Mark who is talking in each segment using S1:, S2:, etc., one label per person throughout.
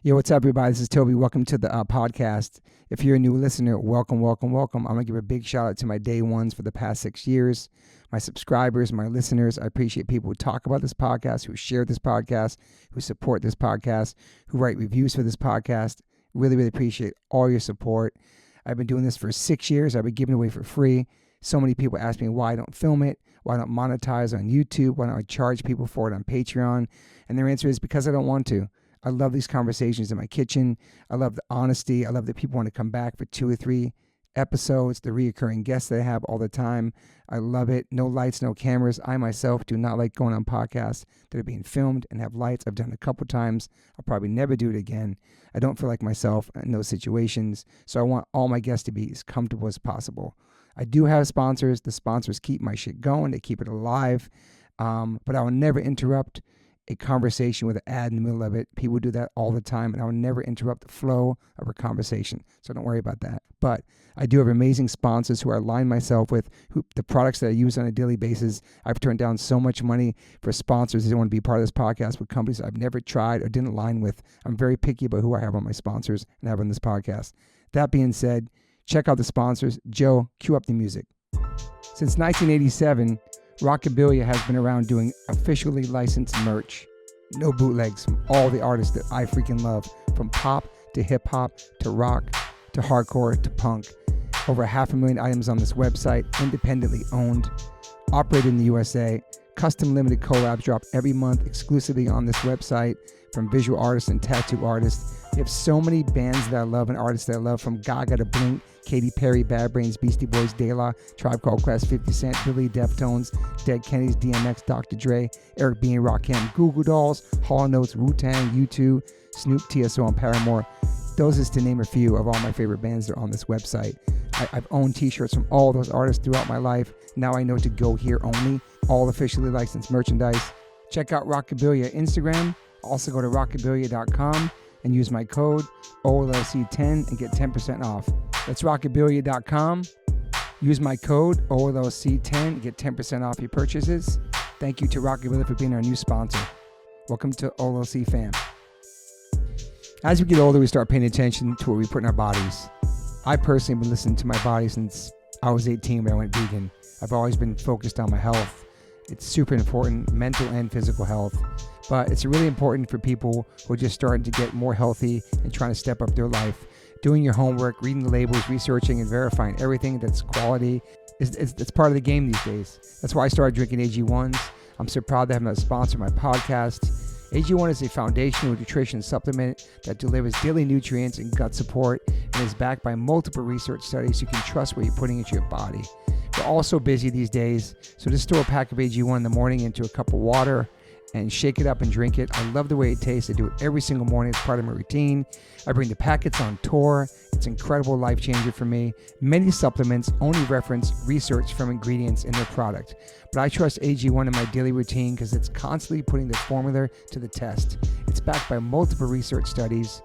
S1: Yo, what's up, everybody? This is Toby. Welcome to the podcast. If you're a new listener, welcome. I'm going to give a big shout out to my day ones for the past 6 years, my subscribers, my listeners. I appreciate people who talk about this podcast, who share this podcast, who support this podcast, who write reviews for this podcast. Really appreciate all your support. I've been doing this for 6 years. I've been giving it away for free. So many people ask me why I don't film it, why I don't monetize on YouTube, why don't I charge people for it on Patreon? And their answer is because I don't want to. I love these conversations in my kitchen. I love the honesty. I love that people want to come back for 2 or 3 episodes, the reoccurring guests that I have all the time. I love it. No lights, no cameras. I myself do not like going on podcasts that are being filmed and have lights. I've done it a couple times. I'll probably never do it again. I don't feel like myself in those situations. So I want all my guests to be as comfortable as possible. I do have sponsors. The sponsors keep my shit going. They keep it alive. But I will never interrupt a conversation with an ad in the middle of it. People do that all the time, and I will never interrupt the flow of a conversation. So don't worry about that. But I do have amazing sponsors who I align myself with, who the products that I use on a daily basis. I've turned down so much money for sponsors that want to be part of this podcast with companies I've never tried or didn't align with. I'm very picky about who I have on my sponsors and have on this podcast. That being said, check out the sponsors. Joe, cue up the music. Since 1987, Rockabilia has been around doing officially licensed merch. No bootlegs from all the artists that I freaking love, from pop to hip hop to rock to hardcore to punk. Over 500,000 items on this website, independently owned, operated in the USA. Custom limited collabs drop every month exclusively on this website from visual artists and tattoo artists. We have so many bands that I love and artists that I love, from Gaga to Blink, Katy Perry, Bad Brains, Beastie Boys, De La, Tribe Called Quest, 50 Cent, Billy, Deftones, Dead Kennedys, DMX, Dr. Dre, Eric B. and Rakim, Goo Goo Dolls, Hall & Oates, Wu-Tang, U2, Snoop, TSO, and Paramore. Those is to name a few of all my favorite bands that are on this website. I've owned t-shirts from all those artists throughout my life. Now I know to go here only. All officially licensed merchandise. Check out Rockabilia Instagram. Also go to rockabilia.com and use my code OLLC10 and get 10% off. That's rockabilia.com. Use my code OLLC10 and get 10% off your purchases. Thank you to Rockabilia for being our new sponsor. Welcome to OLLC fam. As we get older, we start paying attention to what we put in our bodies. I personally have been listening to my body since I was 18 when I went vegan. I've always been focused on my health. It's super important, mental and physical health. But it's really important for people who are just starting to get more healthy and trying to step up their life. Doing your homework, reading the labels, researching and verifying everything that's quality. It's part of the game these days. That's why I started drinking AG1s. I'm so proud to have them as a sponsor of my podcast. AG1 is a foundational nutrition supplement that delivers daily nutrients and gut support and is backed by multiple research studies so you can trust what you're putting into your body. We're all so busy these days, so just store a pack of AG1 in the morning into a cup of water and shake it up and drink it. I love the way it tastes. I do it every single morning. It's part of my routine. I bring the packets on tour. It's an incredible life changer for me. Many supplements only reference research from ingredients in their product, but I trust AG1 in my daily routine because it's constantly putting the formula to the test. It's backed by multiple research studies.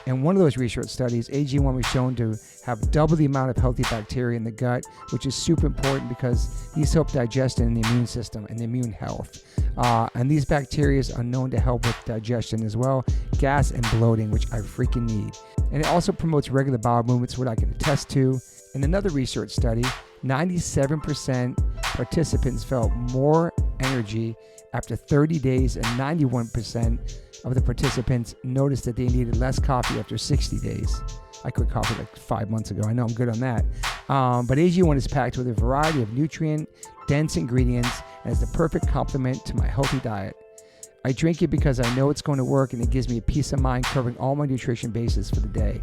S1: And one of those research studies, AG1 was shown to have double the amount of healthy bacteria in the gut, which is super important because these help digestion in the immune system and the immune health. And these bacteria are known to help with digestion as well, gas and bloating, which I freaking need. And it also promotes regular bowel movements, what I can attest to. In another research study, 97% participants felt more energy after 30 days, and 91% of the participants noticed that they needed less coffee after 60 days. I quit coffee like 5 months ago. I know I'm good on that. But AG1 is packed with a variety of nutrient-dense ingredients and is the perfect complement to my healthy diet. I drink it because I know it's going to work, and it gives me a peace of mind covering all my nutrition bases for the day.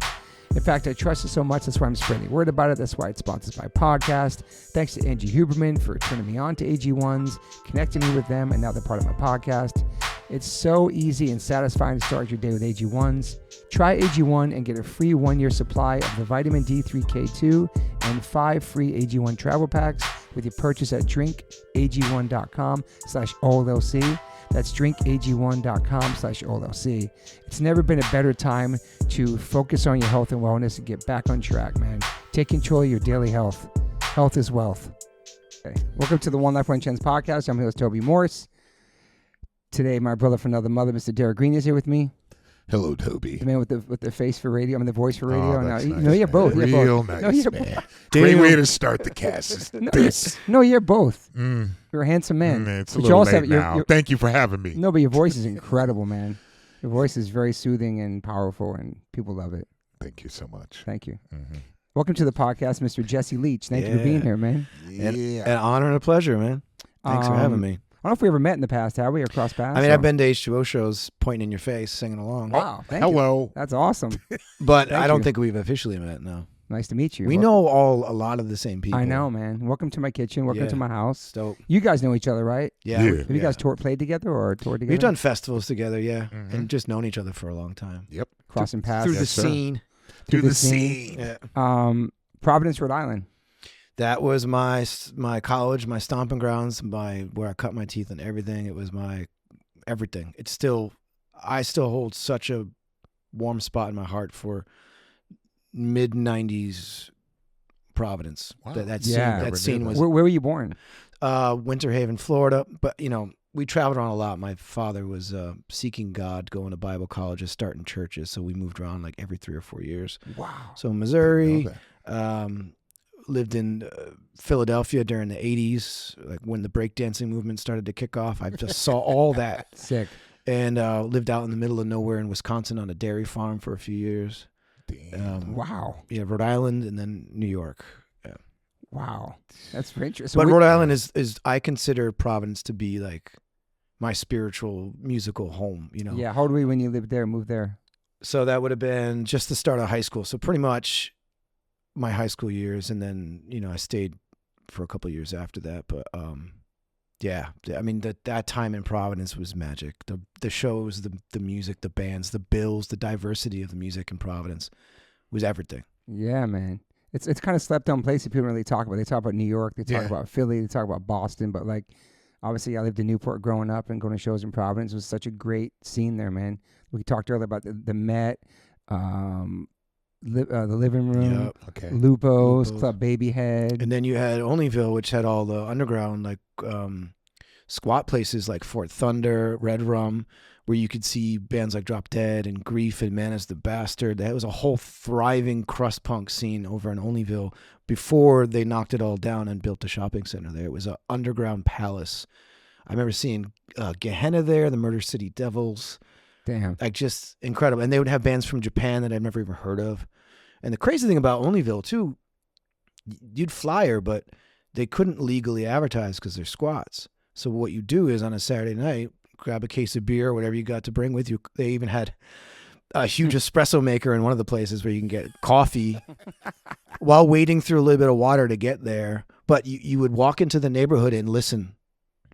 S1: In fact, I trust it so much, that's why I'm spreading the word about it. That's why it sponsors my podcast. Thanks to Angie Huberman for turning me on to AG1s, connecting me with them, and now they're part of my podcast. It's so easy and satisfying to start your day with AG1s. Try AG1 and get a free 1-year supply of the vitamin D3K2 and 5 free AG1 travel packs with your purchase at drinkag1.com/OLLC. That's drinkag1.com/OLLC. It's never been a better time to focus on your health and wellness and get back on track, man. Take control of your daily health. Health is wealth. Okay. Welcome to the One Life, One Chance podcast. I'm here with Toby Morse. Today, my brother from another mother, Mr. Derek Green, is here with me.
S2: Hello, Toby.
S1: The man with the face for radio. I mean, the voice for radio.
S2: That's
S1: No,
S2: nice,
S1: no, you're both.
S2: man.
S1: You're
S2: Real
S1: both.
S2: nice,
S1: No, you're
S2: man.
S1: both.
S2: Great way to start the cast is this.
S1: No, you're both. You're a handsome man.
S2: It's a
S1: But
S2: little late now. Thank you for having me.
S1: No, but your voice is incredible, man. Your voice is very soothing and powerful, and people love it.
S2: Thank you so much.
S1: Thank you. Welcome to the podcast, Mr. Jesse Leach. Thank you for being here, man.
S3: An honor and a pleasure, man. Thanks for having me.
S1: I don't know if we ever met in the past, have we, or crossed paths?
S3: I mean, I've been to H2O shows pointing in your face, singing along.
S1: Wow, thank you.
S2: Hello.
S1: That's awesome.
S3: But I don't think we've officially met, no.
S1: Nice to meet you.
S3: We know a lot of the same people.
S1: I know, man. Welcome to my kitchen. Welcome to my house.
S3: Dope.
S1: You guys know each other, right?
S3: Yeah.
S1: Have you guys played together or toured together?
S3: We've done festivals together, and just known each other for a long time.
S2: Yep.
S1: Crossing paths.
S3: Through the scene.
S2: Through the scene.
S3: Yeah.
S1: Providence, Rhode Island.
S3: That was my college, my stomping grounds, where I cut my teeth and everything. It was my everything. I still hold such a warm spot in my heart for mid-90s Providence.
S2: Wow.
S3: That scene was...
S1: Where were you born?
S3: Winter Haven, Florida. But, we traveled around a lot. My father was seeking God, going to Bible colleges, starting churches. So we moved around like every 3 or 4 years.
S1: Wow.
S3: So Missouri... lived in Philadelphia during the 80s, like when the breakdancing movement started to kick off. I just saw all that.
S1: Sick.
S3: And lived out in the middle of nowhere in Wisconsin on a dairy farm for a few years.
S1: Wow.
S3: Yeah, Rhode Island and then New York. Yeah.
S1: Wow. That's very interesting.
S3: But Rhode Island is I consider Providence to be like my spiritual musical home,
S1: Yeah, how old were you when you lived there, moved there?
S3: So that would have been just the start of high school. So pretty much my high school years, and then I stayed for a couple of years after that. But I mean that time in Providence was magic. The shows, the music, the bands, the bills, the diversity of the music in Providence was everything.
S1: Yeah, man. It's kind of slept on place that people don't really talk about. They talk about New York, they talk about Philly, they talk about Boston, but like obviously I lived in Newport growing up and going to shows in Providence. It was such a great scene there, man. We talked earlier about the Met, the living room, Lupo's, Club Babyhead.
S3: And then you had Onlyville, which had all the underground like squat places like Fort Thunder, Red Rum, where you could see bands like Drop Dead and Grief and Man is the Bastard. That was a whole thriving crust punk scene over in Onlyville before they knocked it all down and built a shopping center there. It was an underground palace. I remember seeing Gehenna there, the Murder City Devils.
S1: Damn.
S3: Like just incredible. And they would have bands from Japan that I've never even heard of. And the crazy thing about Onlyville too, you'd flyer, but they couldn't legally advertise because they're squats. So what you do is on a Saturday night, grab a case of beer or whatever you got to bring with you. They even had a huge espresso maker in one of the places where you can get coffee while waiting through a little bit of water to get there. But you would walk into the neighborhood and listen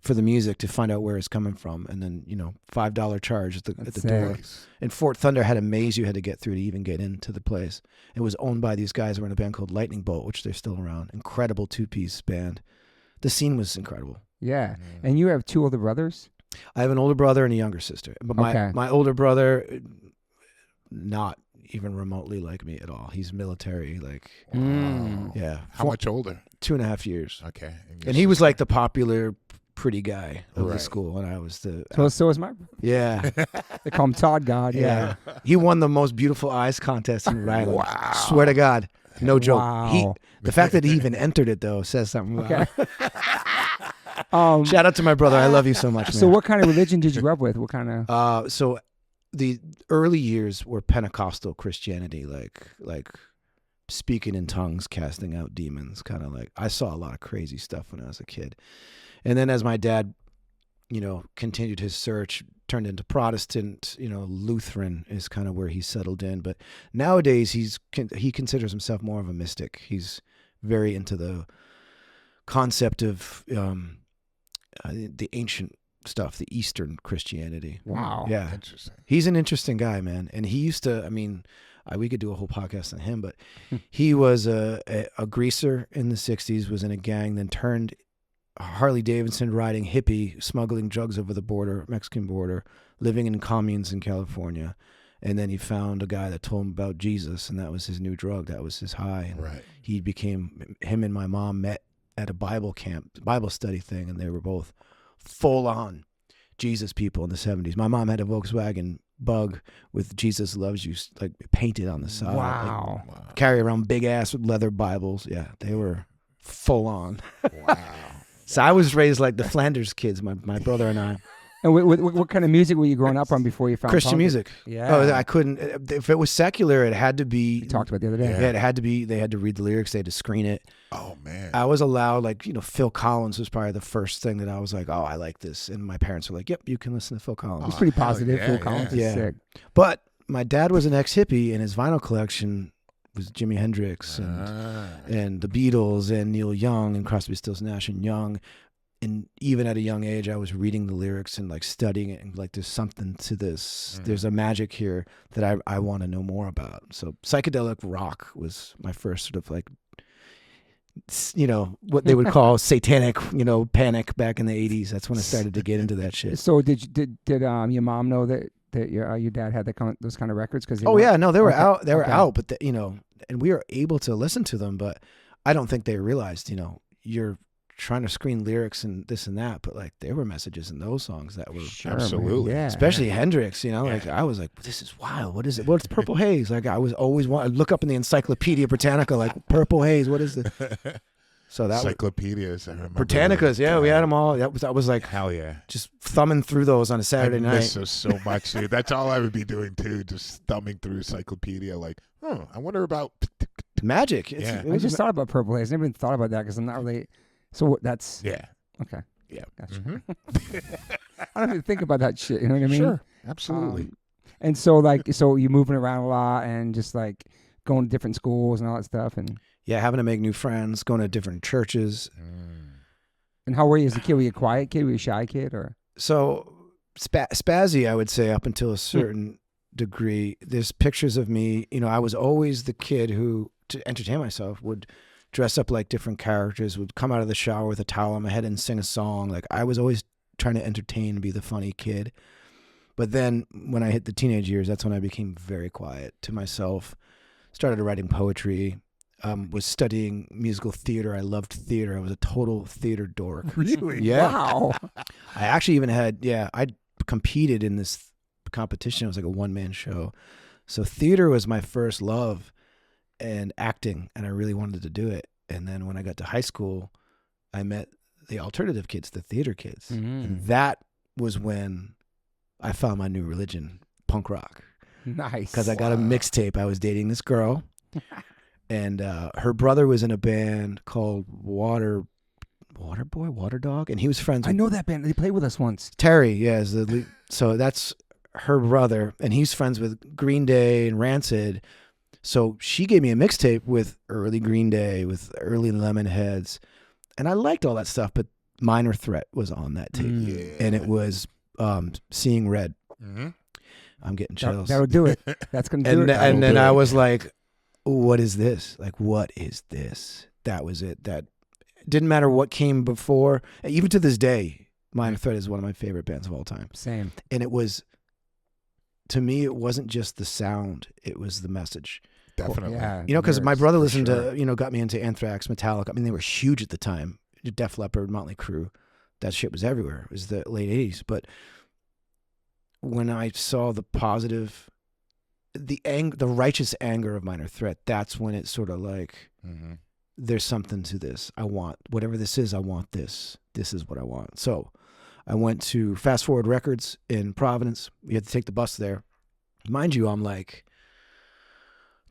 S3: for the music to find out where it's coming from, and then $5 charge at the door.
S2: Nice.
S3: And Fort Thunder had a maze you had to get through to even get into the place. It was owned by these guys who were in a band called Lightning Bolt, which they're still around. Incredible 2-piece band. The scene was incredible.
S1: Yeah. And you have 2 older brothers?
S3: I have an older brother and a younger sister, but my older brother, not even remotely like me at all. He's military, like yeah.
S2: How much older?
S3: 2.5 years.
S2: Okay.
S3: And he was like the popular pretty guy of the school, and I was the
S1: so was my brother.
S3: Yeah.
S1: They call him Todd God.
S3: Yeah. He won the most beautiful eyes contest in Rhode Island.
S2: Wow.
S3: Swear to God. No joke.
S1: Wow.
S3: The fact that he even entered it though says something about
S1: Okay.
S3: Shout out to my brother. I love you so much, man.
S1: So what kind of religion did you grow up with? What kind of
S3: so the early years were Pentecostal Christianity, like speaking in tongues, casting out demons, kind of like I saw a lot of crazy stuff when I was a kid. And then as my dad, continued his search, turned into Protestant, Lutheran is kind of where he settled in. But nowadays he considers himself more of a mystic. He's very into the concept of the ancient stuff, the Eastern Christianity.
S1: Wow.
S3: Yeah.
S2: Interesting.
S3: He's an interesting guy, man. And he used to, we could do a whole podcast on him, but he was a greaser in the 60s, was in a gang, then turned Harley Davidson riding hippie, smuggling drugs over the border, Mexican border, living in communes in California. And then he found a guy that told him about Jesus, and that was his new drug. That was his high. And him and my mom met at a Bible camp, Bible study thing, and they were both full on Jesus people in the 70s. My mom had a Volkswagen bug with Jesus loves you like painted on the side.
S1: Wow.
S3: Like, carry around big ass leather Bibles. Yeah, they were full on.
S2: Wow.
S3: So I was raised like the Flanders kids, my brother and I.
S1: And what kind of music were you growing up on before you found
S3: Christian
S1: punk?
S3: music.
S1: Yeah.
S3: Oh, I couldn't. If it was secular, it had to be.
S1: We talked about the other day.
S3: Yeah, it had to be. They had to read the lyrics. They had to screen it.
S2: Oh man.
S3: I was allowed, like, Phil Collins was probably the first thing that I was like, oh, I like this. And my parents were like, yep, you can listen to Phil Collins.
S1: He's pretty
S2: hell
S1: positive.
S2: yeah,
S1: Phil Collins is
S3: yeah.
S1: sick.
S3: But my dad was an ex-hippie, and his vinyl collection was Jimi Hendrix and the Beatles and Neil Young and Crosby, Stills, Nash and Young. And even at a young age, I was reading the lyrics and like studying it, and like, there's something to this. There's a magic here that I want to know more about. So psychedelic rock was my first sort of like, what they would call satanic, panic back in the 80s. That's when I started to get into that shit.
S1: So did your mom know that your dad had those kind of records? Because
S3: Oh yeah, no, they were out. They were
S1: Okay.
S3: out, but and we were able to listen to them. But I don't think they realized, you're trying to screen lyrics and this and that, but like there were messages in those songs that were
S1: Sure,
S2: Absolutely.
S1: man. Yeah.
S3: especially Hendrix, like I was like, this is wild. What is it? What's Purple Haze? Like I was always I'd look up in the Encyclopedia Britannica, like Purple Haze. What is this? So that was
S2: Encyclopedias. I remember
S3: Britannicas. Yeah, we had them all. I was like
S2: Hell yeah.
S3: just thumbing through those on a Saturday
S2: I
S3: night.
S2: miss those so much, dude. That's all I would be doing too, just thumbing through Encyclopedia. Like, I wonder about.
S3: Magic.
S2: Yeah.
S3: It
S1: I
S3: was
S1: just thought about Purple Haze. I never even thought about that because I'm not really. So that's
S2: Yeah.
S1: okay.
S2: Yeah.
S1: Gotcha.
S2: Mhm.
S1: I don't even think about that shit. You know what I mean?
S2: Sure. Absolutely.
S1: And so you're moving around a lot and just like going to different schools and all that stuff. And
S3: having to make new friends, going to different churches.
S1: how were you as a kid? Were you a quiet kid? Were you a shy kid? Or
S3: So spazzy, I would say, up until a certain degree. There's pictures of me. I was always the kid who, to entertain myself, would dress up like different characters, would come out of the shower with a towel on my head and sing a song. Like I was always trying to entertain and be the funny kid. But then when I hit the teenage years, that's when I became very quiet to myself. Started writing poetry. Was studying musical theater. I loved theater. I was a total theater dork.
S2: Really?
S3: Yeah.
S1: wow.
S3: I actually even had, I competed in this competition. It was like a one-man show. So theater was my first love, and acting, and I really wanted to do it. And then when I got to high school, I met the alternative kids, the theater kids. And that was when I found my new religion, punk rock.
S1: Nice.
S3: Because I got a mixtape. I was dating this girl, and her brother was in a band called Water Dog, and he was friends with
S1: I know that band. They played with us once.
S3: Terry. Yeah, is the lead. So that's her brother, and he's friends with Green Day and Rancid. So she gave me a mixtape with early Green Day, with early Lemonheads, and I liked all that stuff. But Minor Threat was on that tape, and it was Seeing Red.
S2: Mm-hmm.
S3: I'm getting chills.
S1: That'll do it. That's gonna do it.
S3: And then
S2: do
S3: I
S2: it.
S3: was like, what is this? Like, what is this? That was it. That didn't matter what came before. Even to this day, Minor Threat is one of my favorite bands of all time.
S1: Same.
S3: And it was, to me, it wasn't just the sound, it was the message.
S2: Definitely.
S1: Yeah.
S3: Because my
S1: lyrics,
S3: brother
S1: for
S3: listened
S1: sure.
S3: to, got me into Anthrax, Metallica. I mean, they were huge at the time. Def Leppard, Motley Crue. That shit was everywhere. It was the late 80s. But when I saw the positive, the righteous anger of Minor Threat, that's when it sort of like, there's something to this. I want, whatever this is, I want this. This is what I want. So I went to Fast Forward Records in Providence. We had to take the bus there. Mind you, I'm like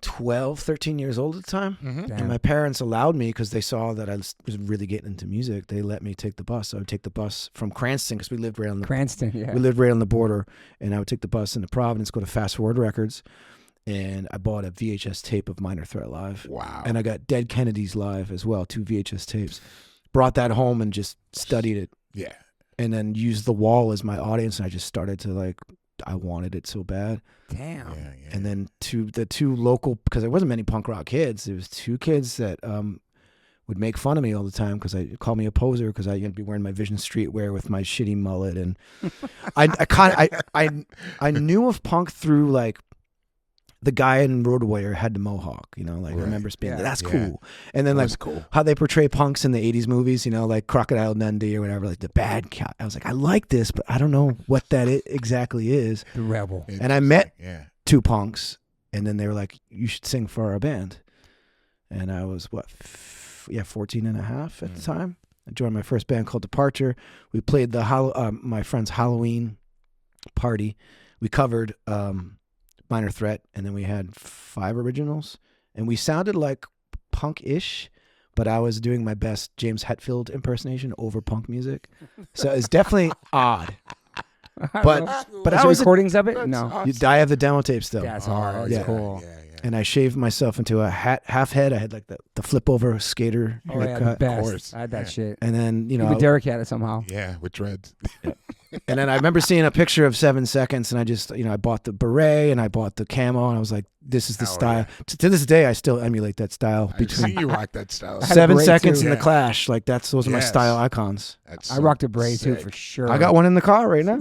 S3: 12, 13 years old at the time.
S2: Mm-hmm.
S3: And my parents allowed me, because they saw that I was really getting into music. They let me take the bus. So I would take the bus from Cranston, because we lived right on the
S1: Cranston. Yeah.
S3: we lived right on the border, and I would take the bus into Providence, go to Fast Forward Records, and I bought a VHS tape of Minor Threat live.
S2: Wow.
S3: And I got Dead Kennedys live as well, 2 VHS tapes. Brought that home and just studied it,
S2: Yeah.
S3: and then used the wall as my audience, and I just started to like, I wanted it so bad.
S1: Damn.
S2: Yeah.
S3: And then the two local, because there wasn't many punk rock kids. There was 2 kids that would make fun of me all the time, because I call me a poser, because I'd be wearing my Vision Streetwear with my shitty mullet, and I knew of punk through like the guy in Road Warrior had the mohawk, I remember being that's cool. And then like
S2: cool.
S3: how they portray punks in the 80s movies, like Crocodile Dundee or whatever, like the bad guy. I was like, I like this, but I don't know what that exactly is.
S1: The rebel.
S3: And I met 2 punks, and then they were like, you should sing for our band. And I was 14 and a half at the time. I joined my first band called Departure. We played my friend's Halloween party. We covered Minor Threat, and then we had 5 originals, and we sounded like punk-ish, but I was doing my best James Hetfield impersonation over punk music, so it's definitely odd. But
S1: I was recordings of it. No,
S2: awesome.
S3: I have the demo tapes though.
S1: That's hard. That's cool.
S2: Yeah.
S3: And I shaved myself into a half head. I had like the flip over skater haircut.
S1: The best.
S2: Of course.
S1: I had that shit.
S3: And then
S1: Even Derek had it somehow.
S2: Yeah, with dreads.
S3: And then I remember seeing a picture of 7 Seconds, and I just, I bought the beret and I bought the camo, and I was like, this is the style.
S2: Yeah.
S3: To this day, I still emulate that style.
S2: I've seen you rock that style.
S3: 7 Seconds
S1: too.
S3: and the Clash, like those are my style icons.
S2: That's
S1: I rocked a braid too for sure.
S3: I got one in the car right now.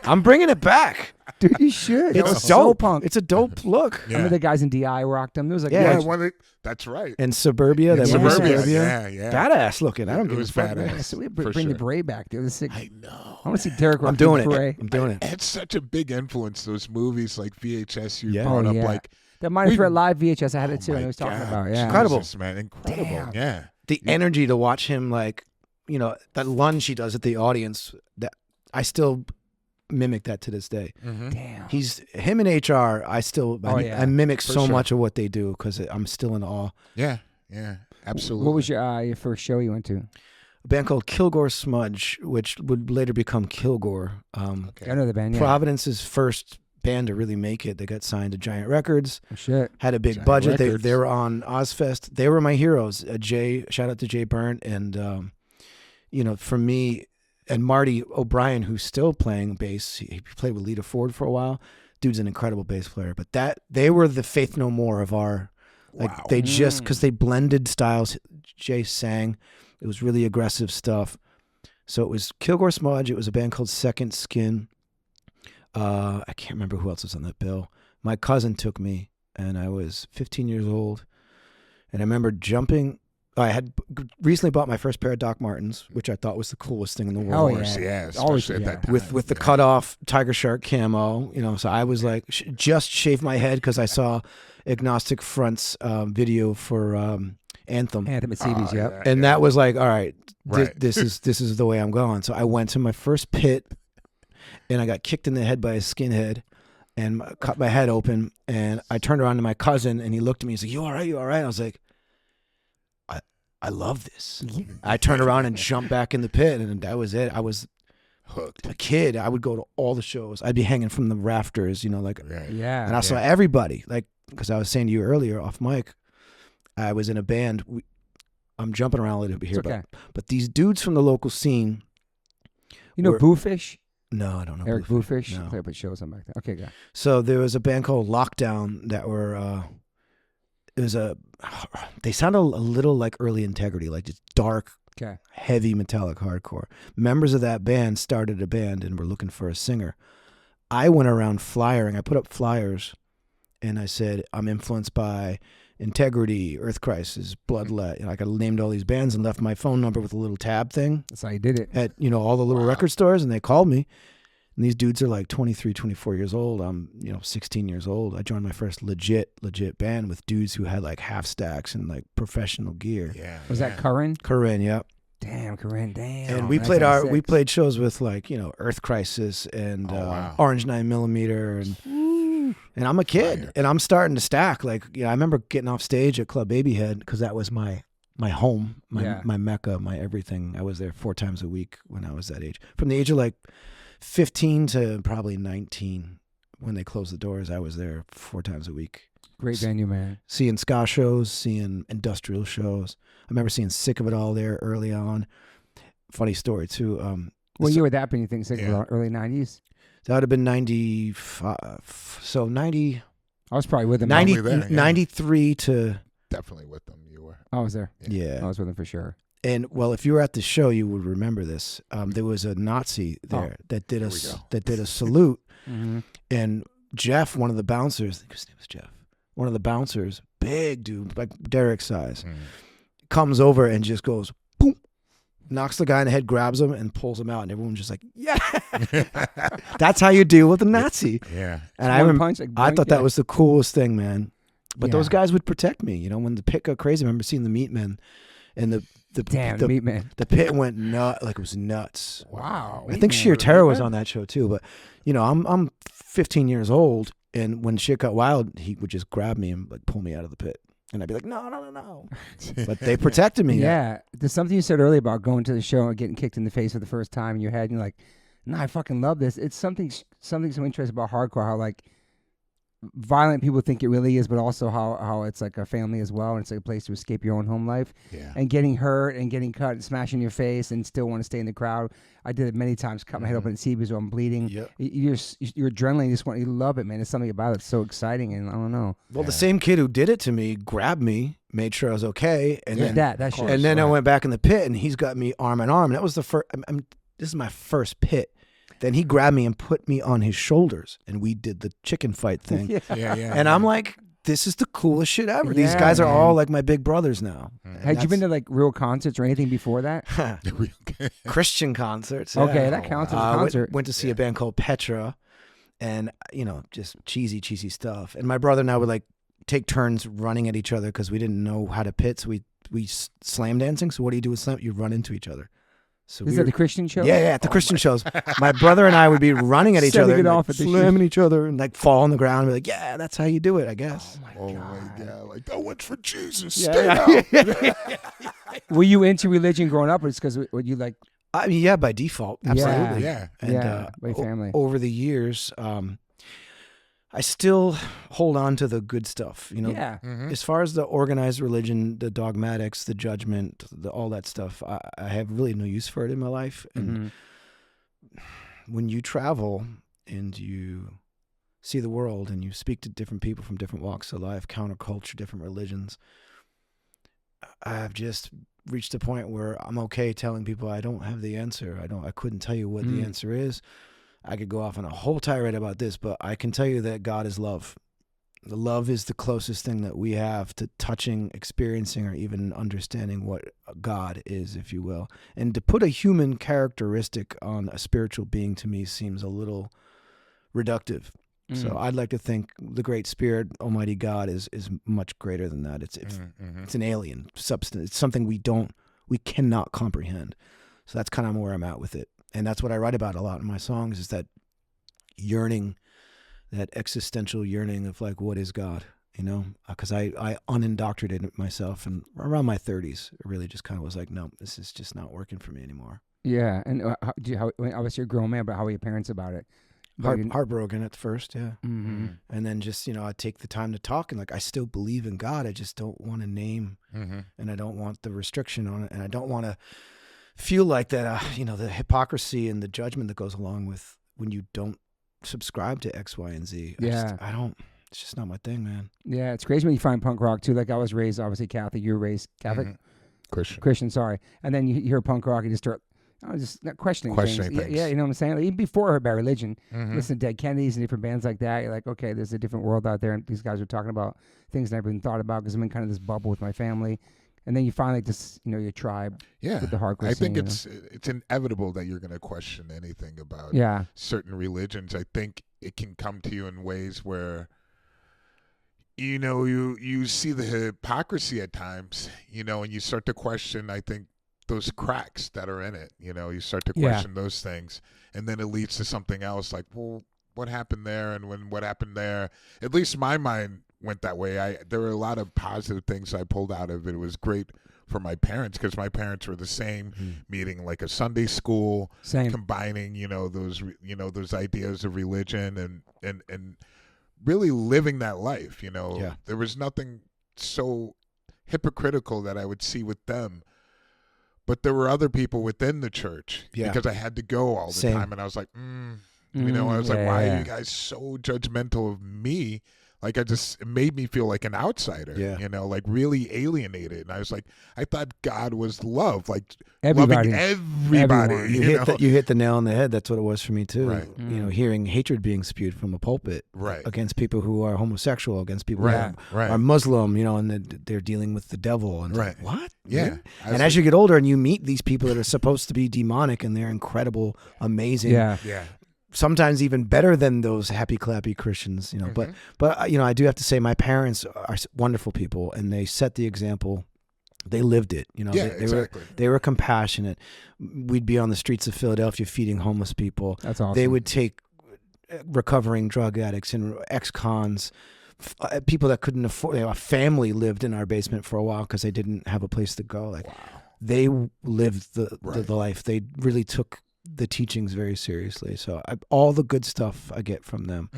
S3: I'm bringing it back.
S1: Dude, you should.
S3: It's
S1: so
S3: dope.
S1: punk.
S3: It's a dope look.
S2: Yeah.
S1: Remember the guys in DI rocked them? There was like
S2: That's right.
S3: And Suburbia, that
S1: Yeah.
S3: movie
S2: Suburbia. Yeah.
S3: Badass looking. I don't
S2: It
S3: give a
S2: was
S3: fuck.
S2: badass.
S1: So we
S2: For
S1: bring the
S2: sure.
S1: beret back. Dude, sick.
S2: I know.
S1: I want to see Derek rock
S3: I'm doing
S1: the
S3: it.
S1: beret.
S3: I'm doing it.
S2: It's such a big influence, those movies like VHS you
S3: Yeah.
S2: brought
S1: Oh,
S2: up.
S1: yeah.
S2: Like,
S1: That Minor
S2: we-
S1: Threat Live VHS, I had it
S2: oh
S1: too, and
S2: my
S1: I was talking
S2: God.
S1: about. Yeah.
S3: Incredible.
S2: Jesus, man. Incredible.
S1: Damn.
S2: Yeah.
S3: The energy to watch him, like, that lunge he does at the audience, that I still mimic that to this day.
S2: Mm-hmm.
S1: Damn.
S3: Him and HR, I mimic
S2: For
S3: so
S2: sure.
S3: much of what they do because I'm still in awe.
S2: Yeah. Yeah. Absolutely.
S1: What was your first show you went to?
S3: A band called Kilgore Smudge, which would later become Kilgore.
S2: Okay.
S1: I know the band. Yeah.
S3: Providence's first band to really make it. They got signed to Giant Records,
S1: Oh, shit.
S3: had a big
S2: Giant
S3: budget.
S2: Records.
S3: They were on Ozfest. They were my heroes. Shout out to Jay Burnt, and for me and Marty O'Brien, who's still playing bass. He played with Lita Ford for a while. Dude's an incredible bass player. But they were the Faith No More of our. Like
S2: Wow.
S3: they just because they blended styles. Jay sang. It was really aggressive stuff. So it was Kilgore Smudge. It was a band called Second Skin. I can't remember who else was on that bill. My cousin took me, and I was 15 years old. And I remember jumping. I had recently bought my first pair of Doc Martens, which I thought was the coolest thing in the world.
S1: Oh,
S2: Of course,
S1: yeah.
S2: yeah.
S1: Always,
S2: Especially at that
S1: yeah.
S2: time.
S3: With the
S2: Yeah.
S3: cutoff Tiger Shark camo, so I was like, just shaved my head because I saw Agnostic Front's video for Anthem.
S1: Anthem at CB's, yep.
S2: yeah,
S3: And
S2: yeah.
S3: that was like, all right,
S2: Right.
S3: this is the way I'm going. So I went to my first pit, and I got kicked in the head by a skinhead, and cut my head open. And I turned around to my cousin, and he looked at me. He's like, "You all right? You all right?" I was like, "I love this." I turned around and jumped back in the pit, and that was it. I was
S2: hooked.
S3: a kid. I would go to all the shows. I'd be hanging from the rafters, like.
S2: Right.
S1: Yeah.
S3: And I saw everybody, like, because I was saying to you earlier off mic, I was in a band. I'm jumping around a little bit here,
S1: It's okay.
S3: but these dudes from the local scene.
S1: You know
S3: were-
S1: Boofish?
S3: No, I don't know.
S1: Eric Boofish?
S3: No.
S1: Play up at shows on back then. Okay, go.
S3: So there was a band called Lockdown that were. They sounded a little like Early Integrity, like just dark,
S1: Okay.
S3: heavy metallic hardcore. Members of that band started a band and were looking for a singer. I went around flyering. I put up flyers, and I said, I'm influenced by Integrity, Earth Crisis, Bloodlet. Like I named all these bands and left my phone number with a little tab thing
S1: That's how you did it.
S3: at all the little record stores, and they called me. And these dudes are like 23, 24 years old. I'm 16 years old. I joined my first legit band with dudes who had like half stacks and like professional gear.
S2: Yeah.
S1: Was that Curran?
S3: Corinne, yep.
S1: Damn, Corinne, damn.
S3: And we played shows with like Earth Crisis and
S2: wow.
S3: Orange 9mm, and I'm a kid
S2: Fire.
S3: and I'm starting to stack. Like I remember getting off stage at Club Babyhead because that was my home, my mecca, my everything. I was there 4 times a week when I was that age. From the age of like 15 to probably 19 when they closed the doors, I was there 4 times a week.
S1: Great venue, man.
S3: Seeing ska shows, seeing industrial shows. I remember seeing Sick of It All there early on. Funny story too.
S1: What year would that be, you think?
S2: Yeah.
S1: Early 90s?
S3: That would have been 95. So 90,
S1: I was probably with him.
S3: 90
S2: Probably there, yeah.
S3: 93 to,
S2: Definitely with them. You were.
S1: I was there.
S3: yeah.
S1: I was with him for sure.
S3: And well, if you were at the show, you would remember this. There was a Nazi there that did
S2: Here we go.
S3: that did a salute,
S1: Mm-hmm.
S3: and Jeff, one of the bouncers, I think his name was Jeff, one of the bouncers, big dude, like Derek size, comes over and just goes, boom, knocks the guy in the head, grabs him, and pulls him out. And everyone's just like, yeah. That's how you deal with a Nazi.
S2: Yeah.
S3: And I thought that was the coolest thing, man. But those guys would protect me. You know, when the pit got crazy, I remember seeing the Meat Men, and the
S1: Meat Man.
S3: The pit went nuts, like it was nuts.
S1: Wow.
S3: I think Sheer Terror was on that show too. But you know, I'm 15 years old, and when shit got wild, he would just grab me and like pull me out of the pit, and I'd be like, no. But they protected me.
S1: Yeah. There's something you said earlier about going to the show and getting kicked in the face for the first time in your head, and you're like, no, I fucking love this. It's something so interesting about hardcore, how like violent people think it really is, but also how it's like a family as well, and it's like a place to escape your own home life.
S2: Yeah.
S1: And getting hurt and getting cut and smashing your face and still want to stay in the crowd. I did it many times, cut my head open at CB's while I'm bleeding.
S3: Yep.
S1: Your adrenaline, you love it, man. It's something about it that's so exciting, and I don't know.
S3: Well, the same kid who did it to me grabbed me, made sure I was okay, and then
S1: that shit.
S3: And then I went back in the pit, and he's got me arm in arm. And that was the first. This is my first pit. Then he grabbed me and put me on his shoulders, and we did the chicken fight thing.
S2: Yeah.
S3: And I'm like, this is the coolest shit ever. These guys are all like my big brothers now.
S1: Had you been to like real concerts or anything before that?
S3: Christian concerts. Yeah.
S1: Okay, that counts as a concert.
S3: Went to see a band called Petra, and you know, just cheesy stuff. And my brother and I would like take turns running at each other because we didn't know how to pit. So we slam dancing. So what do you do with slam? You run into each other. So
S1: Is that the Christian show?
S3: Yeah, at the Christian shows. My brother and I would be running at each other, and, like, slamming each other, and like fall on the ground and be like, yeah, that's how you do it, I guess.
S2: Oh my God. Like, that one's for Jesus.
S3: Yeah.
S2: Stay out.
S1: Were you into religion growing up, or it's because you like?
S3: I mean, yeah, by default, absolutely.
S2: Yeah.
S3: And,
S1: by family.
S3: Over the years, I still hold on to the good stuff, you know.
S1: Yeah.
S3: As far as the organized religion, the dogmatics, the judgment, all that stuff, I have really no use for it in my life. And when you travel and you see the world and you speak to different people from different walks of life, counterculture, different religions, I've just reached a point where I'm okay telling people I don't have the answer. I couldn't tell you what the answer is. I could go off on a whole tirade about this, but I can tell you that God is love. The love is the closest thing that we have to touching, experiencing, or even understanding what God is, if you will. And to put a human characteristic on a spiritual being to me seems a little reductive. So I'd like to think the Great Spirit, Almighty God, is much greater than that. It's an alien substance. It's something we cannot comprehend. So that's kind of where I'm at with it. And that's what I write about a lot in my songs, is that yearning, that existential yearning of like, what is God? You know, because I unindoctrinated myself, and around my 30s, it really just kind of was like, no, this is just not working for me anymore.
S1: Yeah, and obviously you're a grown man, but how were your parents about it?
S3: Heartbroken at first, yeah. And then just, you know, I take the time to talk, and like, I still believe in God. I just don't want to name, and I don't want the restriction on it, and I don't want to feel like that, you know, the hypocrisy and the judgment that goes along with when you don't subscribe to X, Y, and Z. I don't. It's just not my thing, man.
S1: Yeah, it's crazy when you find punk rock too. Like, I was raised obviously Catholic. You were raised Catholic, Christian. Sorry, and then you hear punk rock, and you just start. I was just not questioning things. Yeah, you know what I'm saying? Like, even before I heard about religion, listen to Dead Kennedys and different bands like that, you're like, okay, there's a different world out there, and these guys are talking about things I never even thought about because I'm in kind of this bubble with my family. And then you find like this, you know, your tribe with the hardcore
S2: scene. I think
S1: it's
S2: inevitable that you're going to question anything about certain religions. I think it can come to you in ways where, you know, you see the hypocrisy at times, you know, and you start to question, I think, those cracks that are in it. You know, you start to question those things, and then it leads to something else like, well, what happened there, and what happened there? At least my mind went that way. There were a lot of positive things I pulled out of it. It was great for my parents because my parents were the same, meeting like a Sunday school, combining, you know, those ideas of religion and really living that life. You know, there was nothing so hypocritical that I would see with them. But there were other people within the church because I had to go all the time, and I was like, you know, I was like, why are you guys so judgmental of me? Like it made me feel like an outsider, you know, like really alienated. And I was like, I thought God was love, like
S1: everybody.
S2: loving everybody.
S3: You hit the nail on the head. That's what it was for me too.
S2: Right.
S3: You know, hearing hatred being spewed from a pulpit,
S2: right,
S3: against people who are homosexual, against people
S2: right,
S3: who are Muslim, you know, and they're dealing with the devil. And
S2: right.
S3: like, what?
S2: Yeah.
S3: And as you get older and you meet these people that are supposed to be demonic and they're incredible, amazing.
S1: Yeah.
S3: Sometimes even better than those happy clappy Christians, you know. But you know, I do have to say my parents are wonderful people, and they set the example. They lived it, you know. They were compassionate. We'd be on the streets of Philadelphia feeding homeless people.
S1: That's awesome.
S3: They would take recovering drug addicts and ex-cons, people that couldn't afford. You know, a family lived in our basement for a while because they didn't have a place to go. Like, they lived the life. They really took the teachings very seriously. So all the good stuff I get from them.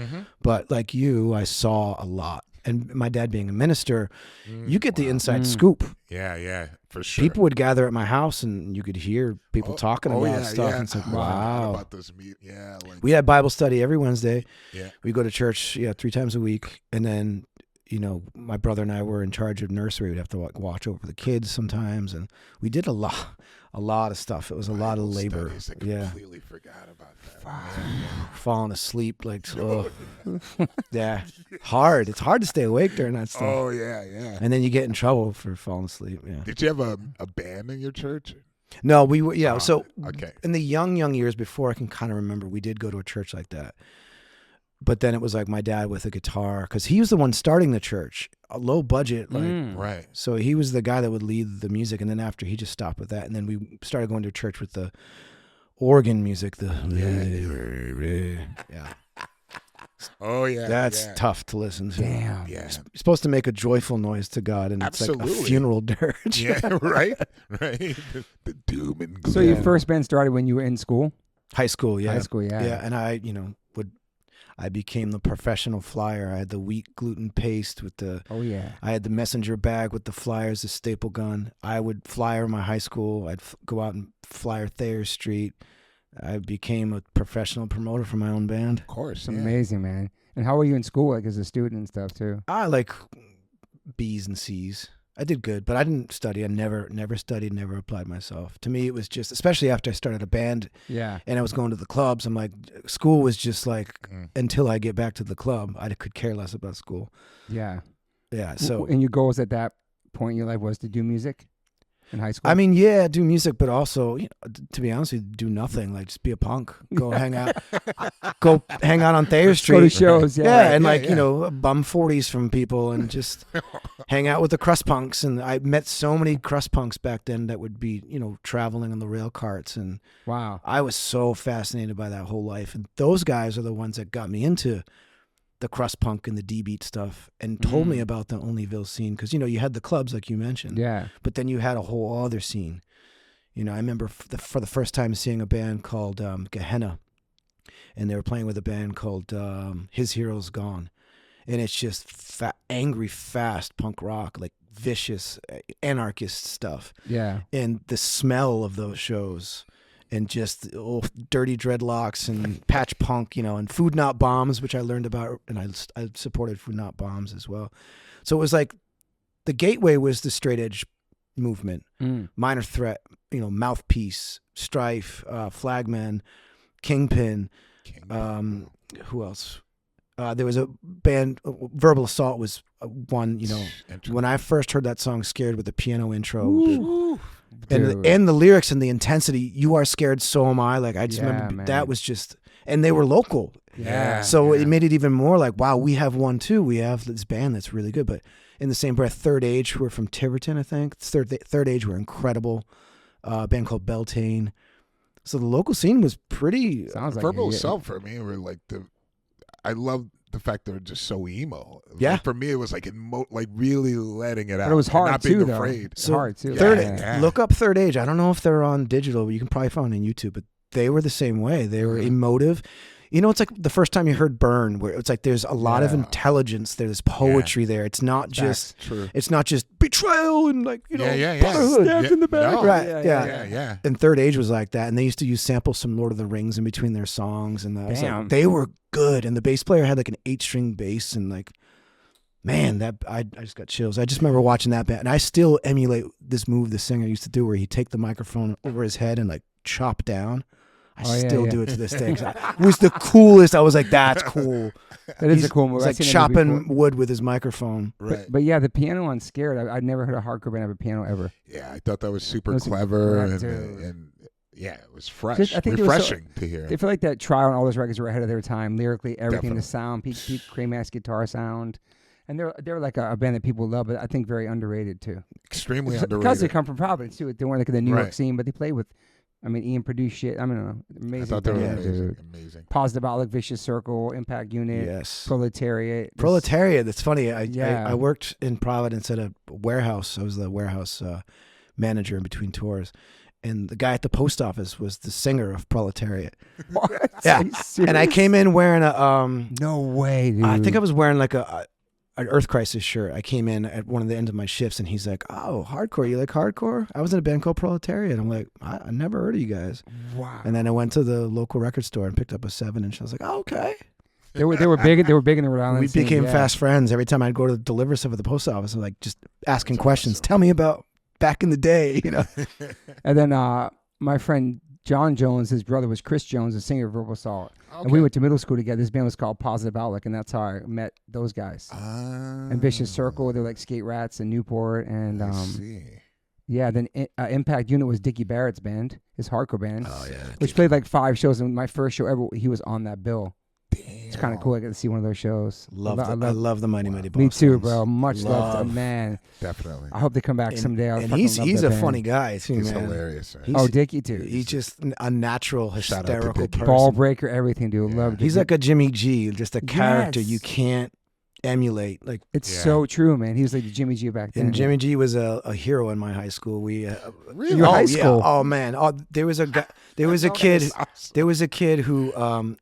S3: But like you, I saw a lot. And my dad being a minister, you get the inside scoop.
S2: Yeah, for sure.
S3: People would gather at my house and you could hear people talking about stuff. And it's like, wow.
S2: About this meet. Yeah,
S3: we had Bible study every Wednesday.
S2: Yeah.
S3: We go to church 3 times a week. And then, you know, my brother and I were in charge of nursery. We'd have to watch over the kids sometimes. And we did a lot of stuff. It was a lot of labor.
S2: I completely forgot about that.
S3: Falling asleep, like, yeah, hard. It's hard to stay awake during that stuff.
S2: Oh yeah.
S3: And then you get in trouble for falling asleep. Yeah.
S2: Did you have a band in your church?
S3: No, we were. Yeah.
S2: Oh,
S3: okay. In the young years before I can kind of remember, we did go to a church like that. But then it was like my dad with a guitar, because he was the one starting the church, a low budget, like
S2: right.
S3: So he was the guy that would lead the music, and then after he just stopped with that, and then we started going to church with the organ music.
S2: Oh yeah,
S3: that's tough to listen to.
S1: Damn.
S3: Yeah, you're supposed to make a joyful noise to God, and it's like a funeral dirge.
S2: Yeah, right. The doom and gloom.
S1: So your first band started when you were in school?
S3: High school, yeah.
S1: Yeah,
S3: and I became the professional flyer. I had the wheat gluten paste with the.
S1: Oh yeah.
S3: I had the messenger bag with the flyers, the staple gun. I would flyer my high school. I'd go out and flyer Thayer Street. I became a professional promoter for my own band.
S2: Of course,
S1: amazing, man. And how were you in school, like as a student and stuff too?
S3: I like B's and C's. I did good, but I didn't study. I never studied, never applied myself. To me, it was just, especially after I started a band and I was going to the clubs, I'm like, school was just like, until I get back to the club, I could care less about school.
S1: Yeah.
S3: Yeah. So,
S1: and your goals at that point in your life was to do music in high school?
S3: I mean, yeah, do music, but also, you know, to be honest with you, do nothing. Like, just be a punk. Go hang out. Go hang out on Thayer Street.
S1: Go to shows.
S3: You know, bum 40s from people and just hang out with the crust punks. And I met so many crust punks back then that would be, you know, traveling on the rail carts. And
S1: wow,
S3: I was so fascinated by that whole life. And those guys are the ones that got me into the crust punk and the D-beat stuff and told me about the Onlyville scene. Because, you know, you had the clubs like you mentioned.
S1: Yeah. But
S3: then you had a whole other scene. You know, I remember for the first time seeing a band called Gehenna. And they were playing with a band called His Hero's Gone. And it's just angry, fast punk rock, like vicious, anarchist stuff.
S1: Yeah.
S3: And the smell of those shows. And just dirty dreadlocks and patch punk, you know, and Food Not Bombs, which I learned about, and I supported Food Not Bombs as well. So it was like the gateway was the straight edge movement, Minor Threat, you know, Mouthpiece, Strife, Flagman, Kingpin. Who else? There was a band, Verbal Assault was one, you know. When I first heard that song, Scared, with the piano intro. And the lyrics and the intensity, you are scared, so am I. Like, I just remember that was just, and they were local.
S1: Yeah.
S3: So it made it even more like, wow, we have one too. We have this band that's really good. But in the same breath, Third Age, who are from Tiverton, I think. Third Age were incredible. A band called Beltane. So the local scene was pretty.
S2: Sounds like Verbal Assault for me were like I love the fact they're just so emo.
S3: Yeah.
S2: Like for me, it was like really letting it out.
S1: But it was hard
S2: not
S1: too,
S2: being
S1: though.
S2: afraid.
S1: So hard too.
S3: Look up Third Age. I don't know if they're on digital, but you can probably find them on YouTube. But they were the same way. They were emotive. You know, it's like the first time you heard Burn, where it's like there's a lot of intelligence. There's poetry there. It's not just It's not just betrayal and like, you know, stabbed in the back.
S2: No.
S3: Right.
S2: Yeah.
S3: And Third Age was like that. And they used to use samples from Lord of the Rings in between their songs. And like, they were good. And the bass player had like an 8-string bass and like Man, that I just got chills. I just remember watching that band, and I still emulate this move the singer used to do, where he'd take the microphone over his head and like chop down. I still do it to this day. It was the coolest. I was like, "That's cool."
S1: That is a cool move.
S3: It's like chopping wood with his microphone.
S2: Right.
S1: But yeah, the piano on Scared. I'd never heard a hardcore band have a piano ever.
S2: Yeah, I thought that was super clever and yeah, it was fresh.
S1: I think
S2: refreshing to hear.
S1: They feel like that Trial and all those records were ahead of their time. Lyrically, everything,
S2: Definitely.
S1: the sound, Pete Cremack's guitar sound. And they're like a band that people love, but I think very underrated too.
S2: Extremely underrated.
S1: Because they come from Providence too. They weren't like in the New York
S2: Right.
S1: scene, but they play with, I mean, Ian produced shit. I mean, amazing.
S2: I thought they were
S1: band,
S2: amazing.
S1: dude.
S2: Amazing.
S1: Positive Outlook, Vicious Circle, Impact Unit,
S3: Yes.
S1: Proletariat.
S3: Proletariat. That's funny. I worked in Providence at a warehouse. I was the warehouse manager in between tours. And the guy at the post office was the singer of Proletariat.
S1: What?
S3: Yeah. And I came in wearing a...
S1: no way, dude.
S3: I think I was wearing like an Earth Crisis shirt. I came in at one of the end of my shifts, and he's like, "Oh, hardcore! You like hardcore?" I was in a band called Proletariat. I'm like, I never heard of you guys.
S1: Wow.
S3: And then I went to the local record store and picked up a 7-inch. I was like, "Oh, okay."
S1: They were big. They were big in the Rhode Island
S3: We
S1: scene,
S3: became
S1: yeah.
S3: fast friends. Every time I'd go to deliver stuff at the post office, I'm like just asking questions. Awesome. Tell me about back in the day, you know.
S1: And then my friend John Jones, his brother was Chris Jones, the singer of Verbal Assault.
S2: Okay.
S1: And we went to middle school together. This band was called Positive Outlook, and that's how I met those guys. And Vicious Circle, they're like Skate Rats in Newport. And
S2: I see.
S1: yeah, then Impact Unit was Dickie Barrett's band, his hardcore band.
S3: Oh, yeah.
S1: Which played like 5 shows. And my first show ever, he was on that bill.
S2: Damn.
S1: It's kind of cool. I got to see one of those shows.
S3: I love the Mighty Mighty Bosstones.
S1: Me too, bro. Much love to man.
S2: Definitely.
S1: I hope they come back someday.
S3: And he's a funny guy too,
S2: he's
S3: man.
S2: Hilarious. Right?
S1: Oh, Dickie too.
S3: He's just a natural, hysterical person.
S1: Ball breaker, everything, dude.
S2: Yeah.
S1: Love Dickie.
S3: He's like a Jimmy G, just a character you can't emulate. Like
S1: it's so true, man. He was like the Jimmy G back then.
S3: And Jimmy G was a hero in my high school.
S1: Really? Your high school?
S3: Yeah. Oh man. There was a guy. There was a kid. Awesome. There was a kid who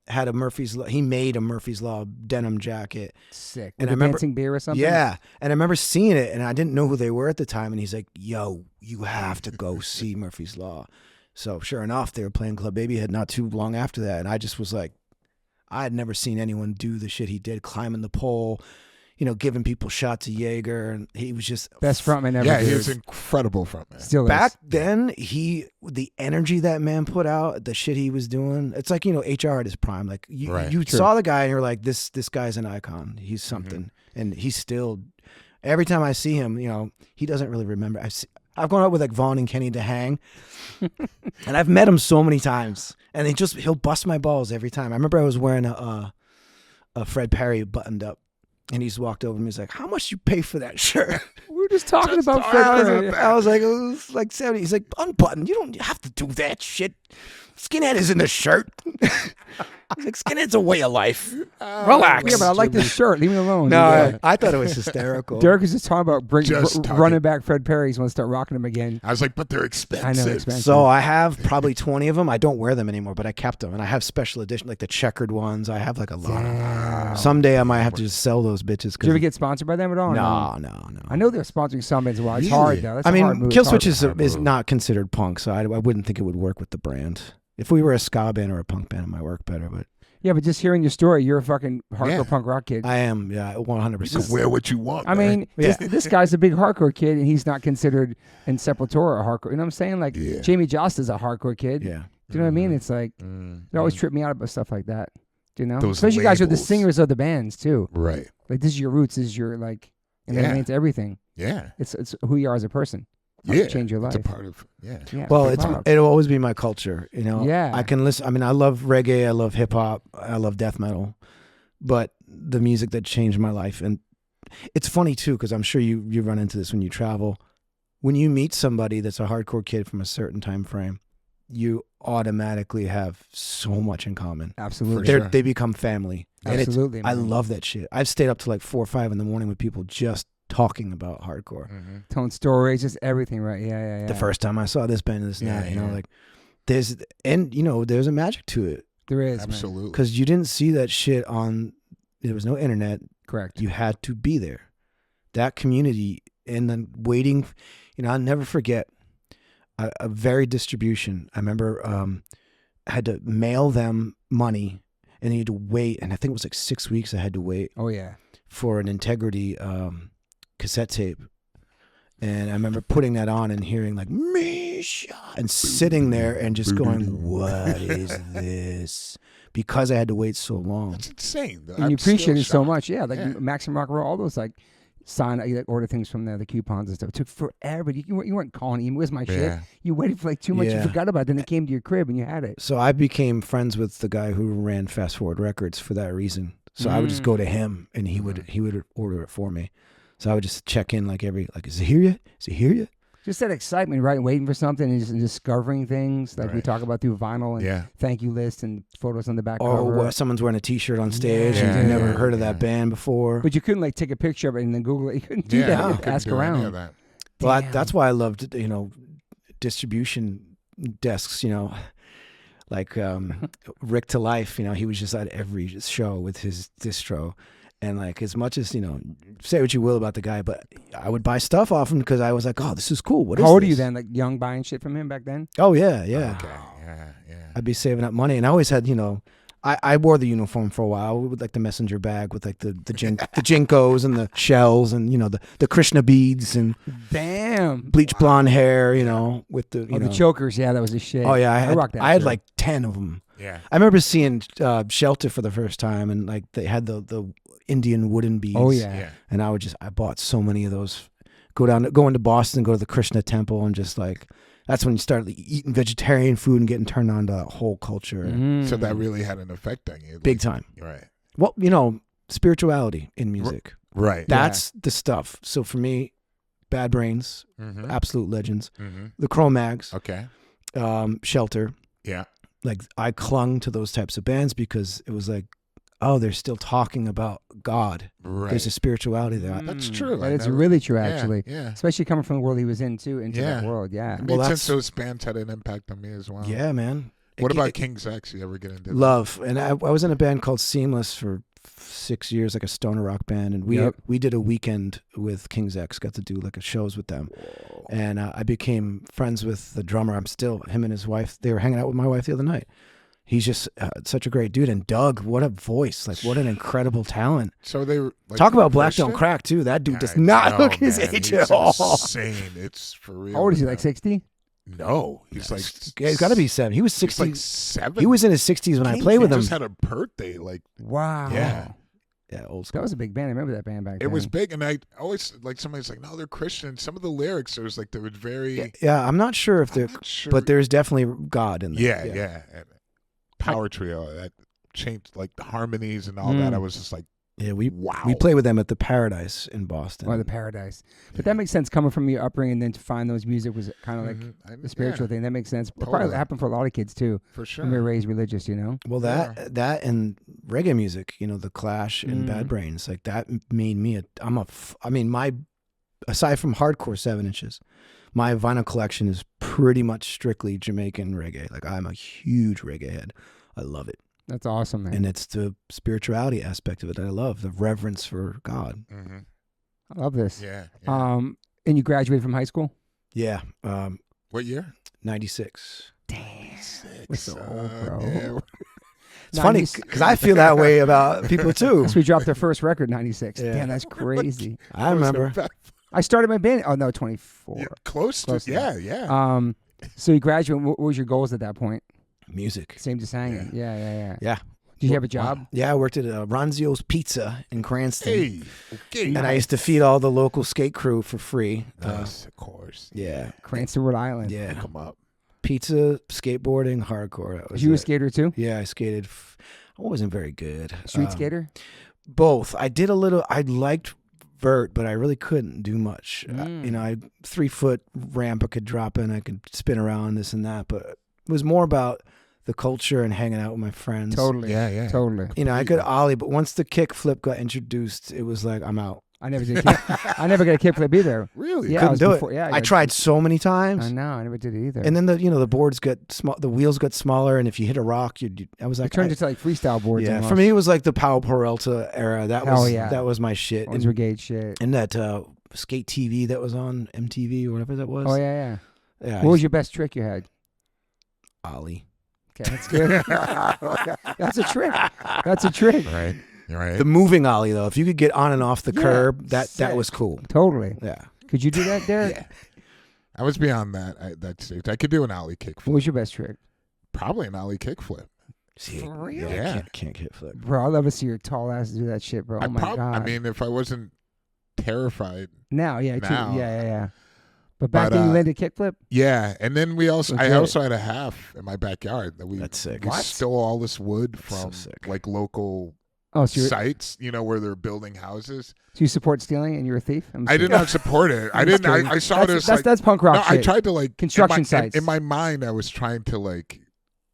S3: had a Murphy's Law. He made a Murphy's Law denim jacket.
S1: Sick.
S3: And
S1: I remember dancing beer or something.
S3: Yeah. And I remember seeing it, and I didn't know who they were at the time. And he's like, "Yo, you have to go see Murphy's Law." So sure enough, they were playing Club Babyhead not too long after that, and I just was like, I had never seen anyone do the shit he did, climbing the pole, you know, giving people shots of Jaeger, and he was just
S1: best frontman ever.
S2: Yeah, he was incredible frontman.
S1: Still is.
S3: Back then, the energy that man put out, the shit he was doing, it's like, you know, HR at his prime. Like you saw the guy and you're like, this guy's an icon. He's something, and he's still. Every time I see him, you know, he doesn't really remember. I've gone out with like Vaughn and Kenny to hang, and I've met him so many times, and he'll bust my balls every time. I remember I was wearing a Fred Perry buttoned up. And he's walked over and he's like, "How much you pay for that shirt?"
S1: We were just talking about Fred Perry.
S3: I was like, it was like 70. He's like, "Unbuttoned. You don't have to do that shit. Skinhead is in the shirt." He's like, "Skinhead's a way of life. Relax."
S1: Yeah, but I like this shirt. Leave me alone.
S3: No, I thought it was hysterical.
S1: Derek was just talking about running back Fred Perry. He's want to start rocking them again.
S2: I was like, but they're expensive.
S1: I know, they're expensive.
S3: So I have probably 20 of them. I don't wear them anymore, but I kept them. And I have special edition, like the checkered ones. I have like a lot of them. Someday I might have to just sell those bitches.
S1: Did you ever get sponsored by them at all?
S3: No.
S1: I know they're sponsoring some bands. Well, it's hard, though. That's
S3: I mean,
S1: hard move.
S3: Killswitch is not considered punk, so I wouldn't think it would work with the brand. If we were a ska band or a punk band, it might work better. But
S1: yeah, but just hearing your story, you're a fucking hardcore punk rock kid.
S3: I am, 100%.
S2: You can wear what you want.
S1: I mean, this guy's a big hardcore kid, and he's not considered in Sepultura a hardcore. You know what I'm saying? Like, Jamie Jost is a hardcore kid.
S3: Yeah.
S1: Do you know what I mean? It's like, it always tripped me out about stuff like that. Do you know?
S2: Those
S1: Especially you guys are the
S2: labels.
S1: singers of the bands, too.
S2: Right.
S1: Like, this is your roots. This is your, like, and it means everything.
S2: Yeah.
S1: It's who you are as a person. Change your life.
S2: It's a part of,
S3: Well, it'll always be my culture, you know?
S1: Yeah.
S3: I can listen. I mean, I love reggae. I love hip hop. I love death metal. But the music that changed my life. And it's funny, too, because I'm sure you run into this when you travel. When you meet somebody that's a hardcore kid from a certain time frame, you automatically have so much in common.
S1: Absolutely.
S3: They become family.
S1: Absolutely.
S3: I love that shit. I've stayed up to like 4 or 5 in the morning with people just talking about hardcore.
S1: Telling stories, just everything, right? Yeah.
S3: The first time I saw this band, this and that, you know, like there's a magic to it.
S1: There is,
S2: absolutely,
S3: because you didn't see that shit on. There was no internet.
S1: Correct.
S3: You had to be there. That community, and then waiting. You know, I'll never forget a varied distribution. I remember I had to mail them money, and you had to wait, and I think it was like 6 weeks I had to wait.
S1: Oh yeah.
S3: for an Integrity cassette tape. And I remember putting that on and hearing like Misha and sitting there and just going, what is this? Because I had to wait so long.
S2: That's insane.
S1: And you appreciate it so much. Yeah, like Maximum Rock and Roll, all those like sign, you like order things from the coupons and stuff. It took forever. You weren't calling him, where's my shit? You waited for like 2 months, you forgot about it, then it came to your crib and you had it.
S3: So I became friends with the guy who ran Fast Forward Records for that reason. So I would just go to him and he would order it for me. So I would just check in like is it here yet? Is it here yet?
S1: Just that excitement, right? Waiting for something and just discovering things like we talk about through vinyl and thank you list and photos on the back cover.
S3: Or someone's wearing a T-shirt on stage and you never heard of that band before.
S1: But you couldn't like take a picture of it and then Google it. You couldn't do that. You ask around.
S3: Well, that's why I loved, distribution desks, like Rick to Life, he was just at every show with his distro. And like, as much as, say what you will about the guy, but I would buy stuff off him because I was like, oh, this is cool. How
S1: old are you then? Like young buying shit from him back then?
S3: Oh, yeah.
S2: Okay, yeah.
S3: I'd be saving up money. And I always had, I wore the uniform for a while with like the messenger bag with like the Jinkos and the shells and, the Krishna beads and bleach blonde hair, with the,
S1: the chokers. Yeah, that was a shit.
S3: Oh, yeah.
S1: I rocked that.
S3: I had like 10 of them.
S2: Yeah.
S3: I remember seeing Shelter for the first time and like they had the Indian wooden beads.
S1: Oh yeah.
S3: And I bought so many of those. Go into Boston, go to the Krishna temple, and just like that's when you start eating vegetarian food and getting turned on to that whole culture.
S2: So that really had an effect on you.
S3: Big time.
S2: Right.
S3: Well, spirituality in music.
S2: Right.
S3: That's the stuff. So for me, Bad Brains, absolute legends. The Cro-Mags.
S2: Okay.
S3: Shelter.
S2: Yeah.
S3: Like I clung to those types of bands because it was like, oh, they're still talking about God. Right. There's a spirituality there.
S2: That's true.
S1: It's really true, actually.
S2: Yeah.
S1: Especially coming from the world he was into that world. Yeah.
S2: It made sense those bands had an impact on me as well.
S3: Yeah, man.
S2: What about King's X? You ever get into
S3: Love. And I was in a band called Seamless for 6 years, like a stoner rock band. And we did a weekend with King's X, got to do like shows with them. Whoa. And I became friends with the drummer. Him and his wife, they were hanging out with my wife the other night. He's just such a great dude. And Doug, what a voice. Like, what an incredible talent.
S2: So they were... Like,
S3: talk about Black Don't Crack, too. That dude does not look his age at all.
S2: Insane. It's for real.
S1: How old is he, like 60?
S2: No. He's like...
S3: Yeah, he's got to be 7. He was 60.
S2: He's like 7.
S3: He was in his 60s when I played with him.
S2: He just had a birthday. Like,
S1: wow.
S2: Yeah.
S3: Yeah, old school.
S1: That was a big band. I remember that band back then.
S2: It was big, and I always, like, somebody's like, no, they're Christian. Some of the lyrics, there was like, they were very...
S3: Yeah, I'm not sure if they're... But there's definitely God in there.
S2: Yeah. Power Trio, that changed like the harmonies and all that. I was just like,
S3: we play with them at the Paradise in Boston.
S1: Oh, the Paradise. But that makes sense coming from your upbringing, and then to find those music was kind of like the spiritual thing. That makes sense. Totally. Probably happened for a lot of kids too.
S2: For sure.
S1: When we were raised religious,
S3: Well, that and reggae music, the Clash and Bad Brains, like that made me aside from hardcore 7 inches, my vinyl collection is pretty much strictly Jamaican reggae. Like I'm a huge reggae head. I love it.
S1: That's awesome, man.
S3: And it's the spirituality aspect of it that I love, the reverence for God.
S1: I love this.
S2: Yeah.
S1: And you graduated from high school?
S3: Yeah.
S2: What year?
S3: 96.
S1: Damn. We're so old, bro.
S2: Yeah.
S3: It's funny because I feel that way about people too.
S1: So we dropped their first record, 96. Yeah. Damn, that's crazy.
S3: I remember.
S1: I started my band. Oh no, 24.
S2: Yeah, close to. Yeah.
S1: So you graduated. What was your goals at that point?
S3: Music.
S1: Same as hanging. Yeah.
S3: Yeah.
S1: Did you have a job?
S3: Yeah, I worked at Ronzio's Pizza in Cranston.
S2: Hey, okay.
S3: And I used to feed all the local skate crew for free.
S2: Nice, of course.
S3: Yeah.
S1: Cranston, Rhode Island.
S3: Yeah.
S2: Come up.
S3: Pizza, skateboarding, hardcore.
S1: Was you a skater too?
S3: Yeah, I skated. I wasn't very good.
S1: Street skater?
S3: Both. I did a little. I liked vert, but I really couldn't do much. I 3-foot ramp I could drop in, I could spin around, this and that, but it was more about the culture and hanging out with my friends.
S1: Totally.
S2: Yeah.
S1: Totally.
S3: I could ollie, but once the kick flip got introduced, it was like, I'm out.
S1: I never did. I never got a kick flip either.
S2: Really?
S1: Yeah,
S3: couldn't do it. Yeah, I tried so many times.
S1: I know. I never did it either.
S3: And then the boards got small. The wheels got smaller, and if you hit a rock, I was like,
S1: it turned into like freestyle boards.
S3: Yeah,
S1: almost.
S3: for me, it was like the Powell Peralta era. That was my shit.
S1: One's Brigade shit.
S3: And that skate TV that was on MTV or whatever that was.
S1: Oh yeah. What was your best trick you had?
S3: Ollie.
S1: Okay, that's good. That's a trick. That's a trick.
S2: Right. Right.
S3: The moving ollie though, if you could get on and off the curb, that was cool.
S1: Totally.
S3: Yeah.
S1: Could you do that, Derek?
S2: Yeah. I was beyond that stage. I could do an ollie kickflip.
S1: What was your best trick?
S2: Probably an ollie kickflip.
S3: See,
S1: For real?
S2: Yeah.
S3: Can't kickflip.
S1: Bro, I'd love to see your tall ass do that shit, bro. Oh my God.
S2: I mean, if I wasn't terrified.
S1: Now, yeah,
S2: Now.
S1: true. Yeah. But back then you landed kickflip?
S2: Yeah, and then I also had a half in my backyard that we
S3: That's sick.
S2: stole all this wood from like local sites, where they're building houses.
S1: So you support stealing and you're a thief?
S2: I did not support it. I didn't. I saw it as
S1: that's punk rock shit.
S2: I tried to
S1: construction sites.
S2: In my mind, I was trying to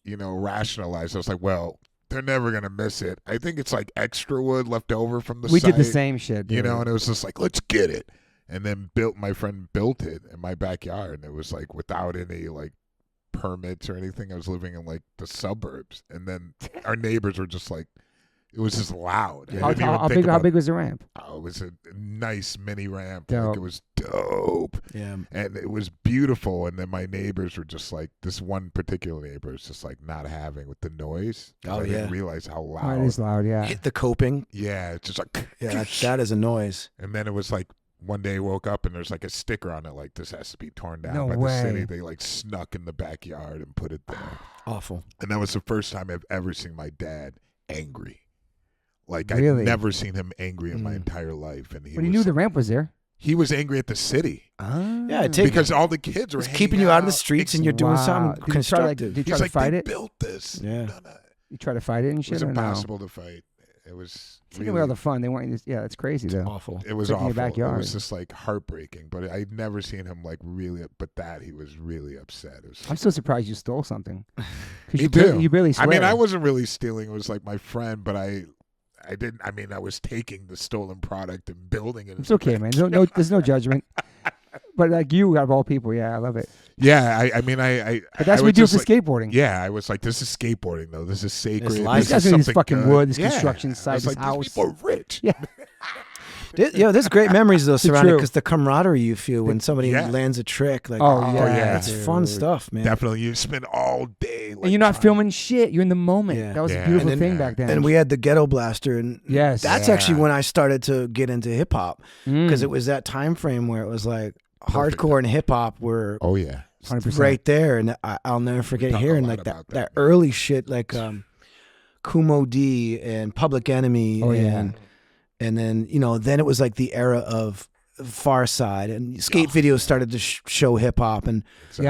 S2: rationalize. I was like, well, they're never gonna miss it. I think it's like extra wood left over from the site.
S1: We did the same shit, dude.
S2: And it was just like, let's get it. And then my friend built it in my backyard, and it was like without any permits or anything. I was living in the suburbs, and then our neighbors were just like, it was just loud.
S1: How big was the ramp?
S2: Oh, it was a nice mini ramp.
S1: Dope.
S2: It was dope.
S3: Yeah.
S2: And it was beautiful. And then my neighbors were just like, this one particular neighbor was just like not having with the noise.
S3: Oh,
S2: I
S3: yeah.
S2: didn't realize how loud.
S1: Oh, it is loud, yeah.
S3: Hit the coping.
S2: Yeah, it's just like.
S3: Yeah, that is a noise.
S2: And then it was like, one day I woke up and there's a sticker on it this has to be torn down
S1: No
S2: by
S1: way.
S2: the city. They snuck in the backyard and put it there.
S3: Awful.
S2: And that was the first time I've ever seen my dad angry.
S1: Really?
S2: I'd never seen him angry in my entire life. And
S1: But he knew the ramp was there.
S2: He was angry at the city.
S3: Yeah,
S2: because all the kids were
S3: keeping you out of the streets and you're doing something constructive.
S1: Did you try to fight it?
S2: Built this.
S3: Yeah.
S1: You try to fight it and shit?
S2: It was impossible to fight. It was
S1: taking away all the fun. They want you to, yeah, that's crazy though.
S3: Awful.
S2: It was
S1: in
S2: awful.
S1: your backyard.
S2: It was just heartbreaking. But I'd never seen him really. But he was really upset.
S1: I'm so surprised you stole something.
S2: Me too.
S1: You barely swear.
S2: I mean, I wasn't really stealing. It was my friend, but I didn't. I mean, I was taking the stolen product and building it.
S1: It's okay, man. No, there's no judgment. But you, out of all people, yeah, I love it.
S2: Yeah, I mean,
S1: But that's what we do for skateboarding.
S2: Yeah, I was like, this is skateboarding, though. This is sacred.
S1: These guys are these fucking
S2: good.
S1: wood, this construction site, this
S2: these
S1: house.
S2: people are rich.
S1: Yeah.
S3: There's great memories though surrounding because the camaraderie you feel when somebody lands a trick.
S1: It's
S3: fun stuff, man.
S2: Definitely, you spend all day.
S1: And you're not filming shit. You're in the moment. Yeah. That was a beautiful thing back then.
S3: And we had the Ghetto Blaster, and that's actually when I started to get into hip hop because it was that time frame where it was hardcore and hip hop were
S1: 100%.
S3: right there, and I'll never forget hearing that early shit Kumo D and Public Enemy and then then it was the era of Far Side and skate videos started to show hip hop and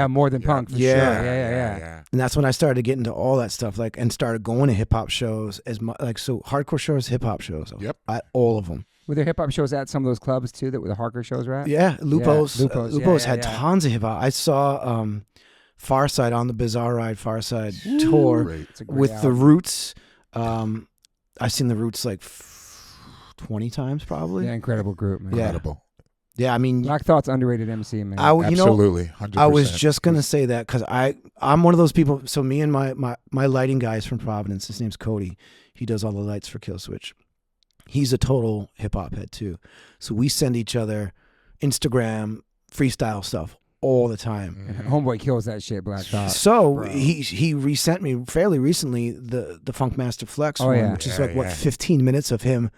S1: more than punk for sure. Yeah.
S3: And that's when I started to get into all that stuff and started going to hip hop shows so hardcore shows, hip hop shows.
S2: Yep.
S3: All of them.
S1: Were there hip hop shows at some of those clubs too that were the hardcore shows were at?
S3: Yeah, Lupo's. Lupo's had tons of hip hop. I saw Far Side on the Bizarre Ride Far Side tour with the Roots. I've seen the Roots 20 times probably.
S1: Yeah, incredible group, man.
S2: Incredible.
S3: Yeah, I mean,
S1: Black Thought's underrated MC, man.
S2: Absolutely, 100%.
S3: I was just gonna say that because I'm one of those people. So me and my lighting guy is from Providence. His name's Cody. He does all the lights for Killswitch. He's a total hip hop head too. So we send each other Instagram freestyle stuff all the time.
S1: Mm-hmm. Homeboy kills that shit, Black Thought.
S3: So he resent me fairly recently the Funk Master Flex one, which is 15 minutes of him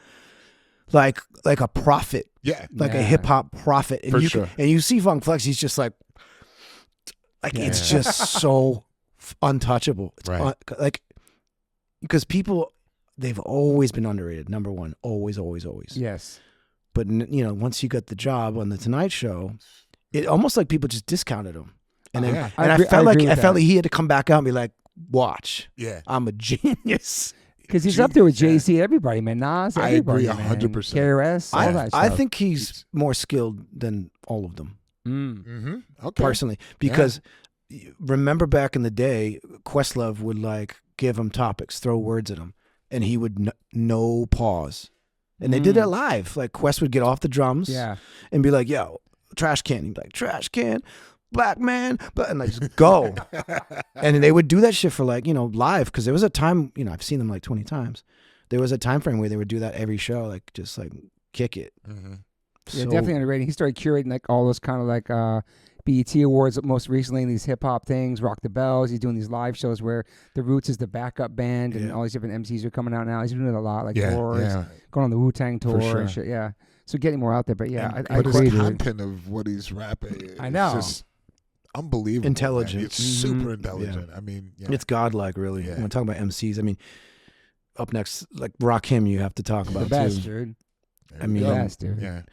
S3: like a prophet.
S2: Yeah.
S3: A hip hop prophet. And
S2: for sure.
S3: And you see Funk Flex, he's just it's just so untouchable. It's
S2: right.
S3: Because people, they've always been underrated. Number one, always.
S1: Yes.
S3: But once you got the job on the Tonight Show, it almost like people just discounted him. And then, I felt like he had to come back out and be like, "Watch, I'm a genius."
S1: Because he's up there with Jay-Z, everybody, man. Nas, everybody,
S2: I agree 100%.
S1: KRS, all that stuff.
S3: I think he's more skilled than all of them.
S2: Mm-hmm. Okay.
S3: Personally, because remember back in the day, Questlove would give him topics, throw words at him, and he would no pause. And they did that live. Quest would get off the drums and be like, "Yo, trash can." He'd be like, "Trash can, black man," and just go. And they would do that shit for live because there was a time, I've seen them 20 times. There was a time frame where they would do that every show, just kick it.
S2: Mm-hmm.
S1: Yeah, definitely underrated. He started curating all those kind of BET Awards most recently in these hip hop things, Rock the Bells. He's doing these live shows where the Roots is the backup band, and all these different MCs are coming out now. He's doing it a lot, like tours, going on the Wu-Tang tour and shit. Yeah, so getting more out there. But yeah, I agree.
S2: The content of what he's rapping,
S1: I know,
S2: it's just unbelievable.
S3: Intelligent.
S2: Man. It's super intelligent. I mean,
S3: it's godlike, really. When we talk about MCs, I mean, up next, like Rakim, you have to talk about
S1: the best,
S3: too.
S1: Dude.
S3: I mean,
S1: the best, dude.
S2: Yeah.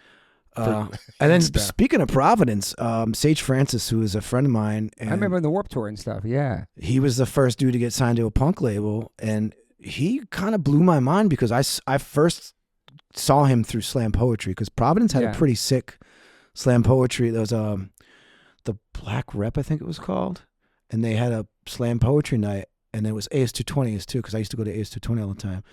S3: And then speaking of Providence, Sage Francis, who is a friend of mine, and
S1: I remember the Warped Tour and stuff. Yeah,
S3: he was the first dude to get signed to a punk label, and he kind of blew my mind because I first saw him through slam poetry, because Providence had a pretty sick slam poetry. There was the Black Rep, I think it was called, and they had a slam poetry night, and it was AS220s too, because I used to go to AS220 all the time.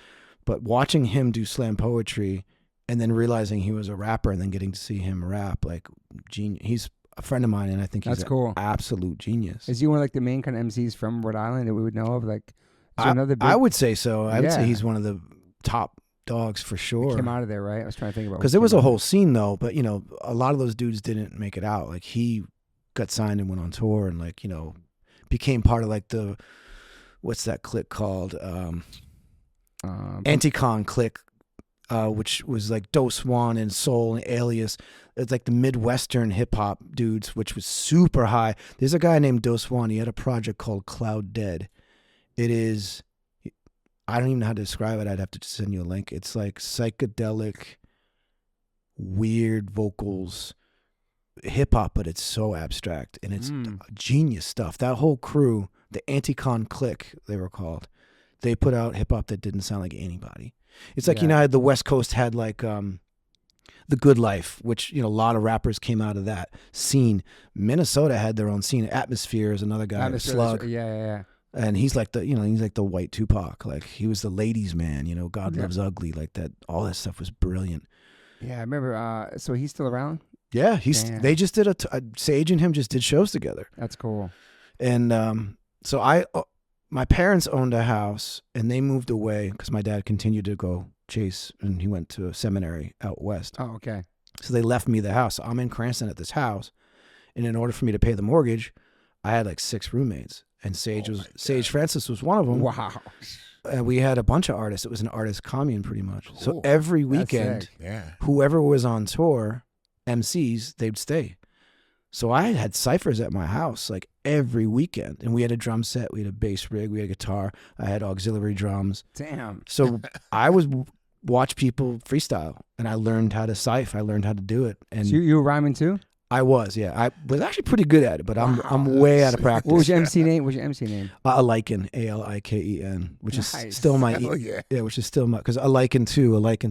S3: But watching him do slam poetry, and then realizing he was a rapper, and then getting to see him rap, like, genius. He's a friend of mine, and I think he's an absolute genius.
S1: Is he one of like the main kind of MCs from Rhode Island that we would know of? Like,
S3: I would say so. I would say he's one of the top dogs for sure.
S1: He came out of there, right? I was trying to think about,
S3: because there was a whole scene though, but you know, a lot of those dudes didn't make it out. Like, he got signed and went on tour, and like, you know, became part of like the, what's that clique called? Anticon clique. Which was like Dos Juan and Soul and Alias. It's like the Midwestern hip hop dudes, which was super high. There's a guy named Dos Juan. He had a project called Cloud Dead. It is, I don't even know how to describe it. I'd have to send you a link. It's like psychedelic, weird vocals, hip hop, but it's so abstract, and it's genius stuff. That whole crew, the Anticon clique, they were called. They put out hip hop that didn't sound like anybody. It's like, you know, the West Coast had like The Good Life, which, you know, a lot of rappers came out of that scene. Minnesota had their own scene. Atmosphere is another guy, Slug.
S1: Yeah.
S3: And he's like the, you know, he's like the white Tupac. Like, he was the ladies' man, you know, God Loves Ugly, like that. All that stuff was brilliant.
S1: Yeah, I remember. So he's still around?
S3: Yeah, they just did Sage and him just did shows together.
S1: That's cool.
S3: And so my parents owned a house, and they moved away because my dad continued to go chase, and he went to a seminary out west.
S1: Oh, okay.
S3: So they left me the house. I'm in Cranston at this house, and in order for me to pay the mortgage, I had like 6 roommates, and Sage Francis was one of them.
S1: Wow.
S3: And we had a bunch of artists. It was an artist commune pretty much. Cool. So every weekend, whoever was on tour, MCs, they'd stay. So I had ciphers at my house like every weekend, and we had a drum set, we had a bass rig, we had a guitar, I had auxiliary drums.
S1: Damn.
S3: So I would watch people freestyle, and I learned how to cipher. I learned how to do it. And
S1: so you were rhyming too?
S3: I was, yeah. I was actually pretty good at it, but I'm way out of practice.
S1: What was your MC name?
S3: Aliken, Aliken, which is still my which is still my, because Aliken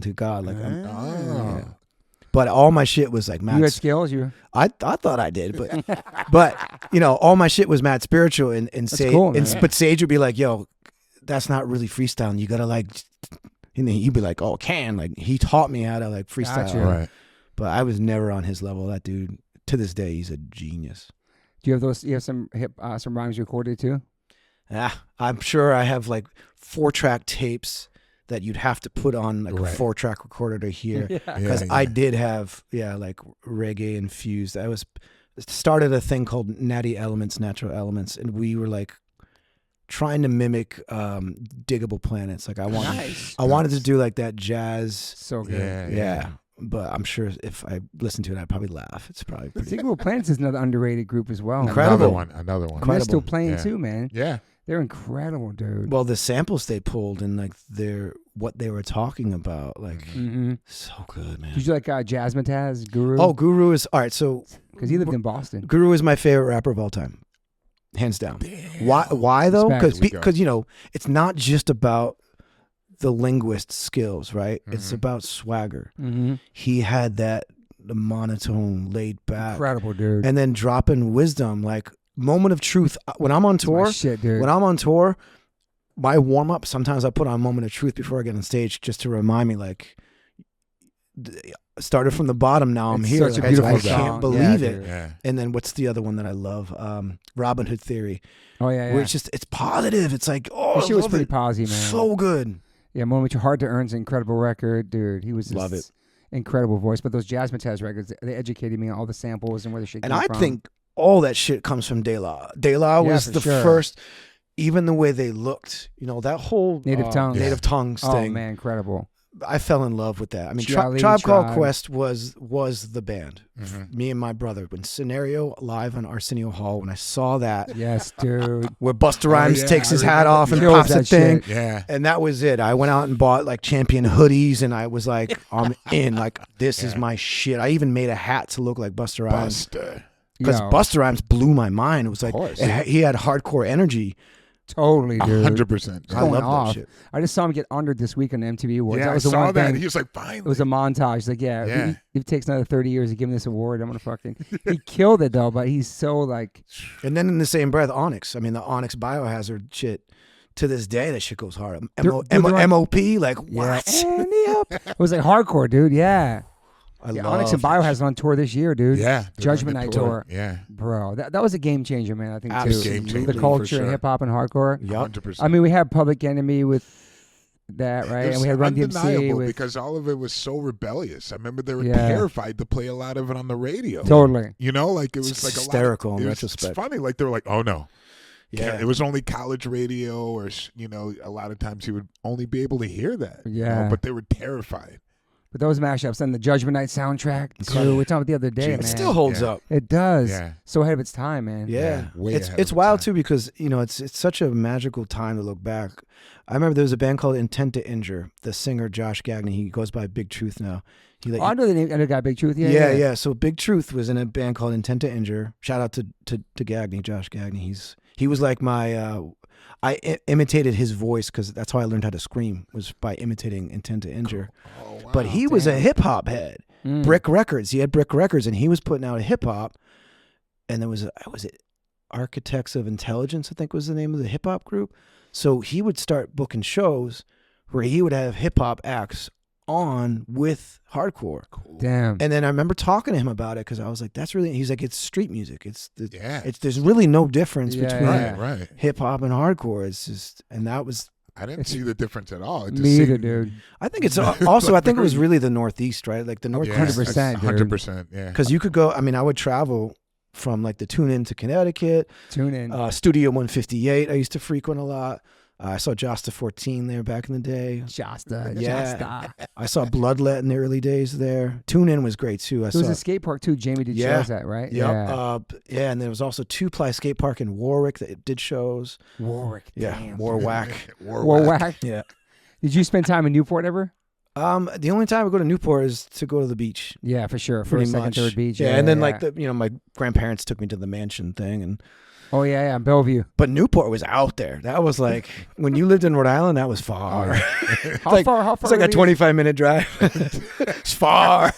S3: to God, like yeah. But all my shit was like mad.
S1: You had skills?
S3: I thought I did, but you know, all my shit was mad spiritual, and Sage,
S1: cool,
S3: but Sage would be like, "Yo, that's not really freestyling. You gotta like," and then he'd be like, "Oh, like he taught me how to like freestyle."
S1: Gotcha.
S2: Right.
S3: But I was never on his level. That dude, to this day, he's a genius.
S1: Do you have those? You have some some rhymes recorded too?
S3: I'm sure I have like 4-track tapes that you'd have to put on like a 4-track recorder to hear, because I did have like reggae infused. I started a thing called Natural Elements, and we were like trying to mimic Diggable Planets. Like I wanted to do like that jazz.
S1: So good.
S3: Yeah. But I'm sure if I listen to it, I'd probably laugh. It's probably pretty.
S1: Diggable Planets is another underrated group as well.
S3: Incredible.
S2: Another one.
S1: They're still playing too, man.
S2: Yeah.
S1: They're incredible, dude.
S3: Well, the samples they pulled and like what they were talking about, like so good, man.
S1: Did you like Jazzmatazz, Guru?
S3: Oh, Guru is all right. So
S1: because he lived in Boston.
S3: Guru is my favorite rapper of all time, hands down. Damn. Why though? Because you know, it's not just about the linguist skills, right? Mm-hmm. It's about swagger. Mm-hmm. He had the monotone, laid back,
S1: incredible dude,
S3: and then dropping wisdom, like Moment of Truth. When I'm on tour, my warm up, sometimes I put on Moment of Truth before I get on stage, just to remind me, like, started from the bottom. Now I'm here.
S1: Such a beautiful
S3: I can't believe it.
S2: Yeah.
S3: And then what's the other one that I love? Robin Hood Theory.
S1: Oh yeah.
S3: Where it's positive. It's like, oh,
S1: she was pretty positive, man.
S3: So good.
S1: Yeah, Moment Hard to Earn's an incredible record, dude. He was just
S3: love it.
S1: Incredible voice. But those Jazzmatazz records, they educated me on all the samples and where the shit came from.
S3: And I think all that shit comes from De La. De La was the first, even the way they looked, you know, that whole
S1: Native Tongues
S3: thing.
S1: Oh man, incredible.
S3: I fell in love with that. I mean, Tribe Called Quest was the band. Me and my brother, when Scenario live on Arsenio Hall, when I saw that,
S1: yes, dude,
S3: where Busta Rhymes takes his hat off and pops a thing, and that was it. I went out and bought like Champion hoodies, and I was like, I'm in. Like, this is my shit. I even made a hat to look like Busta Rhymes because Busta Rhymes blew my mind. It was like he had hardcore energy.
S1: Totally, dude.
S2: 100%.
S3: I love that shit.
S1: I just saw him get honored this week on the MTV Awards.
S2: Yeah,
S1: that was
S2: I
S1: the
S2: saw
S1: one
S2: that.
S1: thing.
S2: He was like, finally.
S1: It was a montage. He's like, if it takes another 30 years to give him this award, I'm going to fucking... He killed it, though, but he's so, like...
S3: And then in the same breath, Onyx. I mean, the Onyx Biohazard shit, to this day, that shit goes hard. MOP, like, what?
S1: It was like hardcore, dude, Onyx and Biohazard on tour this year, dude.
S2: Yeah.
S1: Judgment Night tour.
S2: Yeah.
S1: Bro, that was a game changer, man, I think,
S3: Absolutely.
S1: too. The culture, hip-hop, and hardcore.
S3: Yep.
S2: 100%.
S1: I mean, we had Public Enemy with that, right? And we had Run DMC with...
S2: because all of it was so rebellious. I remember they were terrified to play a lot of it on the radio.
S1: Totally.
S2: You know, like it was
S3: it's
S2: like
S3: hysterical
S2: in
S3: retrospect.
S2: It's funny, like they were like, oh no.
S3: Yeah.
S2: It was only college radio, or, you know, a lot of times you would only be able to hear that.
S1: Yeah.
S2: You know, but they were terrified.
S1: But those mashups and the Judgment Night soundtrack, too. We talked about the other day, man.
S3: It still holds up.
S1: It does.
S2: Yeah.
S1: So ahead of its time, man.
S3: Yeah.
S2: It's
S3: wild, too, because, you know, it's such a magical time to look back. I remember there was a band called Intent to Injure. The singer, Josh Gagnon, he goes by Big Truth now.
S1: I know the name of the guy, Big Truth.
S3: Yeah. So Big Truth was in a band called Intent to Injure. Shout out to Gagnon, Josh Gagnon. He was like my... I imitated his voice because that's how I learned how to scream, was by imitating Intent to Injure.
S2: Oh, wow.
S3: But he was a hip-hop head. Brick Records. He had Brick Records, and he was putting out a hip-hop. And there was it Architects of Intelligence, I think was the name of the hip-hop group. So he would start booking shows where he would have hip-hop acts on with hardcore.
S2: Cool.
S1: Damn.
S3: And then I remember talking to him about it because I was like, that's really... He's like, it's street music. There's really no difference between hip-hop and hardcore. It's just... And that was...
S2: I didn't see the difference at all.
S1: Me either, dude.
S3: I think it's also... I think it was really the Northeast, right? Like the Northeast.
S1: 100%,
S2: 100%, yeah.
S3: Because you could go... I mean, I would travel from like the Tune-In to Connecticut.
S1: Tune-In.
S3: Studio 158 I used to frequent a lot. I saw Josta 14 there back in the day.
S1: Josta.
S3: I saw Bloodlet in the early days there. Tune-In was great too.
S1: There was a skate park too. Jamie did shows at, right?
S3: Yep. Yeah. And there was also Two Ply Skate Park in Warwick that did shows.
S1: Warwick.
S3: Yeah.
S1: Damn.
S3: Warwick.
S1: Warwick.
S3: Yeah.
S1: Did you spend time in Newport ever?
S3: The only time I go to Newport is to go to the beach.
S1: Yeah, for sure.
S3: Pretty
S1: First, second,
S3: much.
S1: third beach.
S3: Yeah, and then like my grandparents took me to the mansion thing and.
S1: Oh yeah, Bellevue.
S3: But Newport was out there. That was like when you lived in Rhode Island. That was far.
S1: How far?
S3: It's like a 25-minute drive. It's far.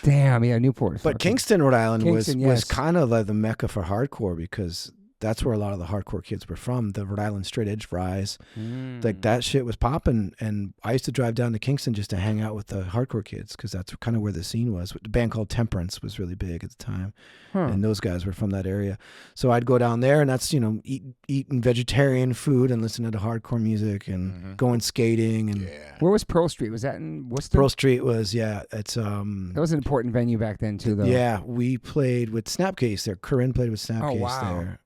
S1: Damn, yeah, Newport.
S3: But Kingston, Rhode Island was kind of like the mecca for hardcore because that's where a lot of the hardcore kids were from. The Rhode Island straight edge rise, like that shit was popping. And I used to drive down to Kingston just to hang out with the hardcore kids because that's kind of where the scene was. The band called Temperance was really big at the time, and those guys were from that area. So I'd go down there, and that's eating vegetarian food and listening to hardcore music and going skating. And
S1: where was Pearl Street? Was that in Worcester?
S3: Pearl Street was it's
S1: that was an important venue back then too, though.
S3: Yeah, we played with Snapcase there. Corinne played with Snapcase there.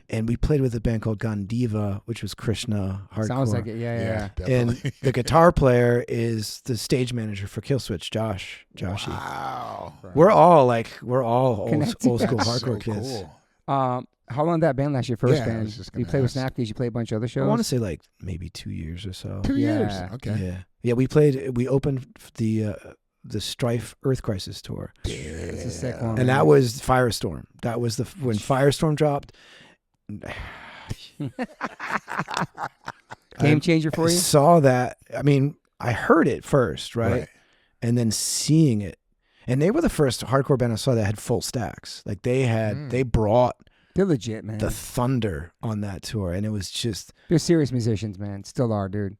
S3: And we played with a band called Gandiva, which was Krishna hardcore.
S1: Sounds like it, yeah.
S3: And the guitar player is the stage manager for Killswitch, Joshy.
S2: Wow.
S3: We're all old school hardcore kids.
S2: Cool.
S1: How long did that band last? Your first band? You played with Snapcase. You played a bunch of other shows.
S3: I want to say like maybe 2 years or so.
S2: 2 years. Okay.
S3: Yeah. We opened the Strife Earth Crisis tour.
S1: That's a sick one.
S3: And that was Firestorm. That was when Firestorm dropped.
S1: Game changer for you?
S3: I saw that. I mean, I heard it first, right? And then seeing it. And they were the first hardcore band I saw that had full stacks. Like they brought
S1: They're legit, man.
S3: the thunder on that tour. And it was just...
S1: They're serious musicians, man. Still are, dude.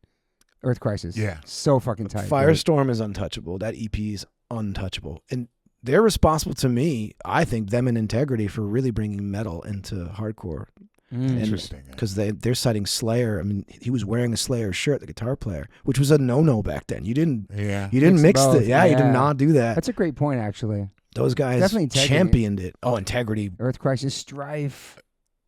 S1: Earth Crisis.
S2: Yeah.
S1: So fucking tight.
S3: Firestorm is untouchable. That EP is untouchable. And they're responsible to me, I think, them and Integrity for really bringing metal into hardcore.
S2: Interesting.
S3: Because they're citing Slayer. I mean, he was wearing a Slayer shirt, the guitar player, which was a no-no back then. You didn't mix
S1: both.
S3: you did not do that.
S1: That's a great point, actually.
S3: Those guys
S1: Definitely
S3: championed it. Oh, Integrity.
S1: Earth Crisis, Strife.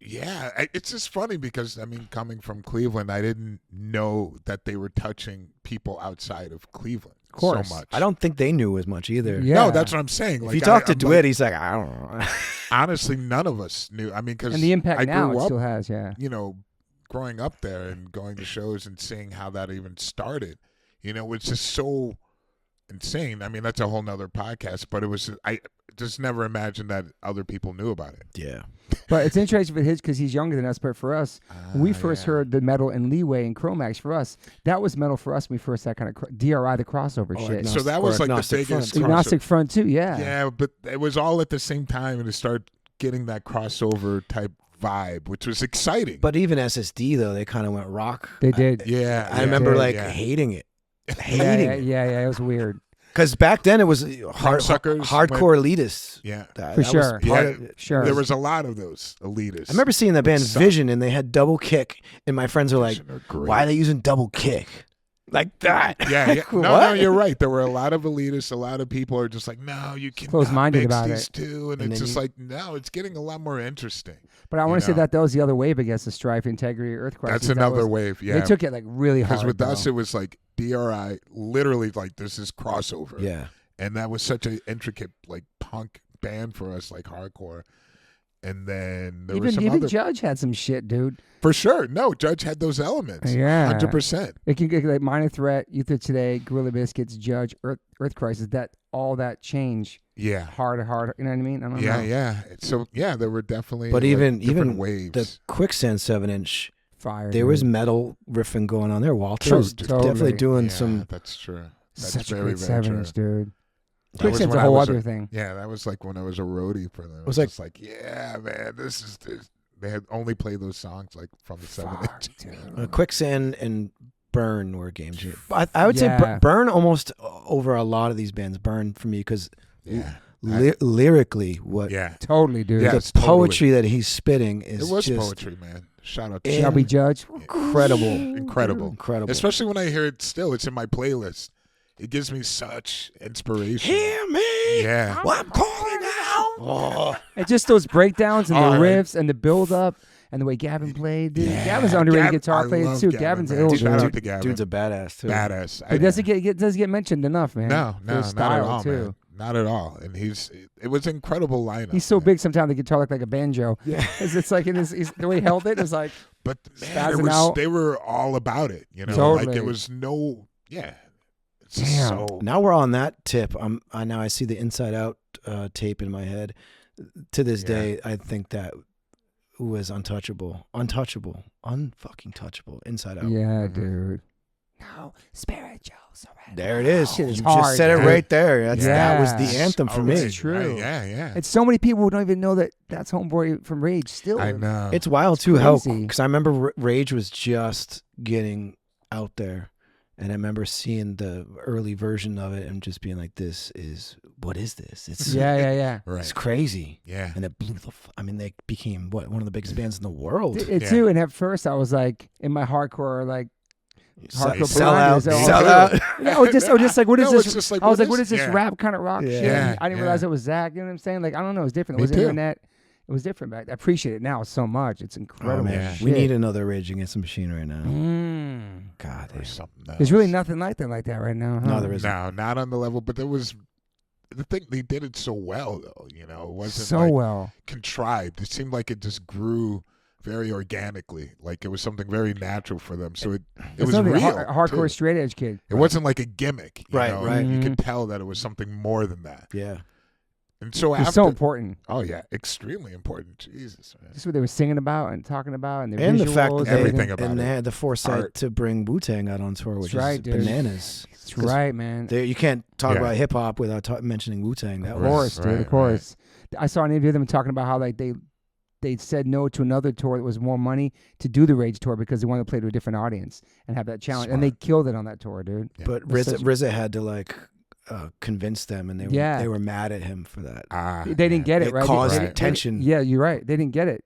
S2: Yeah, it's just funny because, I mean, coming from Cleveland, I didn't know that they were touching people outside of Cleveland so much.
S3: I don't think they knew as much either.
S1: Yeah.
S2: No, that's what I'm saying.
S3: If you talk to DeWitt, he's like, I don't know.
S2: Honestly, none of us knew. I mean, because
S1: and the impact
S2: I
S1: now
S2: grew
S1: it
S2: up,
S1: still has, yeah.
S2: you know, growing up there and going to shows and seeing how that even started, you know, it's just so insane. I mean, that's a whole nother podcast, but I just never imagined that other people knew about it.
S3: Yeah.
S1: But it's interesting for his because he's younger than us. But for us, when we first heard the metal and Leeway and Chromax, for us, that was metal for us when we first that kind of DRI, the crossover shit.
S2: So that was like the biggest
S1: Agnostic Front too, yeah.
S2: Yeah, but it was all at the same time, and to start getting that crossover type vibe, which was exciting.
S3: But even SSD, though, they kind of went rock.
S1: They did.
S3: I remember hating it.
S1: Yeah, it was weird.
S3: Because back then it was hardcore elitists.
S2: Yeah,
S1: for sure. Sure.
S2: There was a lot of those elitists.
S3: I remember seeing the band Vision, and they had double kick, and my friends were like, "Why are they using double kick like that?"
S2: Yeah. No, you're right. There were a lot of elitists. A lot of people are just like, "No, you can
S1: close-minded about
S2: these
S1: it."
S2: Two, and it's just like, no, it's getting a lot more interesting.
S1: But I want to say that was the other wave against the Strife, Integrity, Earth Crisis.
S2: That's another wave. Yeah,
S1: they took it like really hard.
S2: Because with us, it was like DRI, literally like this is crossover.
S3: Yeah.
S2: And that was such an intricate, like, punk band for us, like hardcore. And then there was some
S1: even
S2: other...
S1: Judge had some shit, dude.
S2: For sure. No, Judge had those elements.
S1: Yeah.
S2: 100%.
S1: It can get like Minor Threat, Youth of Today, Gorilla Biscuits, Judge, Earth Crisis, all that change.
S2: Yeah.
S1: Hard. You know what I mean? I don't know.
S2: Yeah. So, yeah, there were definitely
S3: but even
S2: waves.
S3: The Quicksand 7-inch,
S1: fire.
S3: There was metal riffing going on there. Walter was definitely doing some...
S2: That's true. That's
S1: such
S2: very,
S1: a great
S2: very
S1: 7-inch, dude.
S2: Quicksand's
S1: a whole other thing.
S2: Yeah, that was like when I was a roadie for them. It was like, yeah, man, this is they had only played those songs like from the 7-inch.
S3: Quicksand and Burn were game changers. I would say Burn almost over a lot of these bands. Burn for me because lyrically,
S1: totally, dude.
S3: The poetry that he's spitting is just
S2: poetry, man. Shout out to
S1: Shelby Judge.
S3: Incredible.
S2: Especially when I hear it still. It's in my playlist. It gives me such inspiration.
S3: Hear me?
S2: Yeah.
S3: Well, I'm calling out.
S1: Oh. And just those breakdowns and the riffs and the build up and the way Gavin played. Dude. Yeah. Gavin's an underrated guitar player too. Gavin's ill.
S2: Shout out to Gavin.
S3: Dude's a badass too.
S2: Badass.
S1: But it doesn't get mentioned enough, man.
S2: No, not at all,
S1: too.
S2: Man. Not at all. And it was an incredible lineup.
S1: He's so big sometimes the guitar looked like a banjo. Yeah. It's like the way he held it is like
S2: but man, they were all about it, you know.
S1: Totally.
S2: Like there was no
S1: Damn.
S2: So,
S3: now we're on that tip. Now I see the Inside Out tape in my head. To this day, I think that was unfucking touchable. Inside Out.
S1: Yeah, dude. No spiritual surrender.
S3: There it is.
S1: You
S3: just said it right there. That was the anthem for me.
S1: It's true.
S2: Right. Yeah.
S1: It's so many people who don't even know that that's Homeboy from Rage. Still,
S2: I know.
S3: It's wild too. Because I remember Rage was just getting out there. And I remember seeing the early version of it and just being like, what is this? It's
S1: yeah.
S2: Right.
S3: It's crazy.
S2: Yeah.
S3: And it blew they became one of the biggest bands in the world.
S1: It too. And at first I was like, in my hardcore
S3: sell out.
S1: Just like, what is this?
S2: Like,
S1: I was like, what is this rap kind of rock shit?
S2: Yeah.
S1: I didn't realize it was Zach. You know what I'm saying? Like, I don't know. It was different. It was internet. It was different back. I appreciate it now so much. It's incredible.
S3: Oh, man. We need another Rage Against the Machine right now. God,
S2: there's something else.
S1: There's really nothing like that right now. Huh?
S3: No, there isn't.
S2: No, not on the level. But there was the thing. They did it so well, though. You know, it wasn't
S1: so well
S2: contrived. It seemed like it just grew very organically. Like it was something very natural for them. So it was real.
S1: Hardcore straight edge kid.
S2: It wasn't like a gimmick.
S3: Right.
S2: You could tell that it was something more than that.
S3: Yeah.
S2: And so
S1: it's so important.
S2: Oh yeah, extremely important. Jesus, man.
S1: Just what they were singing about and talking about, and
S3: the fact that
S2: everything about it.
S3: And they had the foresight to bring Wu-Tang out on tour, which is bananas.
S1: That's right, man.
S3: You can't talk about hip hop without mentioning Wu-Tang.
S1: Of course, dude. Of course. I saw an interview of them talking about how like they said no to another tour that was more money to do the Rage tour because they wanted to play to a different audience and have that challenge, and they killed it on that tour, dude.
S3: Yeah. But RZA had to like. Convince them, and they were mad at him for that.
S1: They didn't get it, right?
S3: It caused tension.
S1: Yeah, you're right. They didn't get it.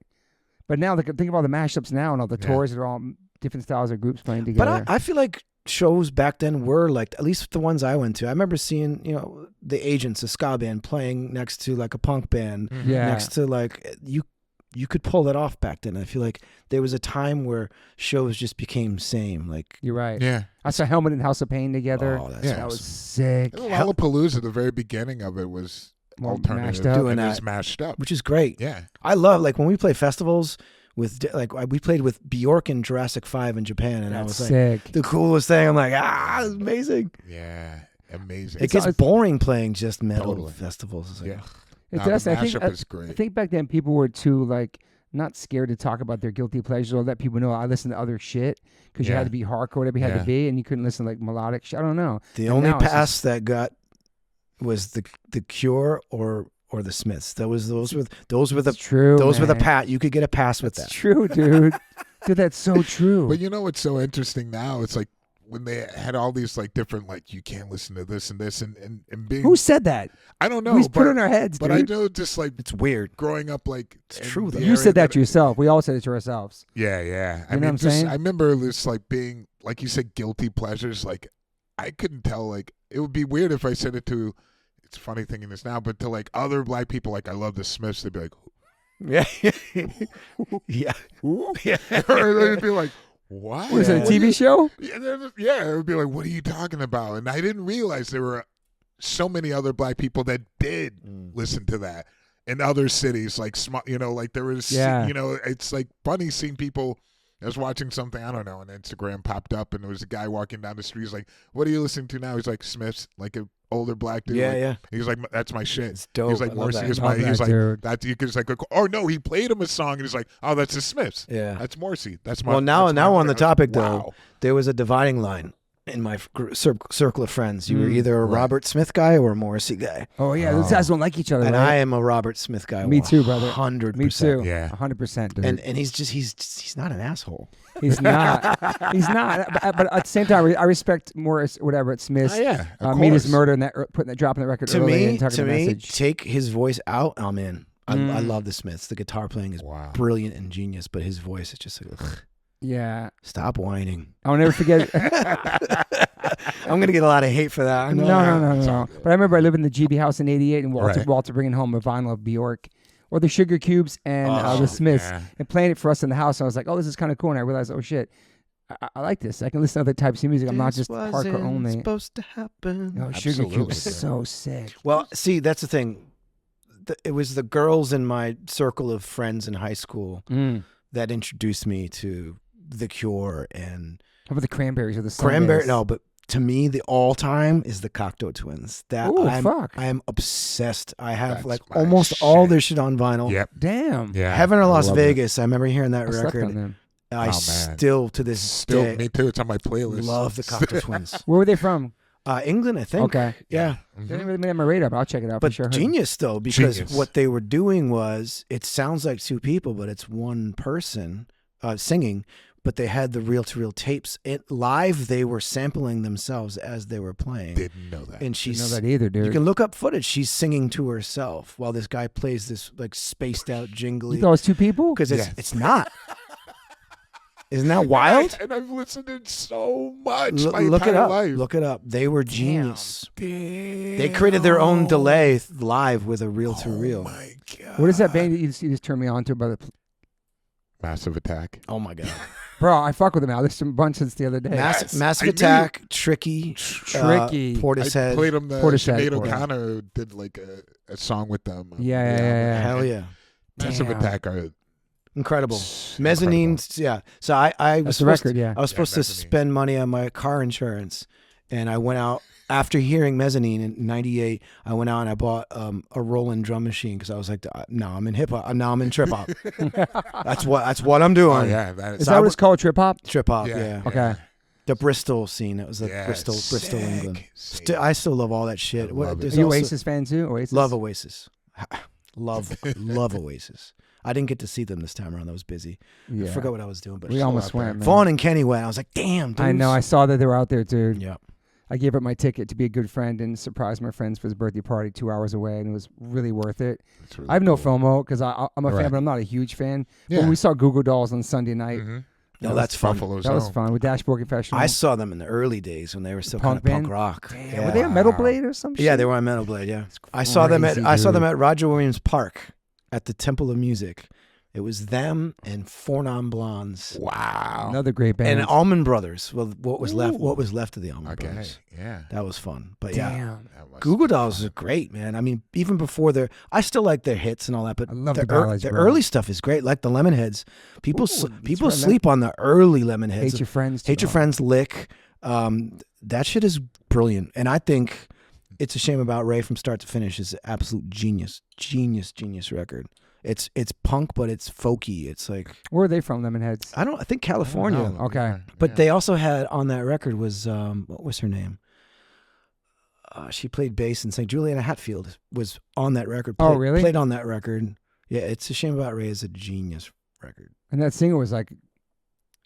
S1: But now, think of all the mashups now and all the tours that are all different styles of groups playing together.
S3: But I feel like shows back then were like, at least the ones I went to. I remember seeing, the Agents, a ska band, playing next to like a punk band, next to like you could pull that off back then. I feel like there was a time where shows just became same. Like
S1: you're right.
S2: Yeah,
S1: I saw Helmet and House of Pain together.
S3: Oh,
S1: that was sick.
S2: Lollapalooza, the very beginning of it was alternative,
S1: doing
S2: that, mashed up,
S3: which is great.
S2: Yeah,
S3: I love like when we play festivals. We played with Bjork and Jurassic 5 in Japan, and I was like,
S1: sick.
S3: The coolest thing. I'm like, it's amazing.
S2: Yeah, amazing.
S3: It gets boring playing just metal festivals. It's like,
S2: yeah,
S1: it does.
S2: The mashup is great.
S1: I think back then people were too like not scared to talk about their guilty pleasures or let people know I listen to other shit because you had to be hardcore, whatever you had to be, and you couldn't listen to like melodic shit. I don't know.
S3: The only pass that got was the Cure or the Smiths. Those were the pat. You could get a pass with that.
S1: That's true, dude. Dude, that's so true.
S2: But you know what's so interesting now? It's like when they had all these like different like you can't listen to this and this and being.
S1: Who said that?
S2: I don't know.
S1: We put it in our heads,
S2: but
S1: dude.
S2: I know just like
S3: it's weird
S2: growing up. Like
S3: it's true though.
S1: You said that to yourself. We all said it to ourselves.
S2: Yeah.
S1: You know
S2: I mean,
S1: what I'm saying?
S2: I remember this like being like you said guilty pleasures. Like I couldn't tell. Like it would be weird if I said it to. It's funny thinking this now, but to like other black people, like I love the Smiths, they'd be like,
S3: yeah,
S2: or they'd be like, what?
S1: Was it a TV show?
S2: Yeah, it would be like, what are you talking about? And I didn't realize there were so many other black people that did listen to that in other cities, like like there was, it's like funny seeing people. I was watching something, I don't know, on Instagram popped up, and there was a guy walking down the street. He's like, what are you listening to now? He's like, Smiths, like an older black dude.
S3: Yeah.
S2: He's like, that's my shit.
S3: It's dope.
S2: He's like, Morrissey is my, he's like, that you could just like, oh no, he played him a song, and he's like, oh, that's the Smiths.
S3: Yeah.
S2: That's Morrissey. That's my.
S3: Well, now on the topic though,
S2: wow.
S3: there was a dividing line in my circle of friends. You were either a Robert Smith guy or a Morrissey guy.
S1: Oh yeah, those guys don't like each other.
S3: And
S1: right?
S3: I am a Robert Smith guy.
S1: Me too, brother.
S3: 100%.
S1: Me too.
S2: Yeah,
S1: 100%. Dude.
S3: And he's not an asshole.
S1: He's not. He's not. But at the same time, I respect Morris, whatever it's Smith.
S2: Yeah,
S1: Meet His Murder and that dropping the record early and talking
S3: to
S1: the
S3: me,
S1: message.
S3: take his voice out. I'm in. I love the Smiths. The guitar playing is brilliant and genius, but his voice is just like, ugh.
S1: Yeah.
S3: Stop whining.
S1: I'll never forget.
S3: I'm gonna get a lot of hate for that.
S1: No. But I remember I lived in the GB house in '88, and Walter bringing home a vinyl of Bjork, or the Sugar Cubes and the Smiths, and playing it for us in the house. And I was like, oh, this is kind of cool. And I realized, oh shit, I like this. I can listen to other types of music. I'm not just hardcore only.
S3: Supposed to happen.
S1: Oh, Sugar Cubes, so sick.
S3: Well, see, that's the thing. It was the girls in my circle of friends in high school that introduced me to The Cure and.
S1: How about the Cranberries or the
S3: Cranberry? No, but to me, the all-time is the Cocteau Twins. I am obsessed. I have almost all their shit on vinyl.
S2: Yep.
S1: Damn.
S2: Yeah.
S3: Heaven or Las Vegas. I remember hearing that record.
S1: Slept on them.
S3: I still to this day.
S2: Me too. It's on my playlist.
S3: Love the Cocteau Twins.
S1: Where were they from?
S3: England, I think.
S1: Okay.
S3: Yeah.
S1: They didn't really make on my radar, but I'll check it out.
S3: But
S1: for sure.
S3: genius though, because what they were doing was, it sounds like two people, but it's one person singing. But they had the reel-to-reel tapes. Live, they were sampling themselves as they were playing.
S2: Didn't know that.
S3: And she's
S1: didn't know that either, dude.
S3: You can look up footage. She's singing to herself while this guy plays this like spaced-out jingly.
S1: You thought it was two people?
S3: Because it's not. Isn't that wild?
S2: And I've listened to it so much.
S3: Look it up. Look it up. They were genius. Damn. They created their own delay live with a reel-to-reel.
S2: Oh my god!
S1: What is that band that you just turned me on to about the
S2: Massive Attack?
S3: Oh my god.
S1: Bro, I fuck with them now. There's some bunch since the other day.
S3: Massive Attack, Tricky. Portishead.
S2: I played them. Sinead O'Connor did like a song with them.
S1: Yeah.
S3: Hell yeah.
S2: Massive Attack are
S3: incredible. Mezzanine, yeah. So I was supposed to spend money on my car insurance, and I went out after hearing Mezzanine in '98. I went out and I bought a Roland drum machine because I was like, no, I'm in hip hop. Now I'm in trip hop. That's what I'm doing.
S2: Oh, yeah,
S1: is that what it's called? Trip hop.
S3: Trip hop. Yeah.
S1: Okay.
S3: The Bristol scene. It was the Bristol, England. I still love all that shit.
S1: Are you Oasis fan too? Oasis.
S3: Love Oasis. love Oasis. I didn't get to see them this time around. I was busy. I forgot what I was doing. But
S1: we almost went.
S3: Vaughn and Kenny went. I was like, damn, dude.
S1: I know. I saw that they were out there, dude.
S3: Yeah.
S1: I gave up my ticket to be a good friend and surprise my friends for his birthday party 2 hours away, and it was really worth it. I have no FOMO because I'm a fan, but I'm not a huge fan. Yeah. When we saw Goo Goo Dolls on Sunday night,
S3: No, that's fun.
S2: Buffalo's
S1: That was
S2: home.
S1: fun with Dashboard Confessional.
S3: I saw them in the early days when they were still
S1: Punk
S3: kind of punk
S1: band?
S3: rock.
S1: Damn, were they a Metal Blade or some shit?
S3: Yeah, they were on Metal Blade. Yeah, I saw them at Roger Williams Park at the Temple of Music. It was them and Four Non Blondes.
S2: Wow.
S1: Another great band.
S3: And Allman Brothers. Well, what was left of the Allman
S2: Okay.
S3: Brothers.
S2: Yeah.
S3: That was fun. But
S1: Damn.
S3: yeah,
S2: That must
S3: Goo Goo
S2: be
S3: Dolls
S2: fun.
S3: is great, man. I mean, even before I still like their hits and all that, but
S1: I love the ballads,
S3: the
S1: bro.
S3: early stuff is great, like the Lemonheads. People
S1: Ooh,
S3: sleep on the early Lemonheads.
S1: Hate Your Friends.
S3: Hate Your Friends, Lick. That shit is brilliant. And I think It's a Shame About Ray from start to finish is an absolute genius record. It's punk, but it's folky. It's like,
S1: Where are they from, Lemonheads?
S3: I think California.
S2: I don't know.
S1: Okay.
S2: Yeah.
S3: But they also had on that record was what was her name? She played bass and sang. Juliana Hatfield was on that record.
S1: Oh, really?
S3: Played on that record. Yeah, It's a Shame About Ray is a genius record.
S1: And that singer was like,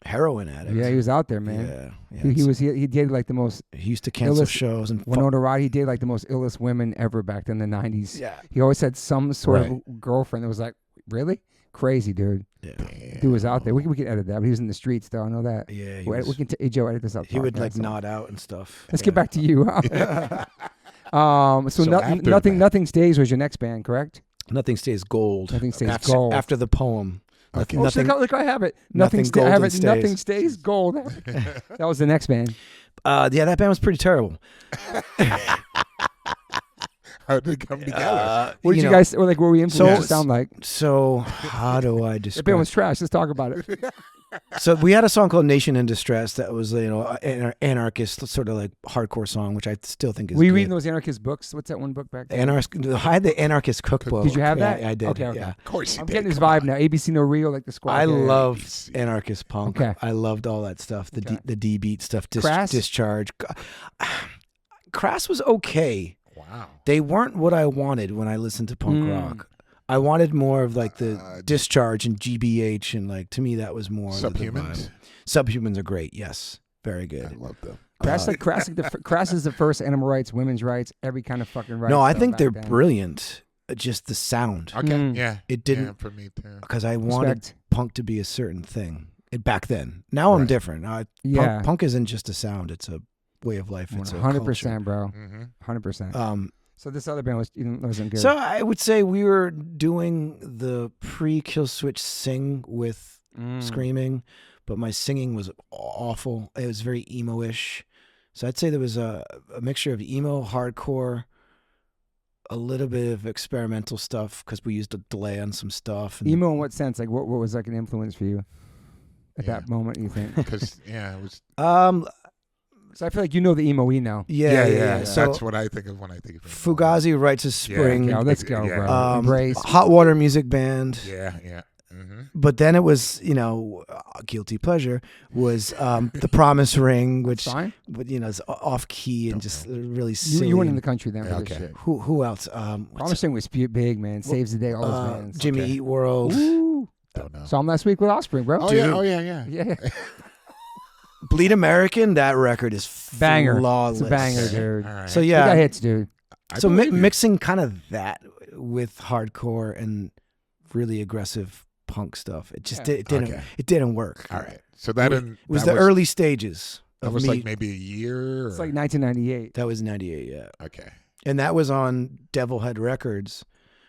S3: Heroin addict.
S1: yeah, he was out there, man.
S3: Yeah.
S1: He dated like the most
S3: He used to cancel
S1: illest-
S3: shows and
S1: Winona Ryder. He dated like the most illest women ever back in the 90s.
S3: yeah.
S1: He always had some sort
S2: Right.
S1: of girlfriend that was like, really? Crazy, dude.
S3: Yeah.
S1: Dude was out there. We can edit that, but he was in the streets, though. I know that.
S3: Yeah.
S1: We can hey, Joe, edit this out.
S3: He would
S1: podcast,
S3: like
S1: so.
S3: nod out and stuff.
S1: Let's get back to you. So
S2: after that-
S1: Nothing Stays was your next band, correct?
S3: Nothing Stays Gold.
S1: Nothing Stays Gold.
S3: After the poem.
S2: Okay.
S1: Oh, so look, I have it.
S3: Nothing
S1: I have
S3: golden
S1: it.
S3: stays.
S1: Nothing Stays Gold. That was the next band.
S3: Yeah, that band was pretty terrible.
S2: How did it come together?
S1: What did you
S3: know,
S1: guys, or like, what were we influenced to sound like?
S3: So how do I
S1: The
S3: describe?
S1: band was trash. Let's talk about it.
S3: So we had a song called "Nation in Distress" that was, anarchist sort of like hardcore song, which I still think is.
S1: Were you
S3: good.
S1: reading those anarchist books? What's that one book back there?
S3: I had the anarchist cookbook.
S1: Did you have
S3: Yeah,
S1: that?
S3: I did.
S1: Okay.
S3: Yeah.
S2: Of course you
S1: I'm
S2: did.
S1: getting this
S2: Come
S1: vibe
S2: on.
S1: now. ABC No Real, like the squad.
S3: I
S1: Yeah.
S3: loved
S2: ABC.
S3: anarchist punk.
S1: Okay.
S3: I loved all that stuff. The
S1: Okay.
S3: the D beat stuff.
S1: Crass?
S3: Discharge. Crass was okay.
S2: Wow.
S3: They weren't what I wanted when I listened to punk rock. I wanted more of like the Discharge and GBH, and like to me that was more the vibe.
S2: Subhumans.
S3: Subhumans are great. Yes, very good.
S2: I love them.
S1: Crass is the first animal rights, women's rights, every kind of fucking right.
S3: No, I
S1: stuff
S3: think
S1: back
S3: they're
S1: then.
S3: brilliant. Just the sound,
S2: Okay.
S1: Mm.
S2: Yeah.
S3: It didn't-
S2: Yeah, for me too.
S3: because I wanted
S1: Respect.
S3: punk to be a certain thing back then. Now I'm
S2: Right.
S3: different.
S1: Yeah.
S3: Punk isn't just a sound; it's a way of life. It's a
S1: 100%, bro.
S2: Mm-hmm.
S1: 100%.
S3: culture.
S1: So this other band wasn't good.
S3: So I would say we were doing the pre-Killswitch sing with screaming, but my singing was awful. It was very emo-ish. So I'd say there was a mixture of emo, hardcore, a little bit of experimental stuff because we used a delay on some stuff. And
S1: Emo in what sense? Like what was like an influence for you at
S2: Yeah.
S1: that moment, you think?
S2: Because it was.
S1: So I feel like you know the emo we know.
S3: Yeah. So
S2: That's what I think of when I think of it.
S3: Fugazi, Rites of Spring,
S1: Okay, let's go,
S2: Yeah.
S1: bro. Embrace.
S3: Hot Water Music Band.
S2: Yeah. Mm-hmm.
S3: But then it was, guilty pleasure was The Promise Ring, which,
S1: Fine.
S3: but is off key and
S2: Don't
S3: just
S2: know.
S3: really silly.
S1: You weren't in the country then for
S2: Okay.
S1: this shit.
S3: Who else?
S1: Promising was big, man. Saves the day, all those bands.
S3: Jimmy
S2: Okay.
S3: Eat World.
S1: Ooh.
S2: Don't know.
S1: Saw him last week with Offspring, bro.
S2: Oh
S3: Dude.
S2: yeah.
S1: Yeah.
S3: Bleed American. That record is
S1: Banger.
S3: flawless.
S1: It's a banger,
S2: Okay.
S1: dude.
S2: All right.
S3: So
S1: You got
S3: yeah.
S1: hits, dude.
S2: I
S3: So
S2: believe you.
S3: mixing kind of that with hardcore and really aggressive punk stuff. It just
S1: Yeah.
S3: it didn't work.
S2: All right. So that
S3: It was the early stages
S2: That
S3: of
S2: was
S3: me.
S2: like maybe a year.
S1: It's
S2: or-
S1: like 1998.
S3: That was 98. Yeah.
S2: Okay.
S3: And that was on Devilhead Records,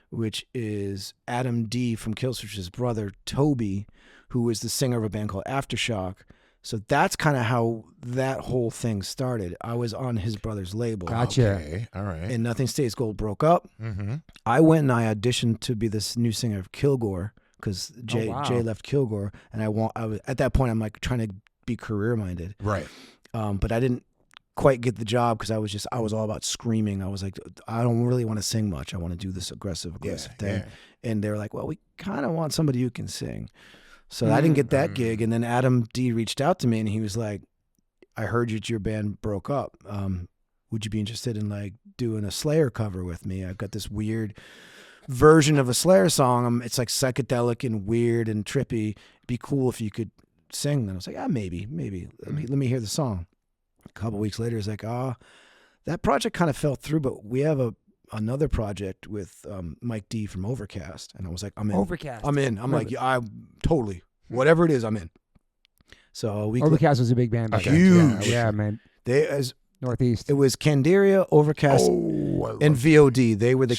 S3: which is Adam D from Killswitch's brother, Toby, who is the singer of a band called Aftershock. So that's kind of how that whole thing started. I was on his brother's label.
S1: Gotcha.
S2: Okay. All right.
S3: And Nothing Stays Gold broke up.
S2: Mm-hmm.
S3: I went and I auditioned to be this new singer of Kilgore because Jay left Kilgore. And I was at that point, I'm like trying to be career minded.
S2: Right.
S3: But I didn't quite get the job because I was all about screaming. I was like, I don't really want to sing much. I want to do this aggressive thing.
S2: Yeah.
S3: And they were like, well, we kind of want somebody who can sing. So I didn't get that gig. And then Adam D reached out to me and he was like, I heard your band broke up. Would you be interested in like doing a Slayer cover with me? I've got this weird version of a Slayer song. It's like psychedelic and weird and trippy. It'd be cool if you could sing. And I was like, maybe. Let me hear the song. A couple weeks later, it's like, that project kind of fell through, but we have another project with Mike D from Overcast. And I was like, I'm in.
S1: Overcast.
S3: I'm in. I'm
S1: Really?
S3: like, yeah, I totally, whatever it is, I'm in. So
S1: Overcast was a big band.
S3: Huge.
S1: Yeah, man. Northeast.
S3: It was Candiria, Overcast, and VOD. They were the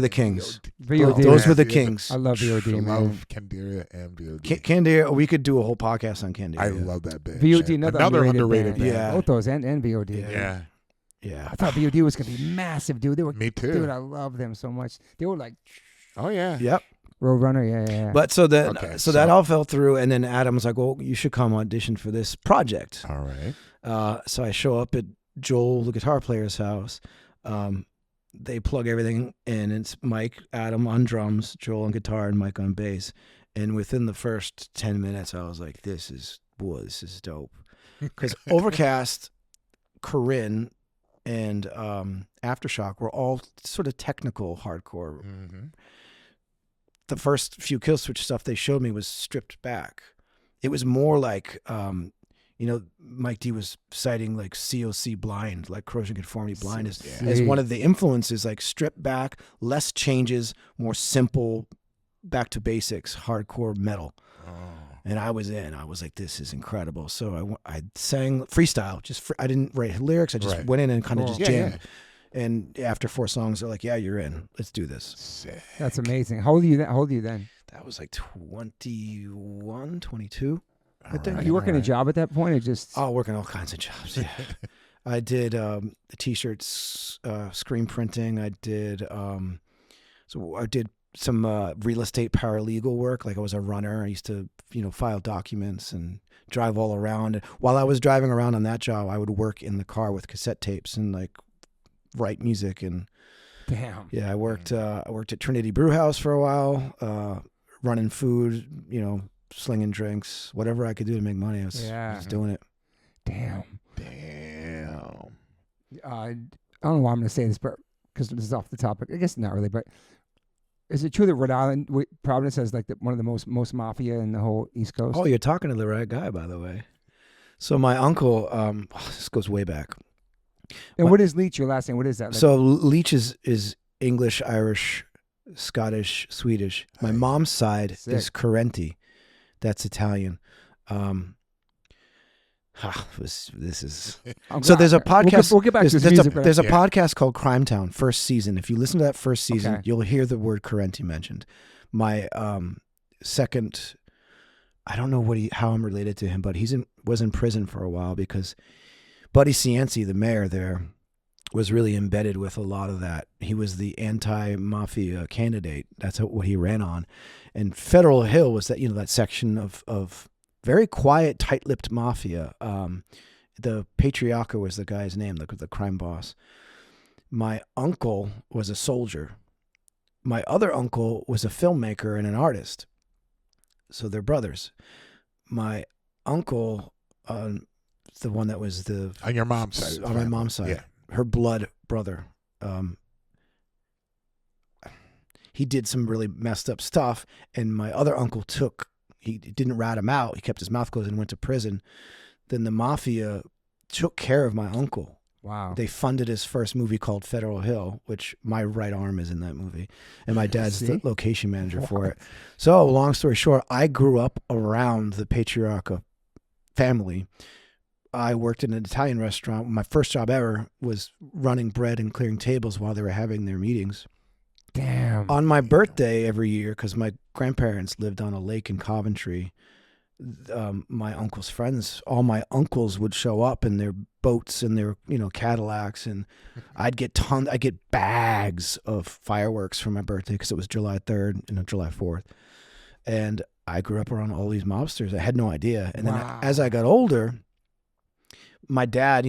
S3: kings.
S1: VOD.
S3: Those were the kings.
S1: I love VOD, man.
S2: I love Candiria and VOD.
S3: Candiria. We could do a whole podcast on Candiria.
S2: I love that band.
S1: VOD, another underrated band.
S3: Yeah.
S1: Both those and VOD.
S3: Yeah.
S1: I thought VOD was gonna be massive, dude. They were.
S2: Me too.
S1: Dude, I love them so much. They were like.
S2: Oh yeah.
S3: Yep.
S1: Roadrunner, yeah.
S3: But so that all fell through, and then Adam was like, "Well, you should come audition for this project."
S2: All right.
S3: So I show up at Joel, the guitar player's house. They plug everything in. It's Mike, Adam on drums, Joel on guitar, and Mike on bass. And within the first 10 minutes, I was like, "This is dope." Because Overcast, Corinne, and Aftershock were all sort of technical hardcore.
S2: Mm-hmm.
S3: The first few Killswitch stuff they showed me was stripped back. It was more like, Mike D was citing like COC Blind, like Corrosion Conformity Blind, as one of the influences, like stripped back, less changes, more simple, back to basics, hardcore metal. Oh. And I was like, this is incredible. So I sang freestyle. I didn't write lyrics. I just went in and kind of just jammed. Yeah. And after 4 songs, they're like, "Yeah, you're in. Let's do this."
S2: Sick.
S1: That's amazing. How old are you then?
S3: That was like 21, 22. I think.
S1: Are you working a job at that point, or just?
S3: Oh, working all kinds of jobs. Yeah. I did T-shirts, screen printing. I did some real estate paralegal work. Like I was a runner. I used to, file documents and drive all around. While I was driving around on that job, I would work in the car with cassette tapes and like write music. And
S1: damn.
S3: Yeah, I worked at Trinity Brewhouse for a while, running food, slinging drinks, whatever I could do to make money. I was doing it.
S1: Damn. I don't know why I'm going to say this, but because this is off the topic. I guess not really, but is it true that Rhode Island, Providence has like one of the most mafia in the whole East Coast?
S3: Oh, you're talking to the right guy, by the way. So my uncle, this goes way back.
S1: And what is Leach, your last name? What is that? Like,
S3: so Leach is English, Irish, Scottish, Swedish. My mom's side is Correnti. That's Italian. This is so. There's a podcast.
S1: We'll get back to this music.
S3: There's a podcast called Crime Town. First season. If you listen to that first season, you'll hear the word Correnti mentioned. My second, I don't know how I'm related to him, but was in prison for a while because Buddy Cianci, the mayor there, was really embedded with a lot of that. He was the anti-mafia candidate. That's what he ran on. And Federal Hill was that that section of very quiet, tight-lipped mafia. The Patriarca was the guy's name, the crime boss. My uncle was a soldier. My other uncle was a filmmaker and an artist. So they're brothers. My uncle, the one that was
S2: on your mom's side.
S3: On my mom's side. Yeah. Her blood brother. He did some really messed up stuff, and my other uncle he didn't rat him out. He kept his mouth closed and went to prison. Then the mafia took care of my uncle.
S1: Wow.
S3: They funded his first movie called Federal Hill, which my right arm is in that movie, and my dad's the location manager for it. So long story short, I grew up around the Patriarca family. I worked in an Italian restaurant. My first job ever was running bread and clearing tables while they were having their meetings.
S1: Damn.
S3: On my birthday every year, because my grandparents lived on a lake in Coventry, my uncle's friends, all my uncles would show up in their boats and their Cadillacs, and I'd get bags of fireworks for my birthday because it was July 3rd, July 4th. And I grew up around all these mobsters. I had no idea. And then as I got older, my dad,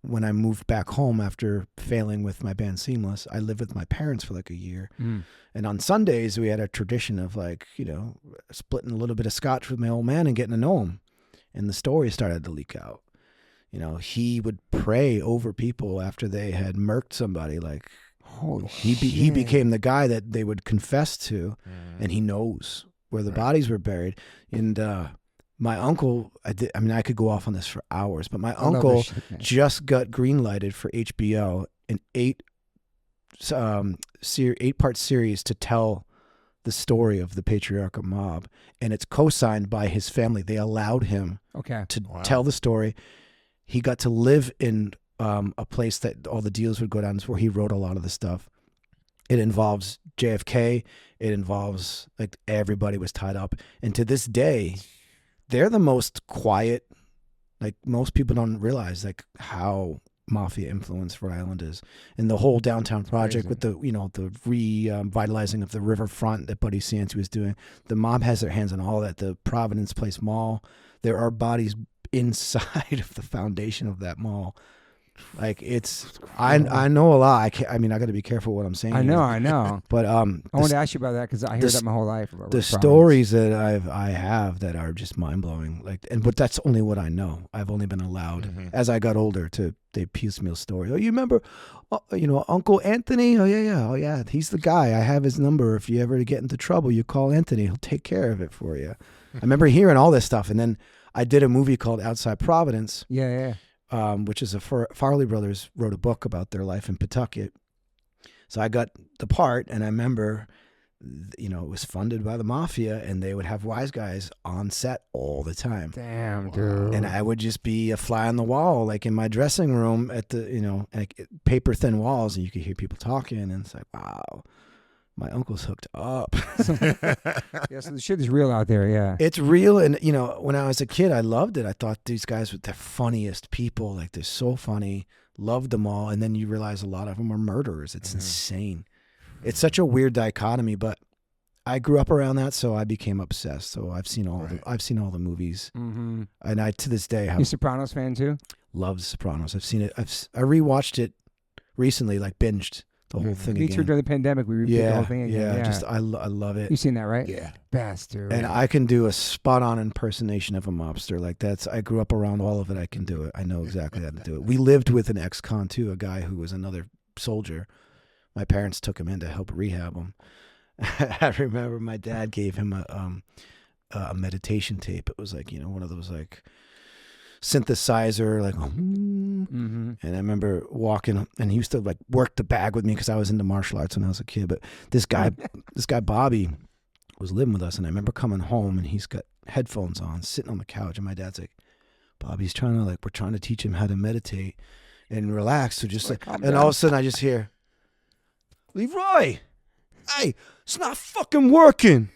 S3: when I moved back home after failing with my band Seamless, I lived with my parents for like a year. And on Sundays, we had a tradition of splitting a little bit of scotch with my old man and getting to know him. And the story started to leak out. He would pray over people after they had murked somebody. Like,
S1: holy
S3: he became the guy that they would confess to, and he knows where the bodies were buried. And my uncle, I could go off on this for hours, but my uncle just got green-lighted for HBO, an 8-part series to tell the story of the patriarchal mob, and it's co-signed by his family. They allowed him to tell the story. He got to live in a place that all the deals would go down. It's where he wrote a lot of the stuff. It involves JFK. It involves, like, everybody was tied up. And to this day, they're the most quiet. Like, most people don't realize, like, how mafia influence Rhode Island is, and the whole downtown project with the, the revitalizing of the riverfront that Buddy Santi was doing. The mob has their hands on all that. The Providence Place Mall, there are bodies inside of the foundation of that mall. Like, it's, I know a lot. I got to be careful what I'm saying.
S1: I know. But
S3: I
S1: want to ask you about that because I hear that my whole life. About
S3: the stories that I have that are just mind blowing. Like, but that's only what I know. I've only been allowed as I got older to the piecemeal story. Oh, you remember, Uncle Anthony? Oh yeah. He's the guy. I have his number. If you ever get into trouble, you call Anthony. He'll take care of it for you. I remember hearing all this stuff, and then I did a movie called Outside Providence.
S1: Yeah.
S3: Which is Farley brothers wrote a book about their life in Pawtucket. So I got the part, and I remember, it was funded by the mafia, and they would have wise guys on set all the time.
S1: Damn, dude.
S3: And I would just be a fly on the wall, like in my dressing room at the, like paper thin walls, and you could hear people talking, and it's like, wow, my uncle's hooked up.
S1: Yeah, so the shit is real out there, yeah.
S3: It's real, and, when I was a kid, I loved it. I thought these guys were the funniest people. Like, they're so funny. Loved them all, and then you realize a lot of them are murderers. It's insane. It's such a weird dichotomy, but I grew up around that, so I became obsessed. So I've seen all the movies, and I to this day have.
S1: You a Sopranos fan too?
S3: Love The Sopranos. I've seen it. I rewatched it recently, like binged the whole thing again.
S1: During the pandemic, we reviewed the whole thing again.
S3: Yeah, just I love it.
S1: You've seen that, right?
S2: Yeah.
S1: Best, dude.
S3: And I can do a spot-on impersonation of a mobster. Like, I grew up around all of it. I can do it. I know exactly how to do it. We lived with an ex-con, too, a guy who was another soldier. My parents took him in to help rehab him. I remember my dad gave him a meditation tape. It was like, one of those, like, synthesizer, like, and I remember walking, and he used to, like, work the bag with me because I was into martial arts when I was a kid. But this guy Bobby was living with us, and I remember coming home, and he's got headphones on, sitting on the couch, and my dad's like, Bobby's we're trying to teach him how to meditate and relax. So just like, and all of a sudden I just hear, Leroy, hey, it's not fucking working.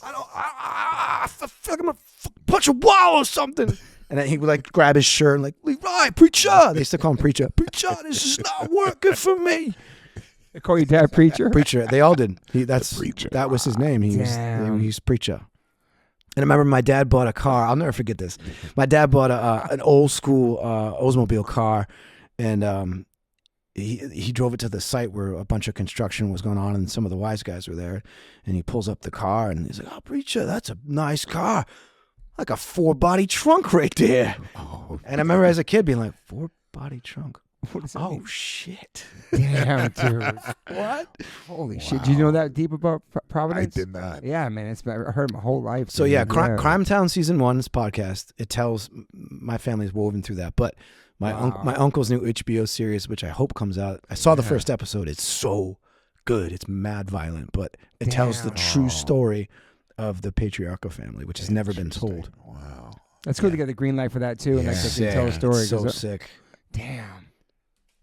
S3: I feel like I'm gonna punch a wall or something. And then he would, like, grab his shirt and, like, Leroy, preacher. They used to call him preacher. Preacher, this is not working for me.
S1: They call your dad preacher?
S3: Preacher. They all did.
S2: Preacher.
S3: That was his name. He's preacher. And I remember my dad bought a car. I'll never forget this. My dad bought an old school Oldsmobile car, and he drove it to the site where a bunch of construction was going on, and some of the wise guys were there. And he pulls up the car, and he's like, "Oh, preacher, that's a nice car. Like a 4-body trunk right there." Oh. And I remember as a kid being like, 4-body trunk?
S1: What does that mean?
S3: Shit.
S1: Damn, dude.
S3: What?
S1: Holy shit. Did you know that deep about Providence?
S2: I did not.
S1: Yeah, man. I heard my whole life.
S3: So, yeah, Crime Town Season 1's podcast, it tells, my family's woven through that. But my uncle's new HBO series, which I hope comes out. I saw the first episode. It's so good. It's mad violent. But it tells the true story of the patriarchal family, which has never been told.
S2: Wow.
S1: That's cool to get the green light for that, too. And like, they tell a story.
S3: So sick.
S1: Damn.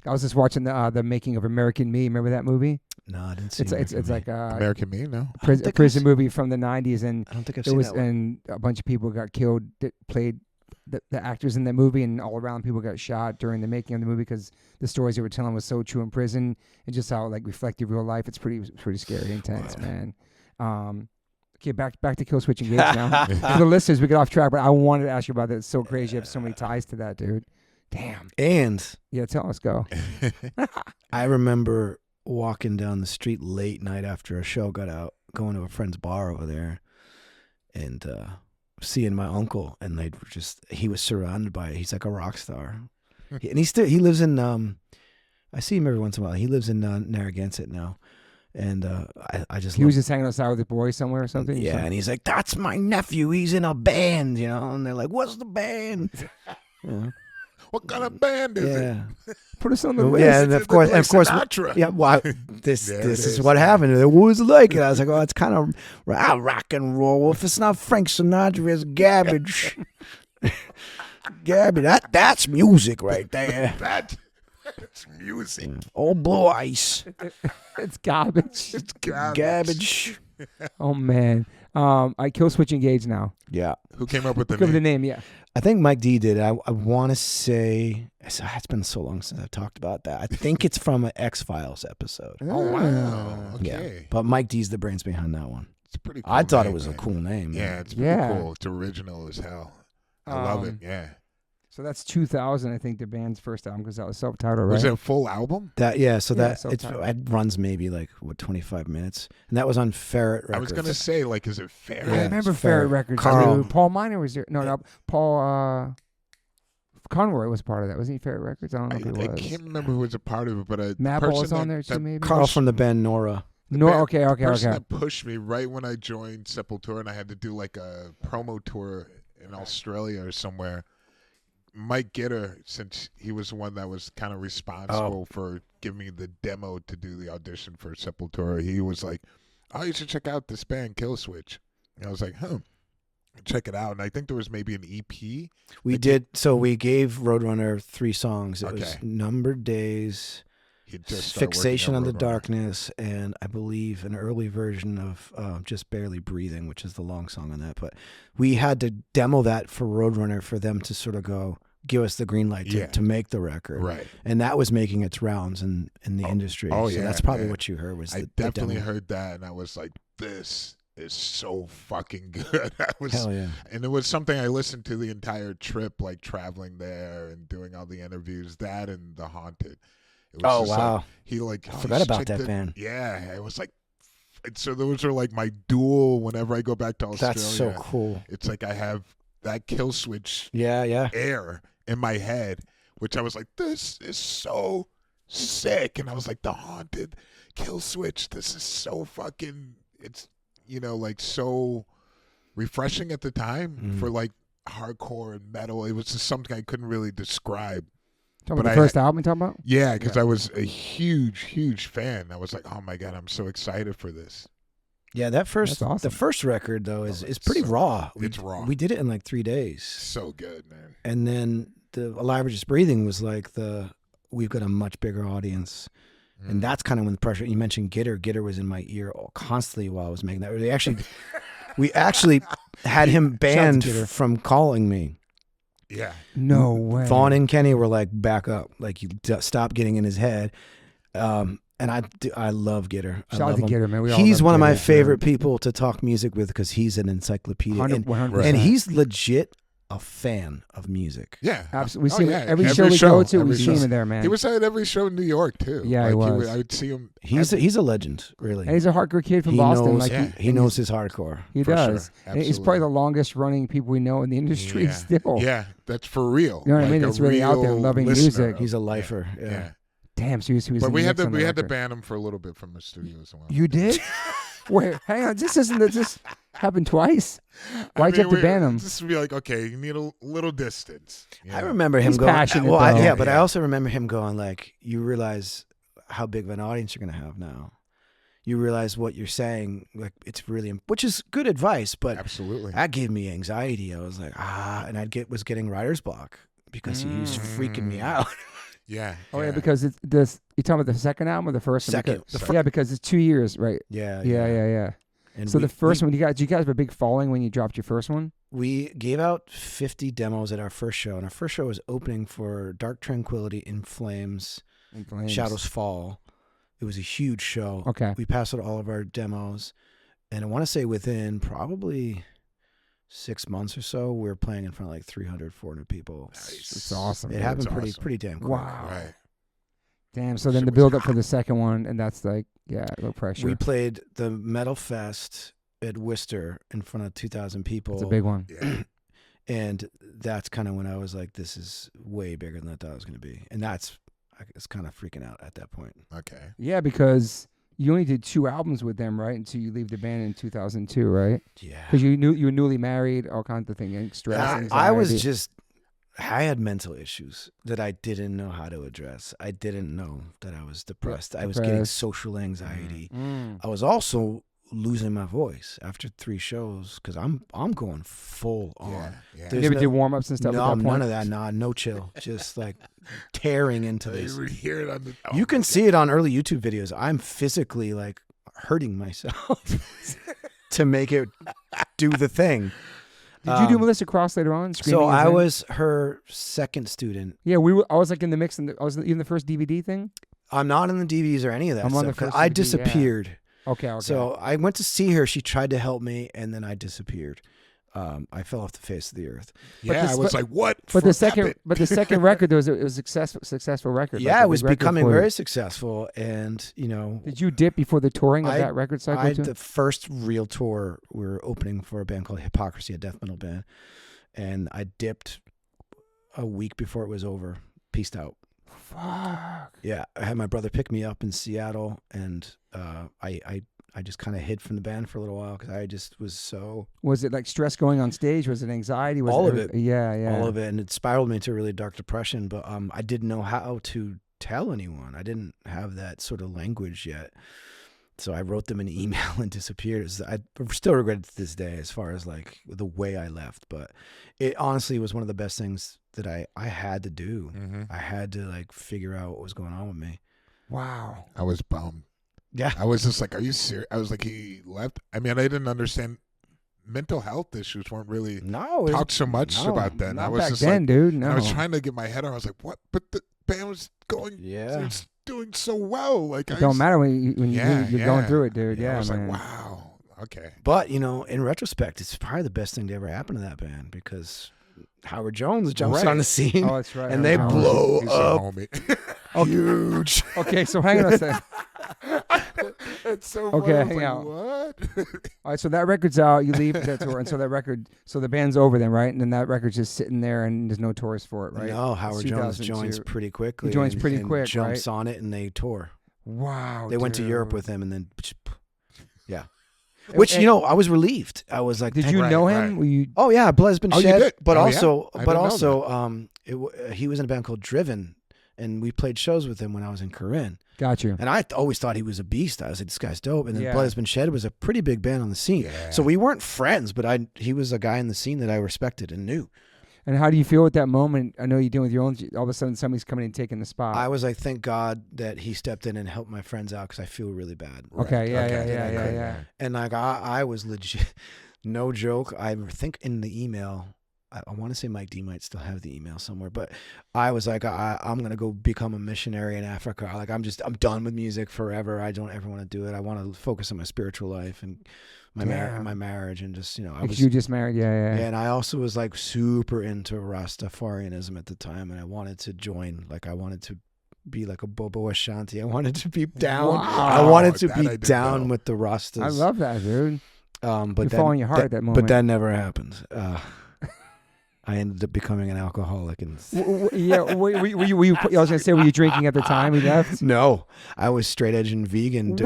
S1: I was just watching the making of American Me. Remember that movie?
S3: No, I didn't see it.
S1: It's like
S2: American Me, no.
S1: A prison movie from the 90s. And
S3: I don't think I've seen that one.
S1: And a bunch of people got killed that played the actors in that movie, and all around people got shot during the making of the movie because the stories they were telling was so true in prison and just how, like, reflected real life. It's pretty scary, intense, man. Okay, back to Killswitch Engage now. For the listeners, we get off track, but I wanted to ask you about that. It's so crazy. You have so many ties to that, dude. Damn.
S3: And
S1: yeah, tell us, go.
S3: I remember walking down the street late night after a show got out, going to a friend's bar over there, and seeing my uncle, and he was surrounded by it. He's like a rock star, and he lives in. I see him every once in a while. He lives in Narragansett now. And he was
S1: just hanging outside with the boys somewhere or something?
S3: Yeah, and he's like, "That's my nephew. He's in a band," And they're like, "What's the band?"
S2: What kind of band is it?
S1: Put us on the list.
S3: Yeah, and of course.
S2: Sinatra.
S3: Yeah, well, this is what happened. What was it like? And I was like, oh, it's kind of rock and roll. Well, if it's not Frank Sinatra, it's garbage. Garbage. That's music right there.
S2: That's music.
S3: Old Blue Ice.
S1: It's garbage.
S2: It's
S3: Garbage.
S1: Oh man. I Killswitch Engage now.
S3: Yeah.
S2: Who came up with the
S1: Give
S2: name?
S1: the name, yeah.
S3: I think Mike D did. I want to say it's been so long since I've talked about that. I think it's from an X-Files episode.
S2: Oh wow. Okay.
S3: Yeah. But Mike D's the brains behind that one.
S2: It's a pretty cool
S3: I thought
S2: name,
S3: it was
S2: man.
S3: a cool name.
S2: Yeah, it's pretty cool. It's original as hell. I love it. Yeah.
S1: So that's 2000, I think, the band's first album, because that was self-titled, right?
S2: Was it a full album?
S3: It runs maybe like 25 minutes, and that was on Ferret Records.
S2: I was gonna say, like, is it fair?
S1: I remember Ferret Records.
S3: Carl.
S1: Paul Miner was there. No, Paul Conroy was part of that. Wasn't he Ferret Records? I don't know if he was.
S2: I can't remember who was a part of it, but
S1: Madball was on there too, maybe.
S3: Carl from the band Nora.
S1: Okay.
S2: The person that pushed me right when I joined Sepultura, and I had to do like a promo tour in Australia or somewhere. Mike Gitter, since he was the one that was kind of responsible for giving me the demo to do the audition for Sepultura, he was like, "Oh, you should check out this band, Killswitch." And I was like, check it out. And I think there was maybe an EP.
S3: We gave Roadrunner 3 songs. It was
S2: Okay.
S3: Numbered Days,
S2: He'd just started
S3: Fixation on
S2: working
S3: the
S2: Roadrunner.
S3: Darkness, and I believe an early version of Just Barely Breathing, which is the long song on that. But we had to demo that for Roadrunner for them to sort of give us the green light to make the record.
S2: Right.
S3: And that was making its rounds in the industry.
S2: Oh,
S3: so
S2: yeah.
S3: that's probably what you heard was
S2: I
S3: the
S2: definitely
S3: demo.
S2: heard that, and I was like, this is so fucking good.
S3: Hell yeah.
S2: And it was something I listened to the entire trip, like traveling there and doing all the interviews, that and The Haunted. It was just
S3: wow.
S2: Like, he like,
S3: I forgot about that
S2: band.
S3: band.
S2: Yeah, it was like, so those are like my dual whenever I go back to Australia.
S3: That's so cool.
S2: It's like I have that Killswitch
S3: Yeah.
S2: air in my head, which I was like, this is so sick. And I was like, The Haunted, Killswitch, this is so fucking, it's, like so refreshing at the time for like hardcore and metal. It was just something I couldn't really describe.
S1: Talking about the first album you talking about?
S2: Yeah, because I was a huge fan. I was like, oh my God, I'm so excited for this.
S3: Yeah,
S1: That's awesome.
S3: the first record though is pretty raw.
S2: It's raw.
S3: We did it in like 3 days.
S2: So good, man.
S3: And then the Alive or Just Breathing was like we've got a much bigger audience. And that's kind of when the pressure, you mentioned Gitter. Gitter was in my ear constantly while I was making that. We actually had him banned from calling me.
S2: Yeah.
S1: No way.
S3: Vaughn and Kenny were like, back up. Like, you stop getting in his head. And I love Gitter.
S1: Shout out to Gitter, man.
S3: He's one of my favorite people to talk music with because he's an encyclopedia.
S1: 100%.
S3: And he's legit a fan of music.
S2: Yeah.
S1: Absolutely. We see him every
S2: Every
S1: show we
S2: show.
S1: go to,
S2: Every
S1: we see
S2: show.
S1: him there, man.
S2: He was at every show in New York, too.
S1: Yeah, he was.
S2: I would see him.
S3: He's a legend, really.
S1: And he's a hardcore kid from Boston.
S3: Knows,
S1: like
S3: he knows his hardcore.
S1: He
S2: For
S1: does.
S2: sure.
S1: And he's probably the longest running people we know in the industry still.
S2: Yeah, that's for real.
S1: You know what I mean?
S2: a
S1: It's really out there
S2: real
S1: loving
S2: listener
S1: music.
S2: of-
S3: He's a lifer. Yeah.
S1: Damn, so he was
S2: But we had to
S1: record.
S2: ban him for a little bit from the studio as well.
S1: You did? Wait, hang on. This happened twice. Why'd you have to ban him?
S2: Just be like, okay, you need a little distance.
S3: I remember him
S1: He's
S3: going.
S1: passionate,
S3: Well,
S1: though.
S3: but I also remember him going like, you realize how big of an audience you're going to have now. You realize what you're saying, like it's really, which is good advice, but
S2: absolutely,
S3: that gave me anxiety. I was like, and was getting writer's block because he was freaking me out.
S2: Yeah.
S1: Oh yeah, because it's this. You talking about the second album or the first one?
S3: Second.
S1: Yeah, because it's 2 years, right?
S3: Yeah.
S1: And so the first one, did you guys have a big following when you dropped your first one?
S3: We gave out 50 demos at our first show, and our first show was opening for Dark Tranquility, In Flames, Shadows Fall. It was a huge show.
S1: Okay.
S3: We passed out all of our demos, and I want to say within probably 6 months or so, we were playing in front of like 300, 400 people.
S2: Nice.
S1: It's awesome.
S3: It happened
S2: That's awesome.
S3: pretty damn quick.
S1: Wow.
S2: Right.
S1: Damn. So then the build up for the second one, and that's like, low pressure.
S3: We played the Metal Fest at Worcester in front of 2,000 people.
S1: It's a big one.
S2: Yeah.
S3: And that's kind of when I was like, this is way bigger than I thought it was going to be. And I was kind of freaking out at that point.
S2: Okay.
S1: Yeah, because you only did 2 albums with them, right? Until you leave the band in 2002, right?
S3: Yeah.
S1: Because you were newly married, all kinds of things, stress, anxiety.
S3: I was just, I had mental issues that I didn't know how to address. I didn't know that I was depressed. I was getting social anxiety. I was also losing my voice after 3 shows because I'm going full on.
S1: Did you ever do warm-ups and stuff?
S3: No, none of that. No chill. Just like tearing into this. You can see it on early YouTube videos. I'm physically like hurting myself to make it do the thing.
S1: Did you do Melissa Cross later on?
S3: So I was her second student.
S1: Yeah, I was like in the mix, and I was in the first DVD thing.
S3: I'm not in the DVDs or any of that
S1: I'm
S3: stuff.
S1: on the first
S3: I
S1: DVD,
S3: disappeared.
S1: Yeah. Okay.
S3: So I went to see her. She tried to help me, and then I disappeared. I fell off the face of the earth.
S2: Yeah, I was like, "What?"
S1: But the second record, it was a successful record.
S3: Yeah, it was becoming very successful, and
S1: Did you dip before the touring of that record cycle?
S3: The first real tour, we were opening for a band called Hypocrisy, a death metal band, and I dipped a week before it was over. Peaced out.
S1: Fuck.
S3: Yeah, I had my brother pick me up in Seattle, and I just kind of hid from the band for a little while because I just was so.
S1: Was it like stress going on stage? Was it anxiety? Was
S3: all of it?
S1: Yeah.
S3: All of it, and it spiraled me into a really dark depression. But I didn't know how to tell anyone. I didn't have that sort of language yet, so I wrote them an email and disappeared. I still regret it to this day as far as like the way I left, but it honestly was one of the best things that I had to do. I had to like figure out what was going on with me.
S1: Wow.
S2: I was bummed.
S3: Yeah.
S2: I was just like, are you serious? I was like, he left. I mean, I didn't understand mental health issues weren't really talked so much about then. I was
S1: back
S2: just
S1: then,
S2: like,
S1: dude. No.
S2: I was trying to get my head around. I was like, what? But the band was going, it's doing so well. Like,
S1: it don't matter when you're going through it, dude. Yeah,
S2: I was
S1: man.
S2: like, wow. Okay.
S3: But, in retrospect, it's probably the best thing to ever happen to that band because Howard Jones jumps on the scene.
S1: Oh, that's right.
S3: And they blow up.
S2: Huge.
S1: Okay, so hang on a second.
S2: It's so
S1: okay,
S2: funny.
S1: hang out.
S2: What?
S1: All right, so that record's out. You leave that tour, and so the band's over then, right? And then that record's just sitting there, and there's no tours for it, right?
S3: No, Howard Jones joins pretty quickly.
S1: He joins pretty quick,
S3: jumps on it, and they tour.
S1: Wow.
S3: They went to Europe with him, and then yeah. Which I was relieved. I was like,
S1: did you know him? Were you?
S3: Oh yeah, blood has been shed.
S2: You did?
S3: But also, he was in a band called Driven, and we played shows with him when I was in Corinne.
S1: Got you.
S3: And I always thought he was a beast. I was like, this guy's dope. And then
S1: Yeah.
S3: Blood Has Been Shed was a pretty big band on the scene.
S2: Yeah.
S3: So we weren't friends, but he was a guy in the scene that I respected and knew.
S1: And how do you feel at that moment? I know you're doing with your own. All of a sudden, somebody's coming and taking the spot.
S3: I was like, thank God that he stepped in and helped my friends out because I feel really bad.
S1: Okay, yeah.
S3: And like I was legit, no joke. I think in the email, I want to say Mike D might still have the email somewhere, but I was like, I'm gonna go become a missionary in Africa. Like I'm done with music forever. I don't ever want to do it. I want to focus on my spiritual life and my marriage and just
S1: you just married, yeah.
S3: And I also was like super into Rastafarianism at the time, and I wanted to join. Like I wanted to be like a Bobo Ashanti. I wanted to be down.
S1: Wow.
S3: I wanted to be down with the Rastas.
S1: I love that, dude.
S3: But
S1: you're following your heart at that moment.
S3: But that never happened. I ended up becoming an alcoholic. And
S1: yeah, were you? I was gonna say, were you drinking at the time we left?
S3: No, I was straight edge and vegan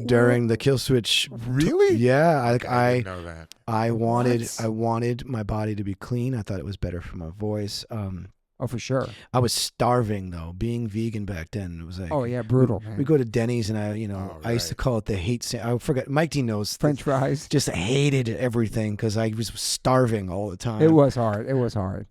S3: during the Killswitch.
S2: Really?
S3: Yeah,
S2: I didn't know that.
S3: I wanted my body to be clean. I thought it was better for my voice.
S1: Oh, for sure.
S3: I was starving though. Being vegan back then, it was like,
S1: oh yeah, brutal.
S3: We go to Denny's and I used to call it the hate. I forget. Mike D knows.
S1: French fries.
S3: Just hated everything because I was starving all the time.
S1: It was hard.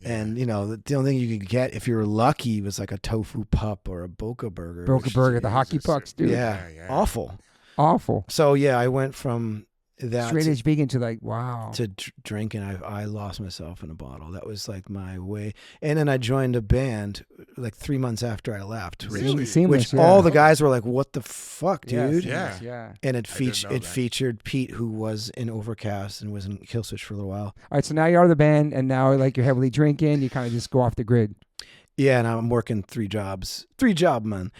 S3: And the only thing you could get if you were lucky was like a tofu pup or a Boca burger.
S1: The hockey pucks, dude.
S3: Yeah. Awful.
S1: So
S3: yeah, I went from that
S1: straight edge vegan to like
S3: to drinking. I lost myself in a bottle. That was like my way. And then I joined a band like 3 months after I left.
S2: Really?
S1: Seamless,
S3: all the guys were like, "What the fuck, dude?"
S1: Yeah.
S3: And it featured Pete, who was in Overcast and was in Killswitch for a little while.
S1: All right, so now you're out of the band, and now like you're heavily drinking. You kind of just go off the grid.
S3: Yeah, and I'm working 3 jobs. 3 job, man.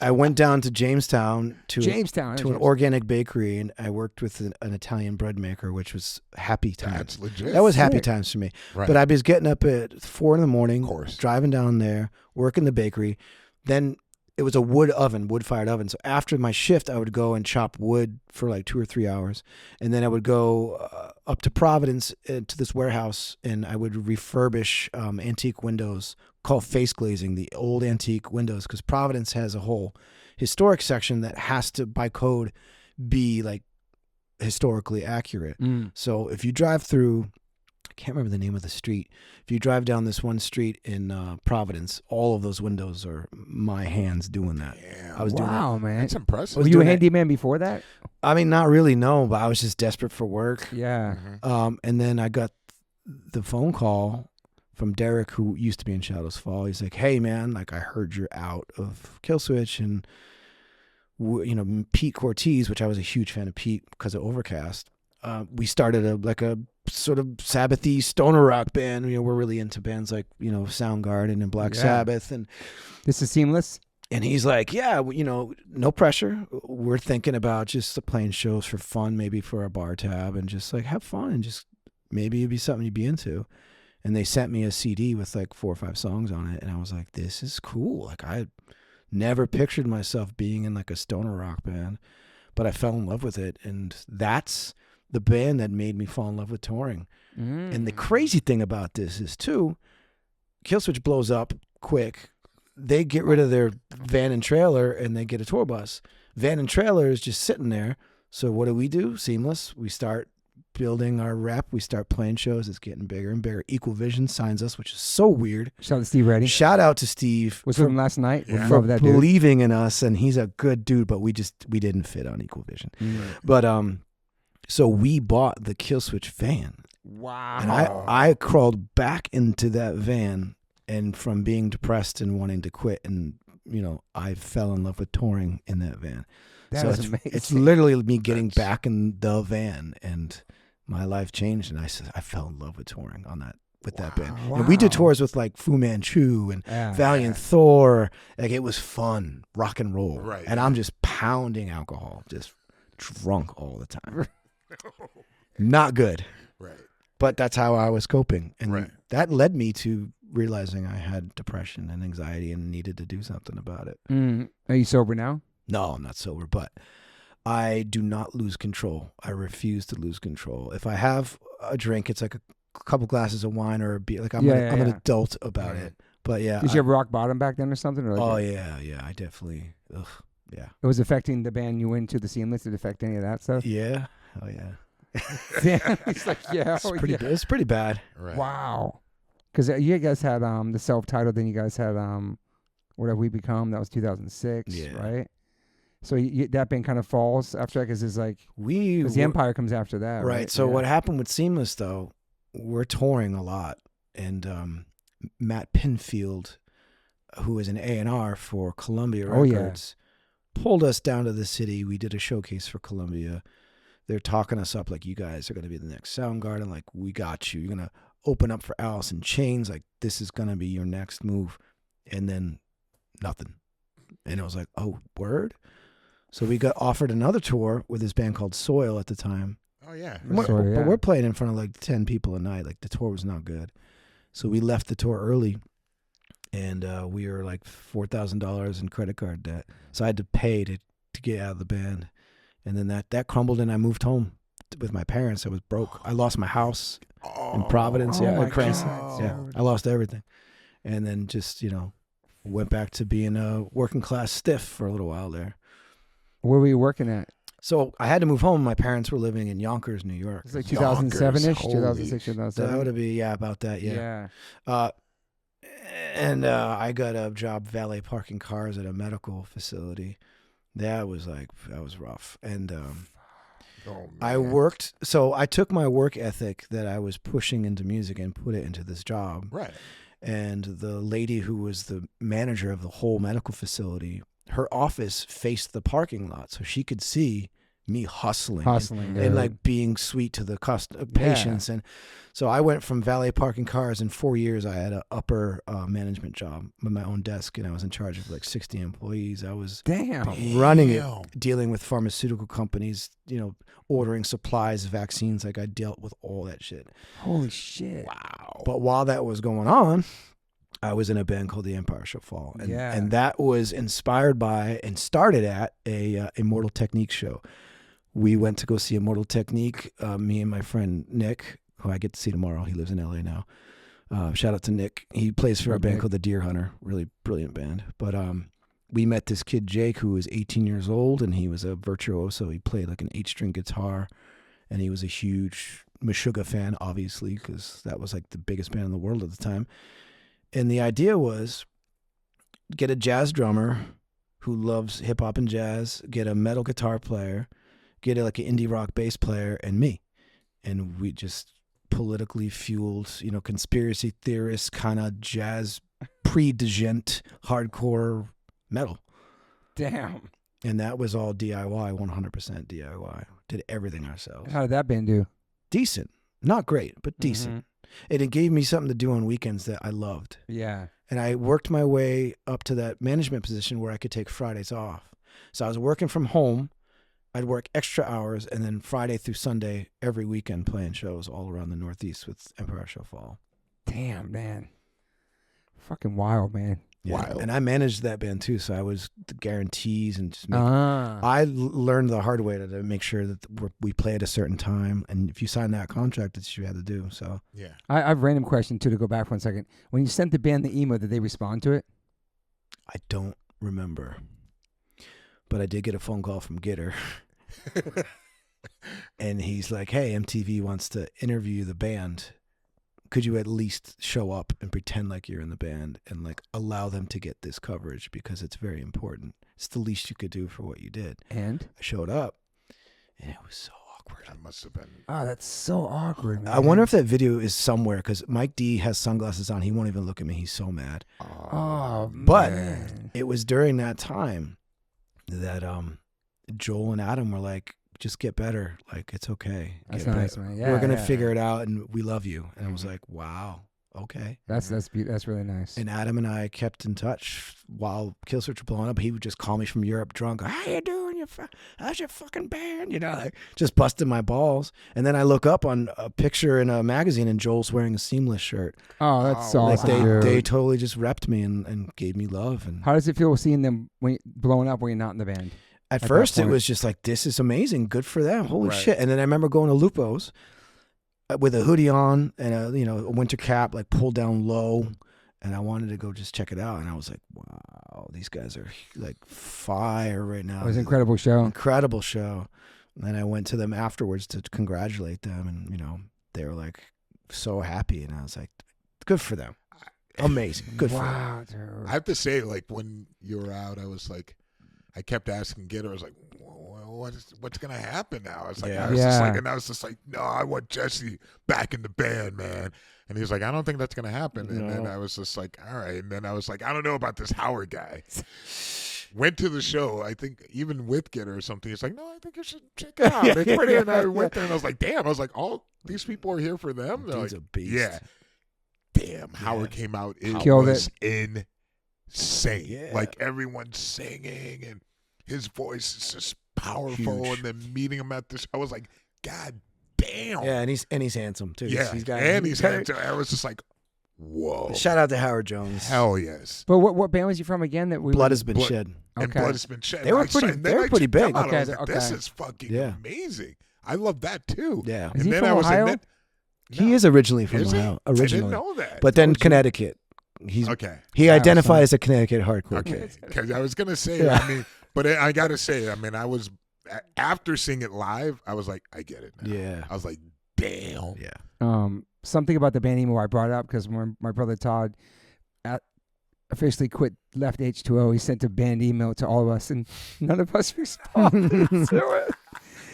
S3: I went down to Jamestown to an organic bakery, and I worked with an Italian bread maker, which was happy times.
S2: That's legit.
S3: That was happy times for me.
S2: Right.
S3: But I was getting up at 4 a.m,
S2: course,
S3: driving down there, working the bakery. Then it was a wood-fired oven. So after my shift, I would go and chop wood for like 2 or 3 hours. And then I would go up to Providence to this warehouse, and I would refurbish antique windows called face glazing, the old antique windows, because Providence has a whole historic section that has to, by code, be like historically accurate. So if you drive through, I can't remember the name of the street. If you drive down this one street in Providence, all of those windows are my hands doing that.
S2: Yeah.
S3: I was doing that.
S1: Wow, man.
S2: That's impressive.
S1: Were you a handyman before that?
S3: I mean, not really, no, but I was just desperate for work.
S1: Yeah.
S3: And then I got the phone call from Derek, who used to be in Shadows Fall. He's like, hey, man, like I heard you're out of Killswitch, and Pete Cortez, which I was a huge fan of Pete because of Overcast. We started a sort of Sabbathy stoner rock band. We're really into bands like Soundgarden and Black Sabbath, and
S1: this is Seamless.
S3: And he's like, yeah, no pressure. We're thinking about just playing shows for fun, maybe for a bar tab, and just like have fun, and just maybe it'd be something you'd be into. And they sent me a CD with like 4 or 5 songs on it, and I was like, this is cool. Like I never pictured myself being in like a stoner rock band, but I fell in love with it, and that's the band that made me fall in love with touring. And the crazy thing about this is too, Killswitch blows up quick. They get rid of their van and trailer and they get a tour bus. Van and trailer is just sitting there. So what do? Seamless. We start building our rep. We start playing shows. It's getting bigger and bigger. Equal Vision signs us, which is so weird.
S1: Shout out to Steve Reddy.
S3: Shout out to Steve.
S1: Was with him last night.
S2: Yeah.
S3: For
S1: that dude.
S3: believing in us, and he's a good dude, but we didn't fit on Equal Vision. But so we bought the Killswitch van.
S1: Wow.
S3: And I crawled back into that van, and from being depressed and wanting to quit, and I fell in love with touring in that van.
S1: That
S3: so
S1: is amazing.
S3: It's literally me getting back in the van, and my life changed, and I fell in love with touring with that band.
S1: Wow.
S3: And we did tours with like Fu Manchu and Valiant Thor. Like it was fun, rock and roll.
S2: Right.
S3: And I'm just pounding alcohol, just drunk all the time. Not good.
S2: Right.
S3: But that's how I was coping. And
S2: Right.
S3: that led me to realizing I had depression and anxiety and needed to do something about it.
S1: Are you sober now?
S3: No, I'm not sober, but I do not lose control. I refuse to lose control. If I have a drink, it's like a couple glasses of wine or a beer. Like I'm an adult about it. But yeah.
S1: Did you have rock bottom back then or something? Or like
S3: yeah. I definitely, yeah.
S1: It was affecting the band you went to, the Seamless. Did it affect any of that stuff?
S3: Yeah. Oh, yeah.
S1: Yeah. He's like, yeah.
S3: It's pretty bad.
S2: Right.
S1: Wow. Because you guys had the self-titled, then you guys had What Have We Become? That was 2006, right? So that band kind of falls after that because it's like, because the Empire comes after that, right?
S3: So what happened with Seamless, though, we're touring a lot. And Matt Pinfield, who is an A&R for Columbia Records, pulled us down to the city. We did a showcase for Columbia. They're talking us up like, you guys are going to be the next Soundgarden. Like, we got you. You're going to open up for Alice in Chains. Like, this is going to be your next move. And then nothing. And it was like, oh, word? So we got offered another tour with this band called Soil at the time.
S2: Oh, yeah.
S3: But we're playing in front of like 10 people a night. Like, the tour was not good. So we left the tour early. And we were like $4,000 in credit card debt. So I had to pay to get out of the band. And then that crumbled, and I moved home with my parents. I was broke. I lost my house in Providence.
S1: my
S3: Cranston.
S1: God.
S3: Yeah, I lost everything. And then just, went back to being a working class stiff for a little while there.
S1: Where were you working at?
S3: So I had to move home. My parents were living in Yonkers, New York.
S1: It's like 2007-ish, 2006, 2007.
S3: That would be, about that, yeah. And I got a job valet parking cars at a medical facility. That was rough. And I worked, so I took my work ethic that I was pushing into music and put it into this job.
S2: Right.
S3: And the lady who was the manager of the whole medical facility, her office faced the parking lot, so she could see me hustling and like being sweet to the patients. And so I went from valet parking cars. In 4 years, I had an upper management job with my own desk, and I was in charge of like 60 employees. I was running it, dealing with pharmaceutical companies, ordering supplies, vaccines. Like I dealt with all that shit.
S1: Holy shit.
S3: Wow. But while that was going on, I was in a band called the Empire Shall Fall. And,
S1: Yeah.
S3: and that was inspired by and started at a Immortal Technique show. We went to go see Immortal Technique, me and my friend Nick, who I get to see tomorrow. He lives in LA now. Shout out to Nick. He plays for a band called the Deer Hunter. Really brilliant band. But we met this kid, Jake, who was 18 years old, and he was a virtuoso. He played like an 8-string guitar, and he was a huge Meshuggah fan, obviously, because that was like the biggest band in the world at the time. And the idea was get a jazz drummer who loves hip-hop and jazz, get a metal guitar player, get like an indie rock bass player, and me. And we just politically fueled, conspiracy theorist kind of jazz, pre-degent, hardcore metal.
S1: Damn.
S3: And that was all DIY, 100% DIY. Did everything ourselves.
S1: How did that band do?
S3: Decent. Not great, but decent.
S1: Mm-hmm.
S3: And it gave me something to do on weekends that I loved.
S1: Yeah.
S3: And I worked my way up to that management position where I could take Fridays off. So I was working from home. I'd work extra hours, and then Friday through Sunday, every weekend, playing shows all around the Northeast with Empire Shall Fall.
S1: Damn, man. Fucking wild, man.
S3: Yeah.
S2: Wild.
S3: And I managed that band too, so I was the guarantees and just I learned the hard way to make sure that we play at a certain time, and if you sign that contract, that's what you had to do. So
S2: yeah,
S1: I have a random question too to go back 1 second. When you sent the band the email, did they respond to it?
S3: I don't remember, but I did get a phone call from Gitter, and he's like, "Hey, MTV wants to interview the band. Could you at least show up and pretend like you're in the band and like allow them to get this coverage because it's very important. It's the least you could do for what you did."
S1: And
S3: I showed up, and it was so awkward.
S2: that must have been.
S1: oh, that's so awkward, man.
S3: I wonder if that video is somewhere because Mike D has sunglasses on. He won't even look at me. He's so mad.
S1: Oh,
S3: But
S1: man.
S3: it was during that time that Joel and Adam were like, "Just get better. Like, it's okay.
S1: That's
S3: Get
S1: nice,
S3: better.
S1: man. Yeah,
S3: We're gonna
S1: yeah.
S3: figure it out, and we love you." And I was like, "Wow, okay."
S1: That's really nice.
S3: And Adam and I kept in touch while Killswitch were blowing up. He would just call me from Europe drunk. "How you doing? How's your fucking band?" Like just busting my balls. And then I look up on a picture in a magazine, and Joel's wearing a Seamless shirt.
S1: Oh, that's
S2: Oh,
S1: awesome.
S3: Like
S1: dude.
S3: they totally just repped me and gave me love. And
S1: How does it feel seeing them blowing up when you're not in the band?
S3: At
S1: that
S3: first, it
S1: point.
S3: was just like, this is amazing. Good for them. Holy
S2: Right.
S3: shit. And then I remember going to Lupo's with a hoodie on and a winter cap, like pulled down low. And I wanted to go just check it out. And I was like, wow, these guys are like fire right now.
S1: It was an incredible show.
S3: Incredible show. And then I went to them afterwards to congratulate them. And, they were like so happy. And I was like, good for them. Amazing. Good for them.
S1: Wow, dude.
S2: I have to say, like when you were out, I was like, I kept asking Gitter. I was like, what's gonna happen now? I was like,
S3: Yeah.
S2: I was just like, no, I want Jesse back in the band, man. And he was like, I don't think that's gonna happen. And then I was just like, all right. And then I was like, I don't know about this Howard guy. Went to the show, I think even with Gitter or something. He's like, no, I think you should check it out. It's pretty. And I went there and I was like, damn. I was like, all these people are here for them. They're
S3: Dude's
S2: like,
S3: a beast.
S2: yeah. Damn, Howard came out. It
S1: Killed
S2: was insane.
S3: Yeah.
S2: Like everyone's singing and his voice is just powerful.
S3: Huge.
S2: And then meeting him at this, I was like, God damn.
S3: Yeah, and he's handsome too.
S2: Yeah,
S3: he's
S2: handsome. I was just like, whoa.
S3: Shout out to Howard Jones.
S2: Hell yes.
S1: But what band was you from again? That we
S3: Blood has been
S2: Blood-
S3: shed.
S2: And
S1: Okay.
S2: blood has been shed.
S3: They were
S2: I saw-
S3: pretty-
S2: and
S3: they
S2: then
S3: were
S2: I
S3: pretty
S2: checked them
S3: big.
S2: out. I was
S1: Okay,
S2: like, this
S1: okay.
S2: is fucking
S3: Yeah.
S2: amazing. I love that too.
S3: Yeah.
S1: Is
S2: And
S1: he
S2: then
S1: from
S2: I was
S1: Ohio?
S2: like,
S3: He is originally from
S2: Is he?
S3: Ohio.
S2: I
S3: Originally.
S2: didn't know that.
S3: But then
S1: Told you.
S3: Connecticut. He's
S2: Okay.
S3: he
S1: Wow,
S3: identifies
S1: son.
S3: as a Connecticut hardcore.
S2: Okay. Because I was going to say,
S3: Yeah.
S2: I mean, but I got to say, I mean, I was, after seeing it live, I was like, I get it now.
S3: Yeah.
S2: I was like, damn.
S3: Yeah.
S1: Something about the band emo I brought up because when my brother Todd officially left H2O, he sent a band email to all of us, and none of us responded to it.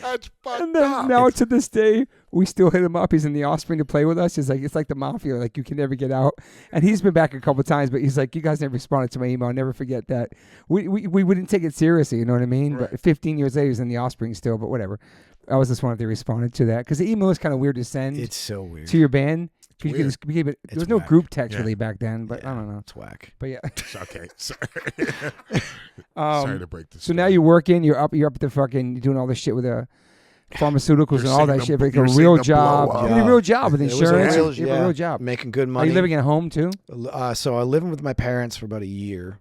S2: That's fucked
S1: And then
S2: up.
S1: now to this day, we still hit him up. He's in the Offspring to play with us. It's like the mafia. Like you can never get out. And he's been back a couple of times, but he's like, you guys never responded to my email. I'll never forget that. We wouldn't take it seriously. You know what I mean?
S2: Right.
S1: But 15 years later, he's in the Offspring still. But whatever. I was just wondering if they responded to that because the email is kind of weird to send
S3: It's so weird.
S1: to your band.
S2: It's weird.
S1: There was
S3: It's
S1: no
S3: whack.
S1: group text
S2: Yeah.
S1: really back then, but
S3: Yeah.
S1: I don't know.
S3: It's whack.
S1: But yeah.
S2: Okay. Sorry to break this.
S1: So now you're working. You're up at the fucking. You're doing all this shit with pharmaceuticals and all that shit. Like a real job. You need a real job with insurance. You have a real job.
S3: Making good money.
S1: Are you living at home too?
S3: So I was living with my parents for about a year.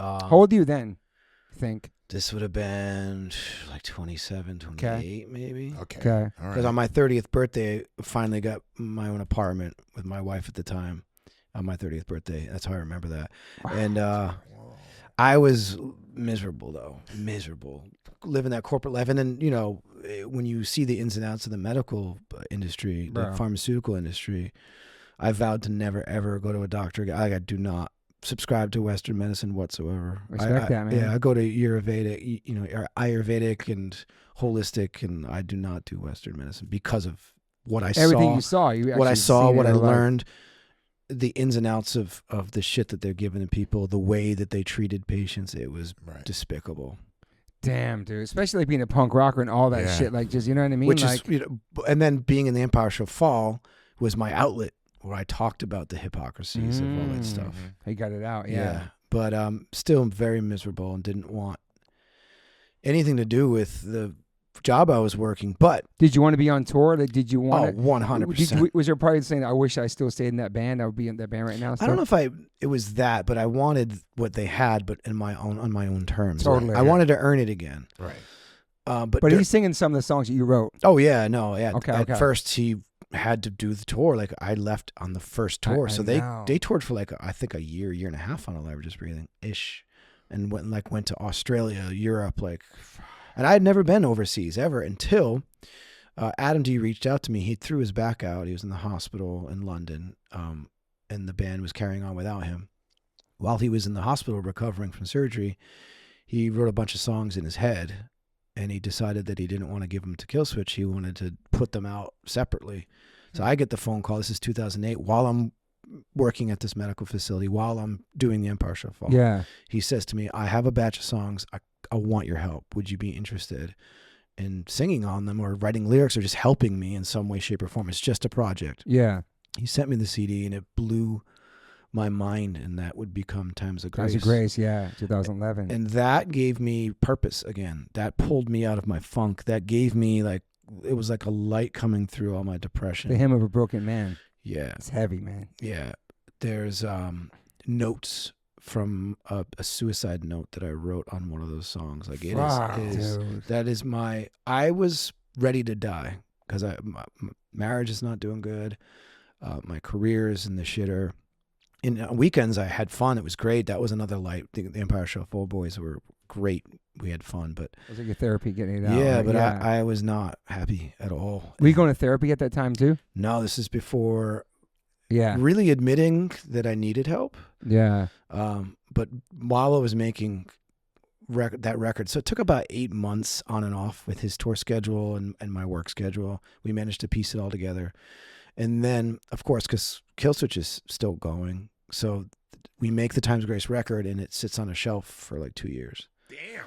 S1: How old are you then, I think?
S3: This would have been like 27, 28 maybe.
S2: Okay.
S3: Because on my 30th birthday, I finally got my own apartment with my wife at the time. On my 30th birthday. That's how I remember that. Wow. And I was miserable, though. Miserable. Living that corporate life. And then, when you see the ins and outs of the medical industry, the pharmaceutical industry, I vowed to never, ever go to a doctor. I do not subscribe to Western medicine whatsoever.
S1: Respect that, man.
S3: Yeah, I go to Ayurvedic and holistic, and I do not do Western medicine because of what I
S1: Everything you
S3: saw. What I saw, what I learned, the ins and outs of the shit that they're giving to people, the way that they treated patients, it was despicable.
S1: Damn, dude. Especially like being a punk rocker and all that shit. Like, just, you know what I mean?
S3: Which is, and then being in the Empire Show Fall was my outlet where I talked about the hypocrisies of all that stuff.
S1: He got it out, yeah.
S3: But still very miserable and didn't want anything to do with the job I was working. But
S1: did you want to be on tour? Like, did you want
S3: 100%.
S1: Was there probably saying, I wish I still stayed in that band? I would be in that band right now.
S3: I don't know if it was that, but I wanted what they had, but on my own terms.
S1: Totally.
S3: I wanted to earn it again.
S2: Right.
S3: But
S1: he's singing some of the songs that you wrote.
S3: Oh yeah, no, yeah.
S1: Okay,
S3: At first he had to do the tour. Like I left on the first tour, so they toured for like I think a year and a half on Alive or Just Breathing ish, and went to Australia, Europe, and I had never been overseas ever until Adam D reached out to me. He threw his back out. He was in the hospital in London, and the band was carrying on without him. While he was in the hospital recovering from surgery, he wrote a bunch of songs in his head. And he decided that he didn't want to give them to Killswitch. He wanted to put them out separately. So I get the phone call. This is 2008. While I'm working at this medical facility, while I'm doing the Empire Show Fall.
S1: Yeah.
S3: He says to me, I have a batch of songs. I want your help. Would you be interested in singing on them or writing lyrics or just helping me in some way, shape, or form? It's just a project.
S1: Yeah.
S3: He sent me the CD and it blew my mind, and that would become Times of Grace.
S1: Times of Grace, yeah, 2011.
S3: And that gave me purpose again. That pulled me out of my funk. That gave me it was like a light coming through all my depression.
S1: The Hymn of a Broken Man.
S3: Yeah.
S1: It's heavy, man.
S3: Yeah. There's notes from a suicide note that I wrote on one of those songs. Like I was ready to die because my marriage is not doing good. My career is in the shitter. In weekends, I had fun. It was great. That was another light. The Empire Show Full Boys were great. We had fun, but
S1: it was like your therapy getting it out.
S3: Yeah,
S1: right?
S3: but I was not happy at all.
S1: Were you going to therapy at that time too?
S3: No, this is before.
S1: Yeah,
S3: really admitting that I needed help.
S1: Yeah.
S3: But while I was making that record, so it took about 8 months on and off with his tour schedule and my work schedule. We managed to piece it all together, and then of course, because Killswitch is still going. So we make the Times of Grace record, and it sits on a shelf for like 2 years.
S2: Damn.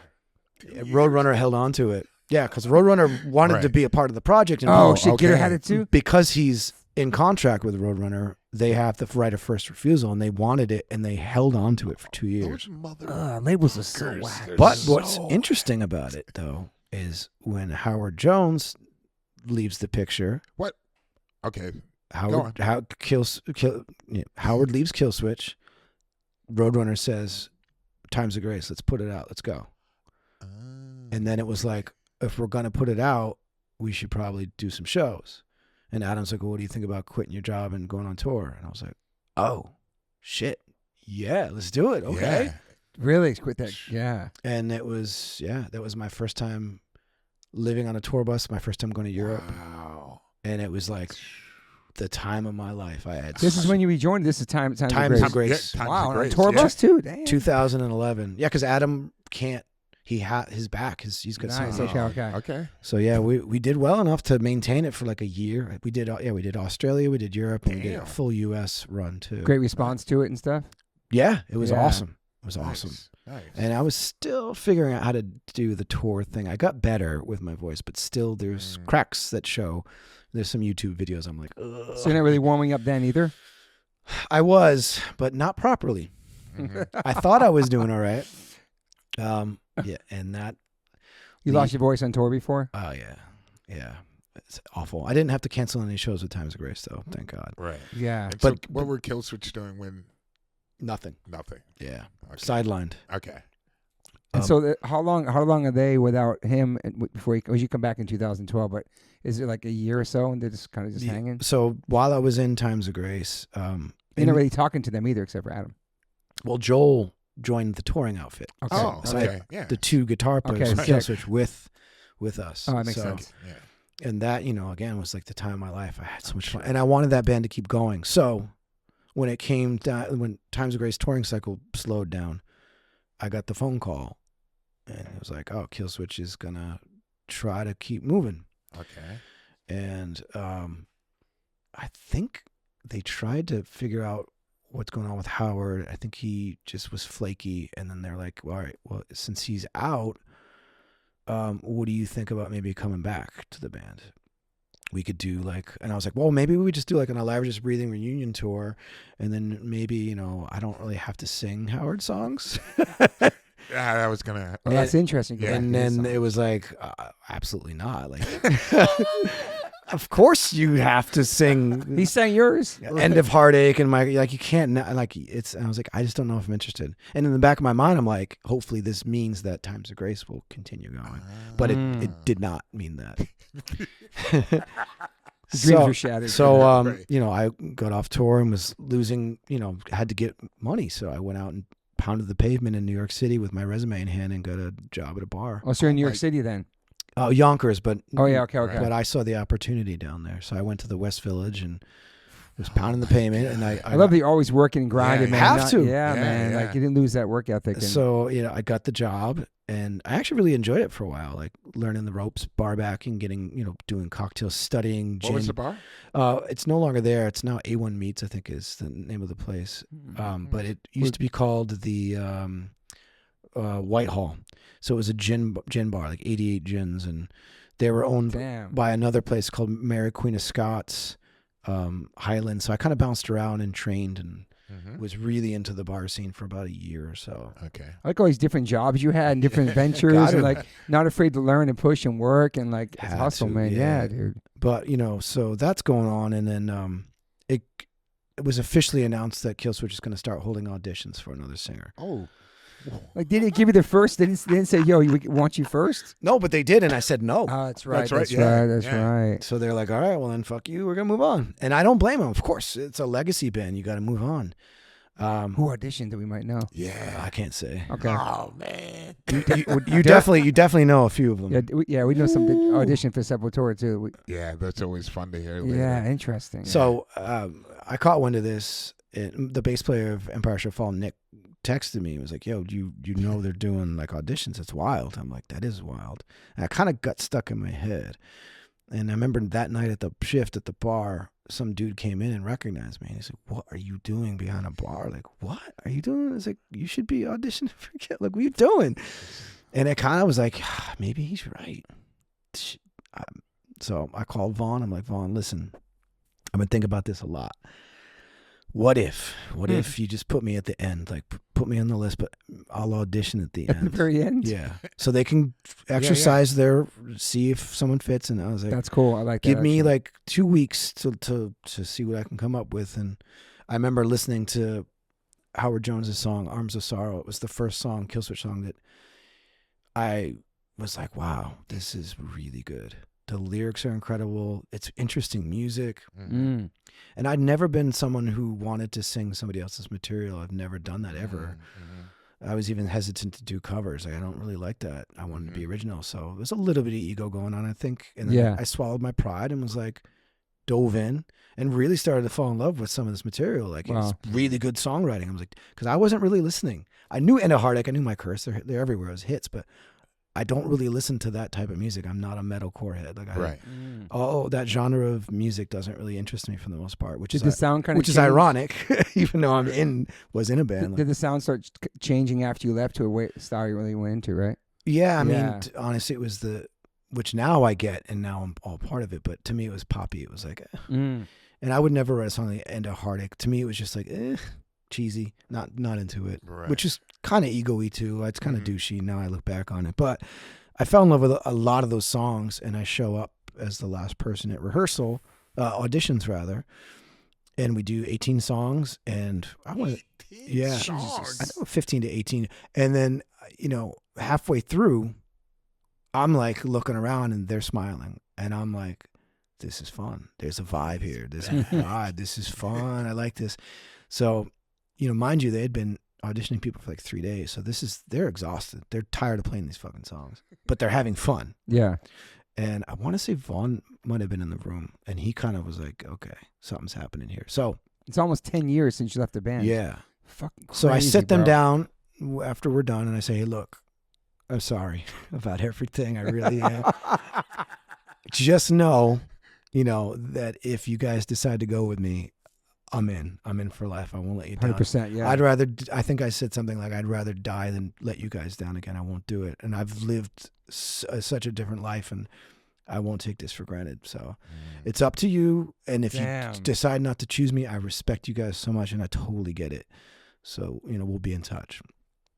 S3: Roadrunner held on to it. Yeah, because Roadrunner wanted to be a part of the project. And
S1: Gitter had it too?
S3: Because he's in contract with Roadrunner, they have the right of first refusal, and they wanted it, and they held on to it for 2 years.
S1: Labels are so whack.
S3: But what's interesting about it, though, is when Howard Jones leaves the picture.
S2: What? Okay.
S3: Howard leaves Killswitch. Roadrunner says, Times of Grace, let's put it out. Let's go. And then it was like, if we're going to put it out, we should probably do some shows. And Adam's like, well, what do you think about quitting your job and going on tour? And I was like, oh, shit. Yeah, let's do it. Okay.
S2: Yeah.
S1: Really? Quit that. Yeah.
S3: And it was, that was my first time living on a tour bus, my first time going to Europe.
S2: Wow.
S3: And it was like the time of my life.
S1: This is when you rejoined. This is Times of Grace.
S3: Yeah,
S1: wow, on a tour bus too. Damn.
S3: 2011. Yeah, because Adam can't. He had his back. He's got something.
S2: Okay.
S3: So yeah, we did well enough to maintain it for like a year. We did Australia, we did Europe, and we did a full U.S. run too.
S1: Great response to it and stuff.
S3: Yeah, it was awesome. It was awesome.
S2: Nice.
S3: And I was still figuring out how to do the tour thing. I got better with my voice, but still there's cracks that show. There's some YouTube videos. I'm like, ugh.
S1: So you're not really warming up then either?
S3: I was, but not properly.
S2: Mm-hmm.
S3: I thought I was doing all right. Yeah, and that.
S1: You lost your voice on tour before?
S3: Oh, yeah. Yeah. It's awful. I didn't have to cancel any shows with Times of Grace, though. Thank God.
S2: Right.
S1: Yeah.
S2: And but what were Killswitch doing when?
S3: Nothing.
S2: Okay.
S3: Yeah. Sidelined.
S2: Okay.
S1: And so how long are they without him before you come back in 2012? But is it like a year or so, and they're just kind of hanging?
S3: So while I was in Times of Grace,
S1: you're not really talking to them either, except for Adam.
S3: Well, Joel joined the touring outfit.
S1: Okay.
S2: Oh,
S3: so
S2: okay. Yeah.
S3: The two guitar players from Killswitch with us.
S1: Oh, that makes sense.
S2: Yeah.
S3: And that, again, was like the time of my life. I had so much fun, and I wanted that band to keep going. So when it came down, when Times of Grace touring cycle slowed down, I got the phone call, and it was like, "Oh, Killswitch is gonna try to keep moving."
S2: Okay.
S3: And I think they tried to figure out what's going on with Howard. I think he just was flaky, and then they're like, "Well, all right, well, since he's out, what do you think about maybe coming back to the band? We could do and I was like, well, maybe we just do like an Alive Just Breathing reunion tour, and then maybe, I don't really have to sing Howard songs."
S2: Yeah, that was gonna.
S1: Well, that's interesting.
S3: Yeah. And then it was like, absolutely not. Like, of course you have to sing.
S1: He sang yours.
S3: End of Heartache and you can't and I was like, I just don't know if I'm interested. And in the back of my mind, I'm like, hopefully this means that Times of Grace will continue going. But it did not mean that.
S1: Dreams were shattered.
S3: So, I got off tour and was losing, had to get money. So I went out and pounded the pavement in New York City with my resume in hand and got a job at a bar.
S1: Oh, so you're in New York City then?
S3: Oh, Yonkers, but
S1: oh yeah, okay.
S3: But I saw the opportunity down there, so I went to the West Village and was pounding the pavement. And I
S1: love that you're always working and grinding, man.
S3: Have to,
S1: man. Like you didn't lose that work ethic.
S3: So I got the job, and I actually really enjoyed it for a while, like learning the ropes, bar backing, getting doing cocktails, studying gin.
S2: What was the bar?
S3: It's no longer there. It's now A1 Meats, I think, is the name of the place. But it used to be called the Whitehall. So it was a gin bar, like 88 gins, and they were owned by another place called Mary Queen of Scots, Highland. So I kind of bounced around and trained and was really into the bar scene for about a year or so.
S2: Okay.
S1: I like all these different jobs you had and different ventures and like not afraid to learn and push and work and like hustle, man. Yeah, dude.
S3: But, so that's going on. And then it was officially announced that Killswitch is going to start holding auditions for another singer.
S2: Oh.
S1: Like, did they give you the first? They didn't say, "Yo, we want you first."
S3: No, but they did, and I said no.
S1: Oh, that's right.
S2: That's right.
S1: That's right.
S3: So they're like, "All right, well then, fuck you. We're gonna move on." And I don't blame them. Of course, it's a legacy band. You got to move on.
S1: Who auditioned that we might know?
S3: Yeah, I can't say.
S1: Okay.
S2: Oh man.
S3: You definitely know a few of them.
S1: Yeah, we know some that auditioned for Sepultura too.
S2: Yeah, that's always fun to hear.
S1: Yeah, interesting.
S3: So I caught wind of this. The bass player of Empire Shall Fall, Nick, texted me. He was like, "Yo, you know they're doing like auditions? It's wild." I'm like, "That is wild." And I kind of got stuck in my head. And I remember that night at the shift at the bar, some dude came in and recognized me. And he's like, "What are you doing behind a bar? Like, what are you doing?" It's like, "You should be auditioning for Kid. Like, what are you doing?" And it kind of was like, maybe he's right. So I called Vaughn. I'm like, "Vaughn, listen, I've been thinking about this a lot. What if you just put me at the end, like put me on the list, but I'll audition at the end."
S1: At the very end?
S3: Yeah. So they can exercise see if someone fits. And I was like,
S1: that's cool. I like that.
S3: Give me like 2 weeks to see what I can come up with. And I remember listening to Howard Jones's song, Arms of Sorrow. It was the first song, Killswitch song, that I was like, wow, this is really good. The lyrics are incredible. It's interesting music.
S1: Mm.
S3: And I'd never been someone who wanted to sing somebody else's material. I've never done that ever. I was even hesitant to do covers. Like, I don't really like that. I wanted to be original. So there's a little bit of ego going on, I think. And then I swallowed my pride and was like, dove in and really started to fall in love with some of this material. Like, it's really good songwriting. I was like, because I wasn't really listening. I knew End of Heartache. I knew My Curse. They're everywhere. It was hits, but I don't really listen to that type of music. I'm not a metalcore head. Like, that genre of music doesn't really interest me for the most part. Which is the sound kind of is ironic, even though was in a band.
S1: Did the sound start changing after you left to a style you really went into, right?
S3: Yeah, I mean, honestly, it was which now I get, and now I'm all part of it. But to me, it was poppy. It was like, and I would never write a song like End of Heartache. To me, it was just like, cheesy, not into it, which is kind of ego-y too. It's kind of douchey now I look back on it, but I fell in love with a lot of those songs, and I show up as the last person at rehearsal, auditions rather. And we do 18 songs, and I want
S2: songs.
S3: I know 15 to 18. And then, halfway through, I'm like looking around and they're smiling. And I'm like, this is fun. There's a vibe here. There's a vibe. This is fun. I like this. So, mind you, they had been auditioning people for like 3 days. So they're exhausted. They're tired of playing these fucking songs, but they're having fun.
S1: Yeah. And
S3: I want to say Vaughn might have been in the room, and he kind of was like, okay, something's happening here. So
S1: it's almost 10 years since you left the band.
S3: Yeah.
S1: Fucking crazy,
S3: so I sit them
S1: bro.
S3: down after we're done, and I say, hey, look, I'm sorry about everything. I really am. Just know, that if you guys decide to go with me, I'm in for life. I won't let you down.
S1: 100%, yeah.
S3: I think I said something like, I'd rather die than let you guys down again. I won't do it. And I've lived such a different life, and I won't take this for granted. So it's up to you. And if you decide not to choose me, I respect you guys so much, and I totally get it. So, we'll be in touch.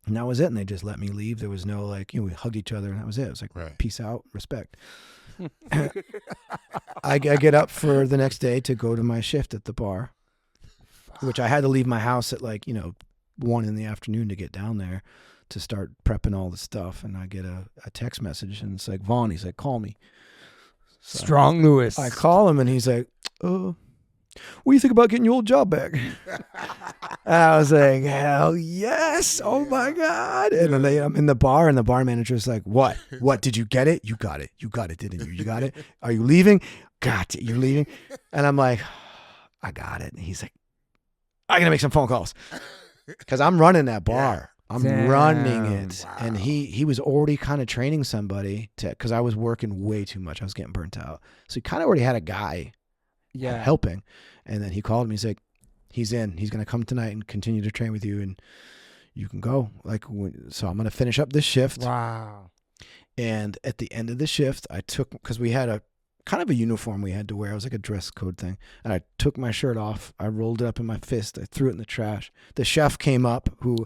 S3: And that was it. And they just let me leave. There was no we hugged each other, and that was it. It was like, peace out, respect. I get up for the next day to go to my shift at the bar, which I had to leave my house at 1 in the afternoon to get down there to start prepping all the stuff. And I get a text message, and it's like, Vaughn, he's like, call me. So
S1: Strong Lewis.
S3: I call him, and he's like, what do you think about getting your old job back? And I was like, hell yes. Oh my God. And then I'm in the bar, and the bar manager's like, what? Did you get it? You got it. You got it, didn't you? You got it? Are you leaving? Got it. You're leaving? And I'm like, I got it. And he's like, I gotta make some phone calls. Because I'm running that bar. I'm running it. Wow. And he was already kind of training somebody because I was working way too much. I was getting burnt out. So he kind of already had a guy helping. And then he called me. He's like, he's in. He's going to come tonight and continue to train with you, and you can go. So I'm going to finish up this shift.
S1: Wow.
S3: And at the end of the shift, I took, because we had a kind of a uniform we had to wear. It was like a dress code thing. And I took my shirt off. I rolled it up in my fist. I threw it in the trash. The chef came up, who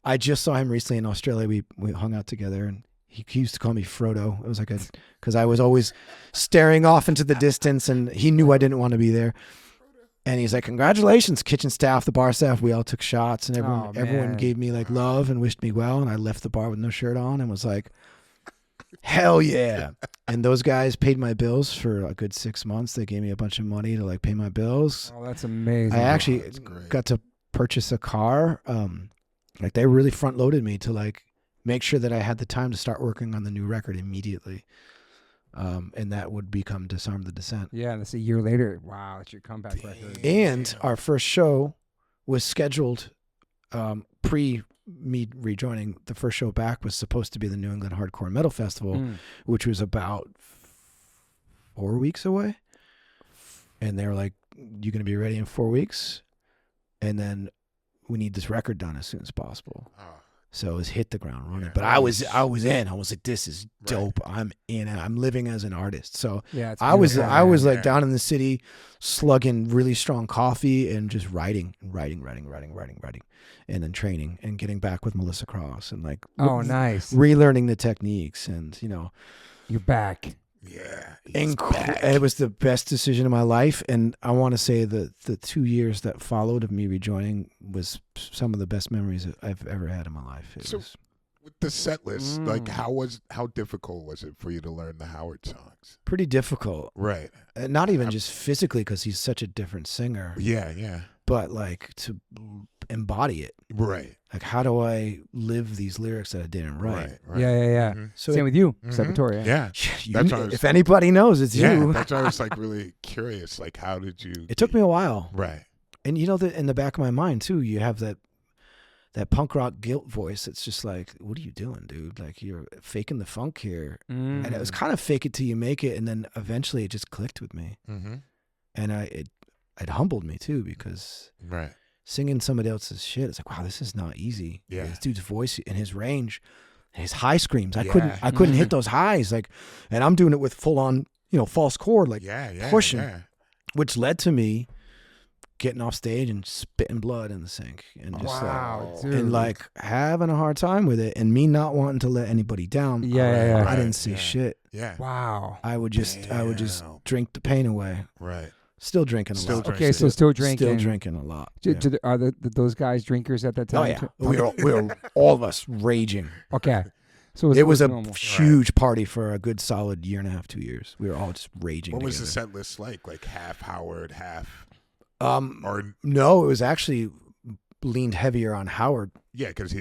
S3: I just saw him recently in Australia. We hung out together, and he used to call me Frodo. It was like because I was always staring off into the distance, and he knew I didn't want to be there. And he's like, congratulations, kitchen staff, the bar staff. We all took shots, and everyone gave me love and wished me well. And I left the bar with no shirt on and was like, hell yeah. And those guys paid my bills for a good 6 months. They gave me a bunch of money to pay my bills.
S1: Oh, that's amazing.
S3: I actually got to purchase a car. They really front loaded me to make sure that I had the time to start working on the new record immediately. And that would become Disarm the Descent.
S1: Yeah, and that's a year later. Wow, it's your comeback record.
S3: And our first show was scheduled pre me rejoining. The first show back was supposed to be the New England Hardcore Metal Festival, which was about 4 weeks away. And they were like, "You going to be ready in 4 weeks?" And then we need this record done as soon as possible. So it was hit the ground running. But I was in. I was like, this is dope. I'm in, and I'm living as an artist. So I was down in the city slugging really strong coffee and just writing, and then training and getting back with Melissa Cross and
S1: nice,
S3: relearning the techniques, and
S1: you're back.
S2: Yeah.
S3: It was the best decision of my life. And I want to say that the 2 years that followed of me rejoining was some of the best memories that I've ever had in my life.
S2: With the set list, how difficult was it for you to learn the Howard songs?
S3: Pretty difficult.
S2: Right.
S3: Not even just physically, because he's such a different singer.
S2: Yeah.
S3: But to embody it.
S2: Right.
S3: How do I live these lyrics that I didn't write?
S1: Right. Yeah. Mm-hmm. So same with you, Salvatore.
S2: Yeah.
S3: If anybody knows, it's you.
S2: That's why I was really curious. How did you?
S3: It took me a while.
S2: Right.
S3: And in the back of my mind too, you have that punk rock guilt voice. It's just what are you doing, dude? You're faking the funk here. And it was kind of fake it till you make it. And then eventually it just clicked with me. Mm-hmm. And it humbled me too, because singing somebody else's shit, it's wow, this is not easy.
S2: Yeah.
S3: This dude's voice and his range, his high screams. I couldn't hit those highs. And I'm doing it with full on, false chord, pushing, which led to me getting off stage and spitting blood in the sink and just
S1: dude.
S3: And like having a hard time with it, and me not wanting to let anybody down. I didn't see shit.
S2: Yeah.
S1: Wow.
S3: I would just drink the pain away.
S2: Right.
S3: Still drinking a lot.
S1: Okay, so still drinking.
S3: Still drinking a lot.
S1: Are those guys drinkers at that time?
S3: Oh yeah, we were all of us raging.
S1: Okay, so
S3: it was a huge party for a good solid year and a half, 2 years. We were all just raging.
S2: What was
S3: together.
S2: the set list like? Like half Howard, half.
S3: Or no, it was actually leaned heavier on Howard.
S2: Yeah, because he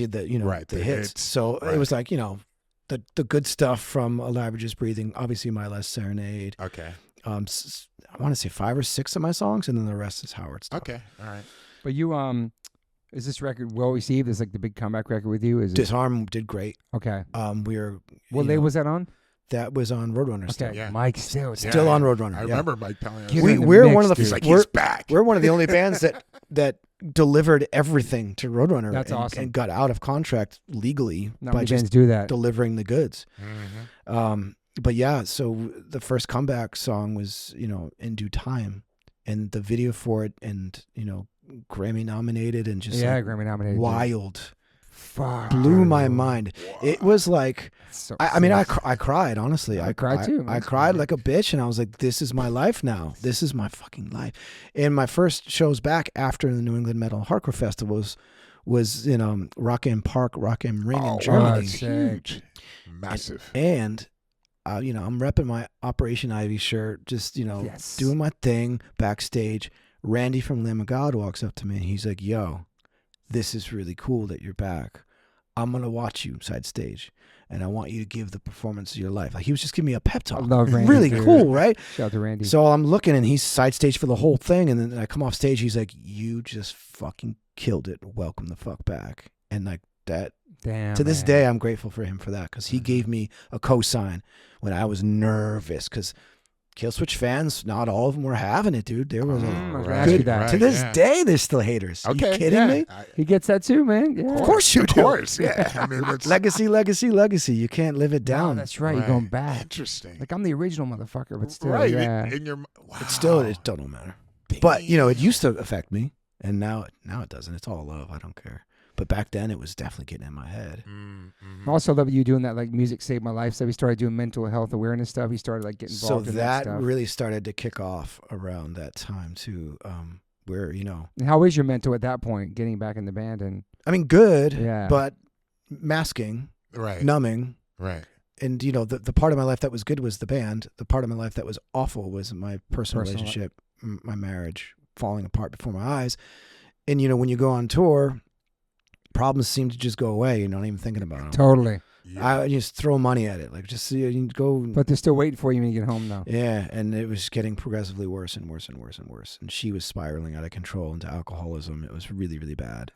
S2: had the hits. So
S3: it was like the good stuff from Elaborate Just Breathing. Obviously, My Last Serenade.
S2: Okay.
S3: I want to say 5 or 6 of my songs, and then the rest is Howard stuff.
S2: Okay, all right.
S1: But you, is this record well received? Is like the big comeback record with you? Is
S3: Disarm did great.
S1: Okay.
S3: We were.
S1: What label was that on?
S3: That was on Roadrunner.
S1: Okay.
S3: Still.
S1: Yeah. Mike still
S3: on Roadrunner.
S2: I remember Mike telling us.
S3: We're one of the.
S2: He's like, he's back.
S3: We're one of the only bands that delivered everything to Roadrunner.
S1: That's awesome.
S3: And got out of contract legally by just
S1: do that.
S3: delivering the goods.
S2: Mm-hmm.
S3: But yeah, so the first comeback song was, In Due Time, and the video for it, and Grammy nominated, and just
S1: Grammy nominated,
S3: wild,
S1: fuck,
S3: blew my mind. Wow. It was like, I cried, honestly.
S1: I cried too.
S3: I cried like a bitch, and I was like, this is my life now. This is my fucking life. And my first shows back after the New England Metal Hardcore Festival was in Rock am Park, Rock am Ring in Germany.
S2: Huge, massive,
S3: and. I'm repping my Operation Ivy shirt, just, doing my thing backstage. Randy from Lamb of God walks up to me and he's like, yo, this is really cool that you're back. I'm going to watch you side stage and I want you to give the performance of your life. Like, he was just giving me a pep talk.
S1: I love Randy.
S3: Really cool, right?
S1: Shout out to Randy.
S3: So I'm looking and he's side stage for the whole thing. And then I come off stage. He's like, you just fucking killed it. Welcome the fuck back. And like that.
S1: Damn,
S3: to this day, I'm grateful for him for that because he gave me a cosign when I was nervous because Killswitch fans, not all of them were having it, dude. There was to this day, there's still haters.
S2: Okay,
S3: are you kidding me?
S1: He gets that too, man. Yeah.
S3: Of course you do.
S2: Of course, yeah. I mean,
S3: legacy. You can't live it down.
S1: No, that's right. You're going back.
S2: Interesting.
S1: Like, I'm the original motherfucker, but still,
S2: right.
S1: Yeah.
S3: It don't matter. Dang. But it used to affect me, and now it doesn't. It's all love. I don't care. But back then, it was definitely getting in my head.
S1: I also love you doing that, like, Music Saved My Life stuff. He started doing mental health awareness stuff. He started, like, getting involved in that stuff.
S3: So that really started to kick off around that time, too, where,
S1: And how is your mental at that point, getting back in the band? And
S3: I mean, good, but masking, numbing.
S2: Right.
S3: And, the part of my life that was good was the band. The part of my life that was awful was my personal relationship, my marriage falling apart before my eyes. And, when you go on tour, problems seem to just go away. You're not even thinking about them.
S1: Totally.
S2: Yeah.
S3: I just throw money at it. Like, just you go.
S1: But they're still waiting for you when you get home, though.
S3: Yeah, and it was getting progressively worse and worse and worse and worse. And she was spiraling out of control into alcoholism. It was really, really bad.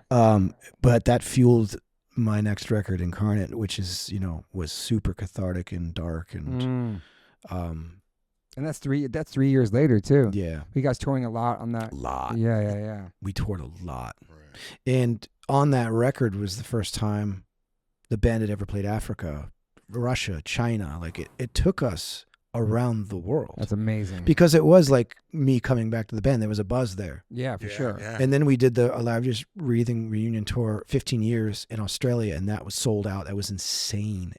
S3: But that fueled my next record, Incarnate, which is, was super cathartic and dark and
S1: and that's 3 years later too.
S3: Yeah.
S1: You guys touring a lot on that. Yeah.
S3: We toured a lot. Right. And on that record was the first time the band had ever played Africa, Russia, China. Like it took us around the world.
S1: That's amazing.
S3: Because it was like me coming back to the band. There was a buzz there.
S1: Yeah, for sure.
S2: Yeah.
S3: And then we did the Alive Just Breathing reunion tour, 15 years in Australia, and that was sold out. That was insane.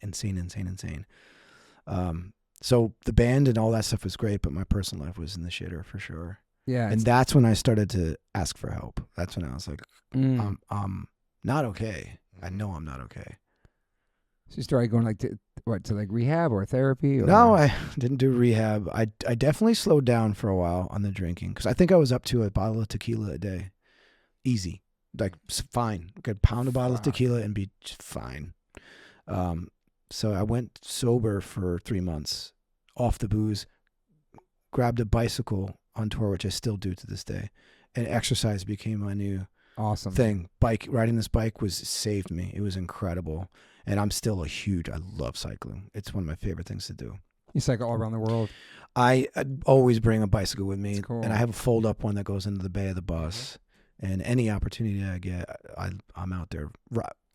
S3: So the band and all that stuff was great, but my personal life was in the shitter for sure.
S1: Yeah.
S3: And that's when I started to ask for help. That's when I was like, I'm not okay. I know I'm not okay.
S1: So you started going to rehab or therapy? Or?
S3: No, I didn't do rehab. I definitely slowed down for a while on the drinking because I think I was up to a bottle of tequila a day. Easy. Like, fine. I could pound a bottle of tequila and be just fine. So I went sober for 3 months, off the booze, grabbed a bicycle on tour, which I still do to this day, and exercise became my new thing. Riding this bike saved me. It was incredible. And I'm still I love cycling. It's one of my favorite things to do.
S1: You cycle all around the world?
S3: I always bring a bicycle with me,
S1: cool.
S3: And I have a fold-up one that goes into the bay of the bus. And any opportunity I get, I'm out there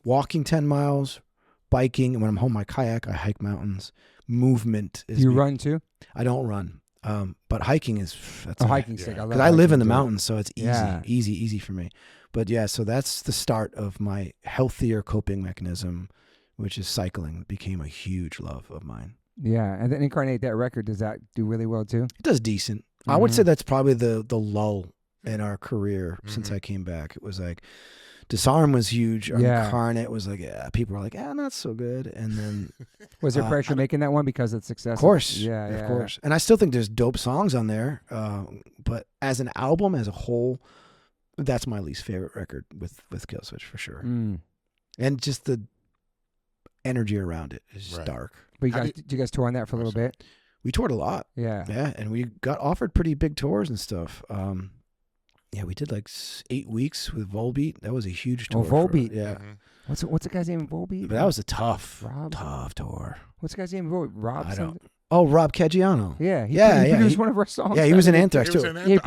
S3: walking 10 miles, biking, and when I'm home, I kayak, I hike mountains. Movement is.
S1: You run too?
S3: I don't run. But hiking is
S1: hiking's sick.
S3: Because I live in the mountains, so it's easy for me. But yeah, so that's the start of my healthier coping mechanism, which is cycling. It became a huge love of mine.
S1: Yeah, and then Incarnate, that record, does that do really well too?
S3: It does decent. I would say that's probably the lull in our career since I came back. It was like Disarm was huge. Incarnate was like, people were like, not so good. And then
S1: was there pressure making that one because of success?
S3: Of course. Of course. And I still think there's dope songs on there. But as an album, as a whole, that's my least favorite record with Killswitch for sure. And just the energy around it is just dark.
S1: But did you guys tour on that for a little bit?
S3: We toured a lot.
S1: Yeah.
S3: Yeah. And we got offered pretty big tours and stuff. We did like 8 weeks with Volbeat. That was a huge tour.
S1: Oh, Volbeat.
S3: Yeah.
S1: What's the guy's name? Volbeat?
S3: But that was a tough tour.
S1: What's the guy's name? Rob?
S3: I don't. Oh, Rob Caggiano.
S1: Yeah. He produced one of our songs.
S3: Yeah, he was in Anthrax too.
S1: He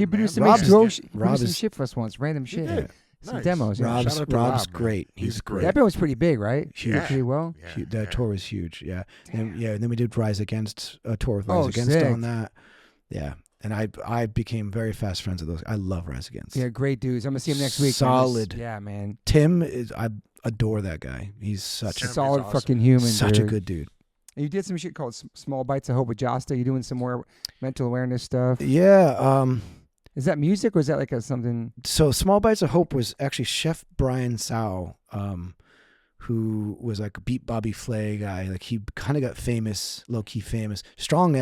S1: produced some shit for us once. Random shit. Yeah. Some demos.
S3: Rob's great. He's great.
S1: That band was pretty big, right?
S3: Huge.
S1: Pretty well.
S3: Yeah. That tour was huge. Yeah. And then we did Rise Against, a tour with Rise Against
S1: sick.
S3: on that. Yeah. And I became very fast friends with those. I love Rise Against.
S1: Yeah, great dudes. I'm gonna see him next week.
S3: Solid.
S1: Yeah, man.
S3: Tim I adore that guy. He's such a
S1: solid fucking human.
S3: Such a good dude.
S1: And you did some shit called Small Bites of Hope with Josta. You doing some more mental awareness stuff?
S3: Yeah.
S1: Is that music or is that like something?
S3: So Small Bites of Hope was actually Chef Brian Tsao, who was like a Beat Bobby Flay guy. Like he kind of got famous, low key famous. Strong,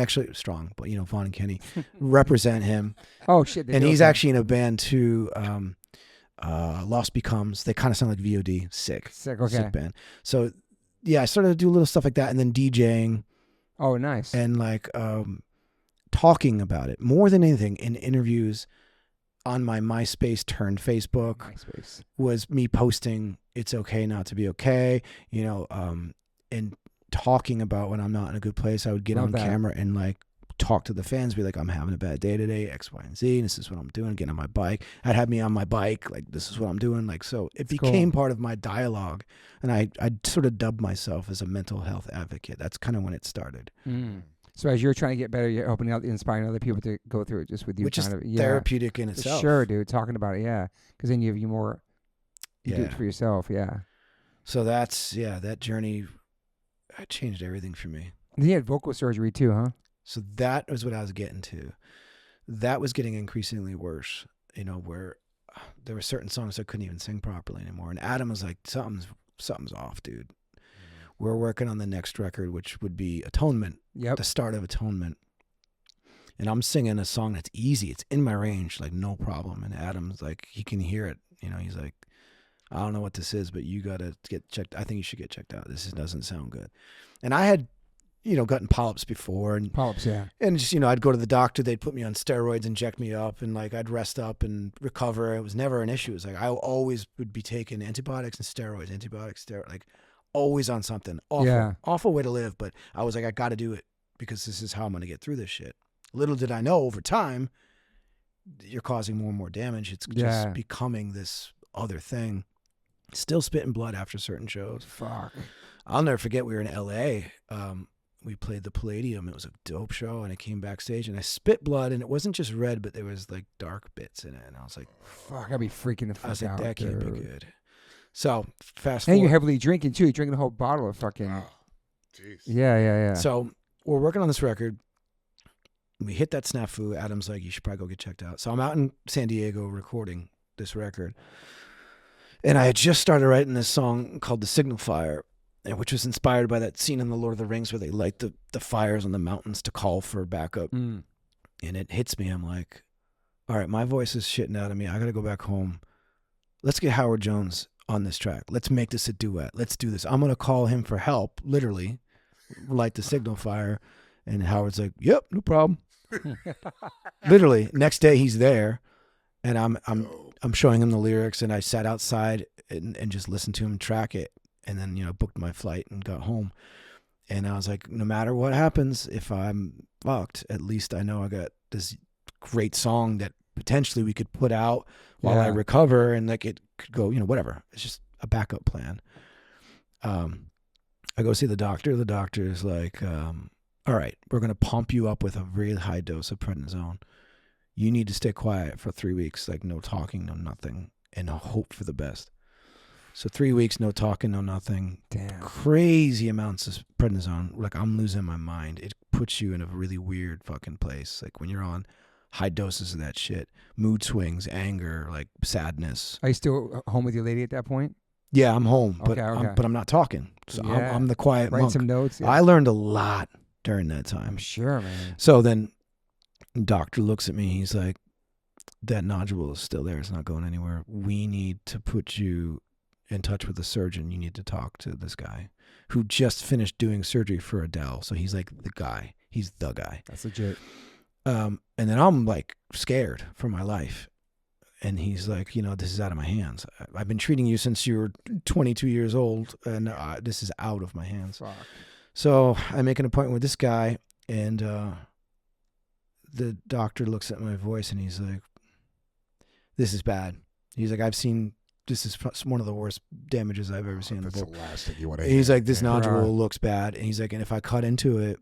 S3: but Vaughn and Kenny represent him.
S1: Oh shit!
S3: And he's actually in a band too. Lost Becomes. They kind of sound like VOD. Sick.
S1: Okay.
S3: Sick band. So yeah, I started to do little stuff like that, and then DJing.
S1: Oh, nice.
S3: And like talking about it more than anything in interviews on my MySpace turned Facebook. Was me posting it's okay not to be okay, and talking about when I'm not in a good place. I would get on camera and like talk to the fans, be like, I'm having a bad day today, X, Y, and Z, and this is what I'm doing, getting on my bike. I'd have me on my bike, like, this is what I'm doing. Like, so it became part of my dialogue, and I sort of dubbed myself as a mental health advocate. That's kind of when it started.
S1: So as you're trying to get better, you're opening out, inspiring other people to go through it just with you.
S3: Which is therapeutic in itself.
S1: Sure, dude, talking about it, because then you more, do it for yourself,
S3: So that's, that journey, it changed everything for me.
S1: And then you had vocal surgery too, huh?
S3: So that was what I was getting to. That was getting increasingly worse, where there were certain songs I couldn't even sing properly anymore. And Adam was like, something's off, dude. We're working on the next record, which would be Atonement, the start of Atonement. And I'm singing a song that's easy. It's in my range, like no problem. And Adam's like, he can hear it. He's like, I don't know what this is, but you got to get checked. I think you should get checked out. This doesn't sound good. And I had, gotten polyps before. And just, I'd go to the doctor. They'd put me on steroids, inject me up, and like I'd rest up and recover. It was never an issue. It was like I always would be taking antibiotics and steroids, like always on something. Awful way to live. But I was like, I got to do it because this is how I'm going to get through this shit. Little did I know over time, you're causing more and more damage. It's just becoming this other thing. Still spitting blood after certain shows.
S1: Fuck.
S3: I'll never forget, we were in L.A. We played the Palladium. It was a dope show, and I came backstage, and I spit blood, and it wasn't just red, but there was like dark bits in it, and I was like,
S1: fuck, I'd be freaking the fuck out.
S3: I was like, that can't be good. So fast
S1: forward. And you're heavily drinking too. You're drinking a whole bottle of fucking. Oh,
S2: jeez.
S1: Yeah.
S3: So we're working on this record. We hit that snafu. Adam's like, you should probably go get checked out. So I'm out in San Diego recording this record. And I had just started writing this song called The Signal Fire, which was inspired by that scene in The Lord of the Rings where they light the fires on the mountains to call for backup. And it hits me. I'm like, all right, my voice is shitting out of me. I got to go back home. Let's get Howard Jones on this track. Let's make this a duet. Let's do this. I'm going to call him for help, literally, light the signal fire. And Howard's like, yep, no problem. Literally, next day he's there, and I'm showing him the lyrics, and I sat outside and just listened to him track it, and then booked my flight and got home. And I was like, no matter what happens, if I'm fucked, at least I know I got this great song that potentially we could put out while I recover, and like it could go, whatever. It's just a backup plan. I go see the doctor. The doctor is like, all all right, we're going to pump you up with a really high dose of prednisone. You need to stay quiet for 3 weeks, like no talking, no nothing, and hope for the best. So 3 weeks, no talking, no nothing.
S1: Damn.
S3: Crazy amounts of prednisone. Like, I'm losing my mind. It puts you in a really weird fucking place. Like, when you're on high doses of that shit, mood swings, anger, like sadness.
S1: Are you still home with your lady at that point?
S3: Yeah, I'm home, but
S1: Okay.
S3: I'm not talking. So I'm the quiet monk.
S1: Write some notes. Yeah.
S3: I learned a lot during that time.
S1: I'm sure, man.
S3: So then the doctor looks at me. He's like, that nodule is still there. It's not going anywhere. We need to put you in touch with a surgeon. You need to talk to this guy who just finished doing surgery for Adele. So he's like the guy. He's the guy.
S1: That's legit.
S3: And then I'm like scared for my life. And he's like, this is out of my hands. I've been treating you since you were 22 years old, and this is out of my hands.
S1: Fuck.
S3: So I make an appointment with this guy, and the doctor looks at my voice, and he's like, this is bad. He's like, this is one of the worst damages I've ever seen.
S2: That's the last thing you want to
S3: He's
S2: hear.
S3: like, this nodule looks bad. And he's like, and if I cut into it,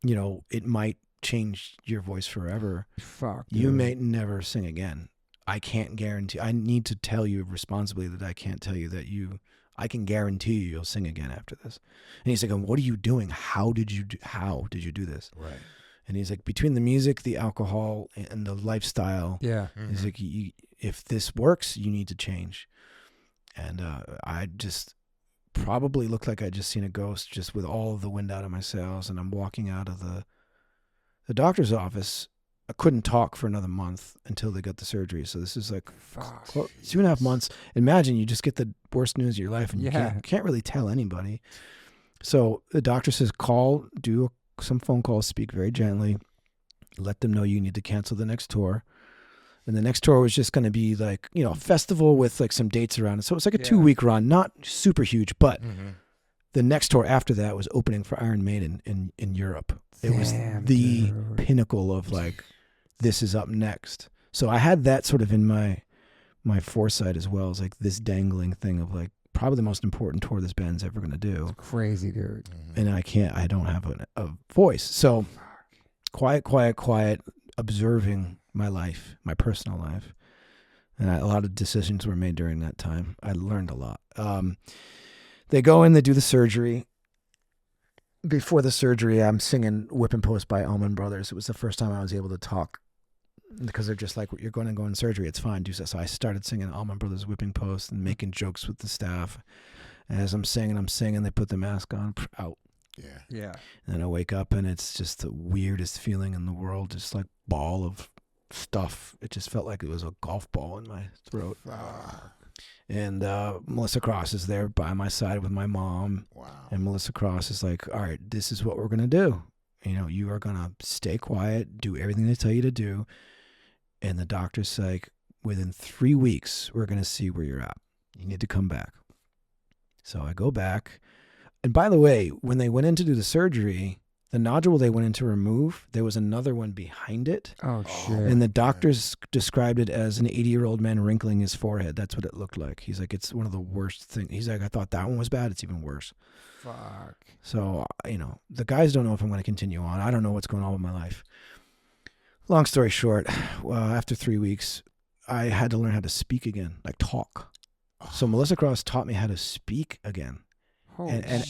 S3: it might change your voice forever.
S1: Fuck.
S3: You
S1: dude.
S3: may never sing again. I can't guarantee. I need to tell you responsibly that I can't tell you that I can guarantee you'll sing again after this. And he's like, what are you doing? How did you do this?
S2: Right.
S3: And he's like, between the music, the alcohol, and the lifestyle.
S1: Yeah.
S3: He's like, if this works, you need to change. And I just probably looked like I'd just seen a ghost, just with all of the wind out of my sails. And I'm walking out of the doctor's office. I couldn't talk for another month until they got the surgery. So this is like 2.5 months. Imagine you just get the worst news of your life, and you can't really tell anybody. So the doctor says, do some phone calls, speak very gently, let them know you need to cancel the next tour. And the next tour was just going to be like, a festival with like some dates around it. So it was like a 2-week run, not super huge, but the next tour after that was opening for Iron Maiden in Europe. It was the pinnacle of like, this is up next. So I had that sort of in my foresight as well, as like this dangling thing of like probably the most important tour this band's ever going to do.
S1: It's crazy, dude.
S3: And I don't have a voice. So quiet, observing my life, my personal life. And a lot of decisions were made during that time. I learned a lot. They go in, they do the surgery. Before the surgery, I'm singing Whipping Post by Allman Brothers. It was the first time I was able to talk, because they're just like, you're going to go in surgery, it's fine, do so. So I started singing Allman Brothers Whipping Post and making jokes with the staff. And as I'm singing, they put the mask on, out.
S1: Yeah.
S3: And then I wake up, and it's just the weirdest feeling in the world, just like ball of stuff. It just felt like it was a golf ball in my throat. And Melissa Cross is there by my side with my mom.
S2: Wow.
S3: And Melissa Cross is like, all right, this is what we're going to do. You are going to stay quiet, do everything they tell you to do. And the doctor's like, within 3 weeks, we're going to see where you're at. You need to come back. So I go back. And by the way, when they went in to do the surgery, the nodule they went in to remove, there was another one behind it.
S1: Oh, shit.
S3: And the doctors described it as an 80-year-old man wrinkling his forehead. That's what it looked like. He's like, it's one of the worst things. He's like, I thought that one was bad. It's even worse.
S1: Fuck.
S3: So, the guys don't know if I'm going to continue on. I don't know what's going on with my life. Long story short, after 3 weeks, I had to learn how to speak again, like talk. So Melissa Cross taught me how to speak again. And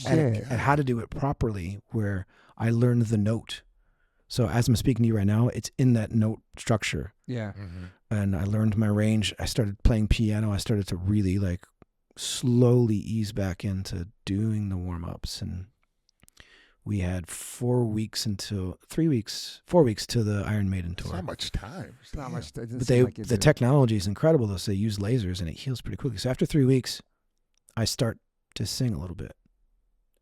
S3: how to do it properly, where I learned the note. So as I'm speaking to you right now, it's in that note structure.
S1: Yeah.
S3: And I learned my range. I started playing piano. I started to really like slowly ease back into doing the warm-ups. And we had 4 weeks to the Iron Maiden tour.
S2: It's not much time.
S1: It's not much.
S3: But the technology is incredible, though. So they use lasers, and it heals pretty quickly. So after 3 weeks, I start to sing a little bit,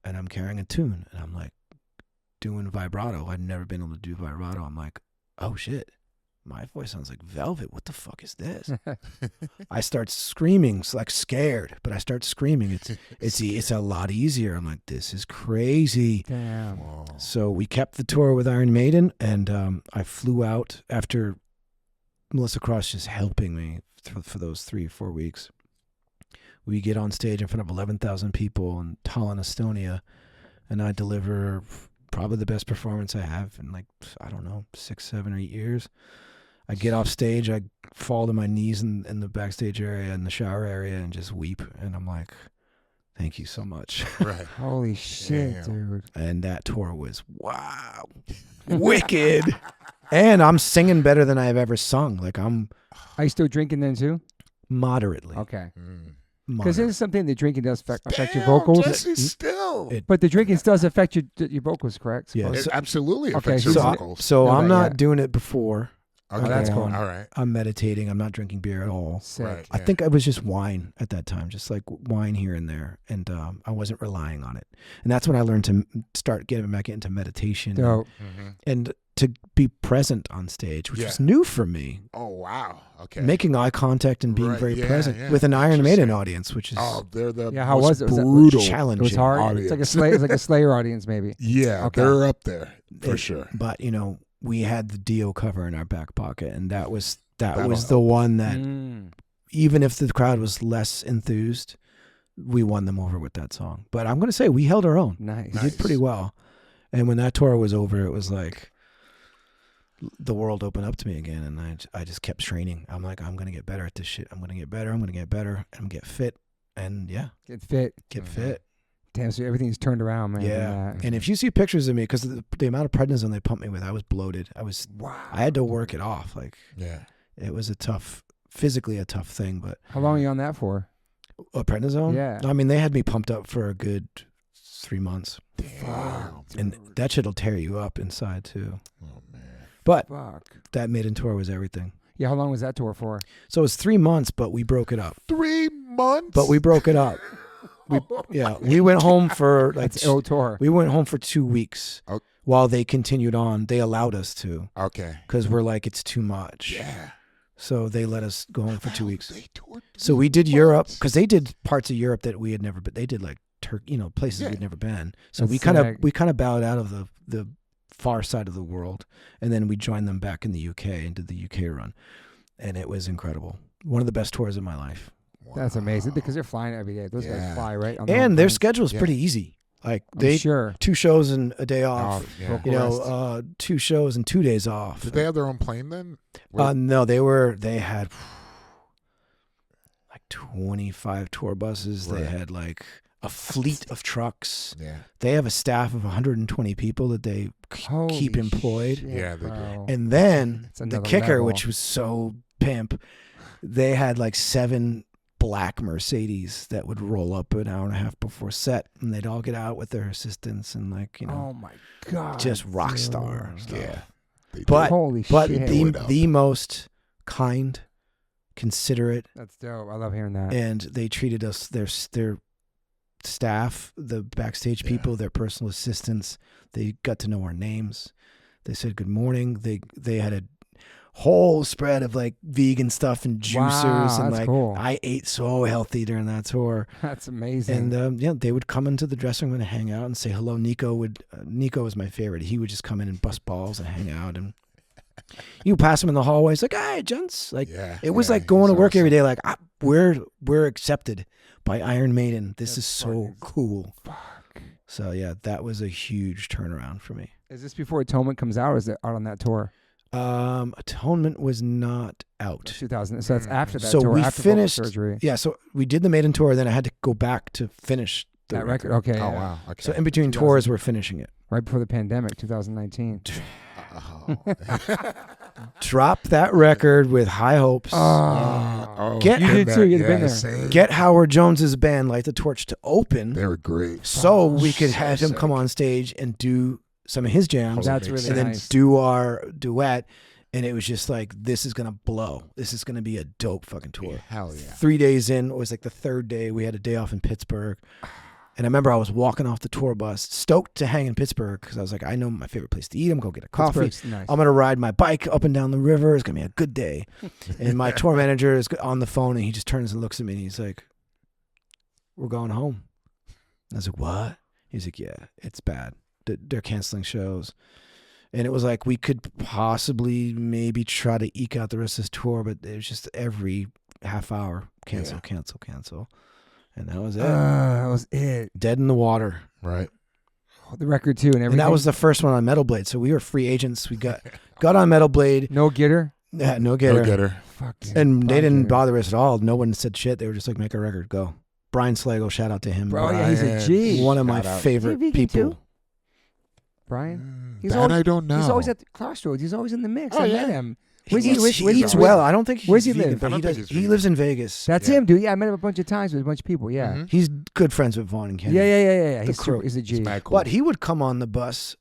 S3: and I'm carrying a tune, and I'm like doing vibrato. I'd never been able to do vibrato. I'm like, oh shit, my voice sounds like velvet. What the fuck is this? I start screaming, like scared, but I start screaming. It's a lot easier. I'm like, this is crazy.
S1: Damn.
S2: Whoa.
S3: So we kept the tour with Iron Maiden, and I flew out after Melissa Cross just helping me for those 3 or 4 weeks. We get on stage in front of 11,000 people in Tallinn, Estonia, and I deliver probably the best performance I have in like, I don't know, 6, 7, or 8 years. I get off stage, I fall to my knees in the backstage area, in the shower area, and just weep. And I'm like, thank you so much.
S2: Right.
S1: Holy shit, dude.
S3: And that tour was, wow, wicked. And I'm singing better than I've ever sung. Like
S1: Are you still drinking then too?
S3: Moderately.
S1: Okay. Because there's something the drinking does affect your vocals.
S2: Jesse, still.
S1: But the drinking does affect your vocals, correct?
S3: Yeah.
S2: It absolutely
S1: Okay,
S2: affects your
S3: So,
S2: vocals.
S3: so I'm not doing it before.
S2: Okay.
S1: that's cool.
S2: All right.
S3: I'm meditating. I'm not drinking beer at all.
S1: Sick.
S2: Right.
S3: I think I was just wine at that time, just like wine here and there. And I wasn't relying on it. And that's when I learned to start getting back into meditation
S1: Dope.
S3: and to be present on stage, which was new for me.
S2: Oh, wow. Okay.
S3: Making eye contact and being very present
S2: yeah.
S3: with an Iron Maiden audience, which is
S2: they're the
S1: how was it? Was
S2: brutal,
S3: challenging.
S1: It was hard.
S2: audience.
S1: It's like a Slayer audience, maybe.
S2: Yeah,
S1: Okay.
S2: they're up there for sure.
S3: But we had the Dio cover in our back pocket, and that was
S2: That'll
S3: the
S2: help.
S3: one that even if the crowd was less enthused, we won them over with that song. But I'm going to say we held our own.
S1: Nice.
S3: We did pretty well. And when that tour was over, it was like the world opened up to me again, and I just kept training. I'm like, I'm going to get better at this shit. I'm going to get better. I'm going to get better. I'm going to get fit. And
S1: Get fit.
S3: get fit.
S1: Damn, so everything's turned around, man.
S3: Yeah. And if you see pictures of me, because the amount of prednisone they pumped me with, I was bloated. I had to work it off. Like, it was physically a tough thing. But
S1: how long are you on that for?
S3: Prednisone?
S1: Yeah.
S3: I mean, they had me pumped up for a good 3 months.
S2: Damn.
S3: And that shit'll tear you up inside too.
S2: Oh, man.
S3: But
S1: Fuck.
S3: that Maiden tour was everything.
S1: Yeah, how long was that tour for?
S3: So it was 3 months, but we broke it up.
S2: 3 months?
S3: But we broke it up. We went home for like
S1: That's ill tour.
S3: we went home for 2 weeks while they continued on. They allowed us to.
S2: Okay.
S3: Because we're like, it's too much.
S2: Yeah.
S3: So they let us go home for 2 weeks.
S2: They toured
S3: So we did Europe, because they did parts of Europe that we had never been. They did like Turkey, places we'd never been. So
S1: That's
S3: we kind of bowed out of the far side of the world, and then we joined them back in the UK and did the UK run, and it was incredible. One of the best tours of my life.
S2: Wow.
S1: That's amazing because they're flying every day. Those guys fly, right? On
S3: And their
S1: planes.
S3: schedule is pretty easy. Like
S1: I'm sure.
S3: 2 shows and a day off.
S2: yeah.
S3: 2 shows and 2 days off.
S2: Did they have their own plane then?
S3: No, they had like 25 tour buses.
S2: Right.
S3: They had like a fleet of trucks.
S2: Yeah.
S3: They have a staff of 120 people that they
S1: Holy
S3: keep employed.
S1: shit,
S2: Yeah, they do.
S1: bro.
S3: And then
S1: It's
S3: the
S1: another
S3: kicker,
S1: level.
S3: which was so pimp, they had like 7 black Mercedes that would roll up an hour and a half before set, and they'd all get out with their assistants and
S1: Oh my god.
S3: just rock
S1: dude.
S3: star stuff.
S2: Yeah. They
S3: But
S1: Holy
S3: but
S1: shit.
S3: the most kind, considerate,
S1: That's dope. I love hearing that.
S3: and they treated us, their staff, the backstage people, their personal assistants, they got to know our names. They said good morning. They had a whole spread of like vegan stuff and juicers.
S1: Wow,
S3: And
S1: that's
S3: like
S1: cool.
S3: I ate so healthy during that tour.
S1: That's amazing.
S3: And they would come into the dressing room and hang out and say hello. Nico was my favorite. He would just come in and bust balls and hang out, and you pass him in the hallways like, "Hey, gents!" Like it was like going to work every day. Like we're accepted by Iron Maiden. This is so cool.
S1: Fuck.
S3: So yeah, that was a huge turnaround for me.
S1: Is this before Atonement comes out, or is it out on that tour?
S3: Atonement was not out.
S1: 2000. So that's after that
S3: So
S1: tour.
S3: we
S1: after vocal
S3: finished
S1: surgery.
S3: Yeah, so we did the Maiden tour, then I had to go back to finish
S1: That record. Okay.
S2: Oh
S1: yeah.
S2: wow. Okay.
S3: So in between
S1: 2000.
S3: tours, we're finishing it.
S1: Right before the pandemic, 2019.
S2: Oh.
S3: Drop that record with high hopes.
S2: Oh,
S3: Get-
S1: You did too. You'd been there.
S2: same.
S3: Get Howard Jones's band Light the Torch to open,
S2: They were great.
S3: so we could
S2: so
S3: have him
S2: sick.
S3: come on stage and do some of his jams,
S1: That's
S2: makes
S1: really
S3: and then
S1: nice.
S3: do our duet. And it was just like, this is gonna blow. This is gonna be a dope fucking tour.
S2: Hell yeah.
S3: 3 days in, it was like the 3rd day. We had a day off in Pittsburgh. And I remember I was walking off the tour bus, stoked to hang in Pittsburgh, because I was like, I know my favorite place to eat. I'm going to get a coffee.
S1: Pittsburgh's nice.
S3: I'm going to ride my bike up and down the river. It's going to be a good day. And my tour manager is on the phone, and he just turns and looks at me, and he's like, we're going home. And I was like, what? He's like, yeah, it's bad. They're canceling shows. And it was like, we could possibly maybe try to eke out the rest of this tour, but it was just every half hour, cancel. And that was it.
S1: That was it.
S3: Dead in the water.
S2: Right.
S1: the record too and everything.
S3: And that was the first one on Metal Blade. So we were free agents. We got on Metal Blade.
S1: No getter?
S3: Yeah, no getter.
S2: No getter.
S1: Fuck.
S3: And they didn't bother us at all. No one said shit. They were just like, make a record, go. Brian Slagle, shout out to him.
S1: Bro, yeah, he's a G.
S3: One of my favorite people.
S1: Too? Brian?
S2: I don't know.
S1: He's always at the Crossroads. He's always in the mix.
S2: Oh,
S1: I
S2: yeah.
S1: met him.
S3: He eats well. I don't think he's
S1: Where's he
S3: vegan,
S1: live?
S3: but he lives in Vegas.
S1: That's him, dude. Yeah, I met him a bunch of times with a bunch of people. Yeah.
S2: Mm-hmm.
S3: He's good friends with Vaughn and Kenny.
S1: Yeah. He's a G.
S2: Cool.
S3: But he would come on the bus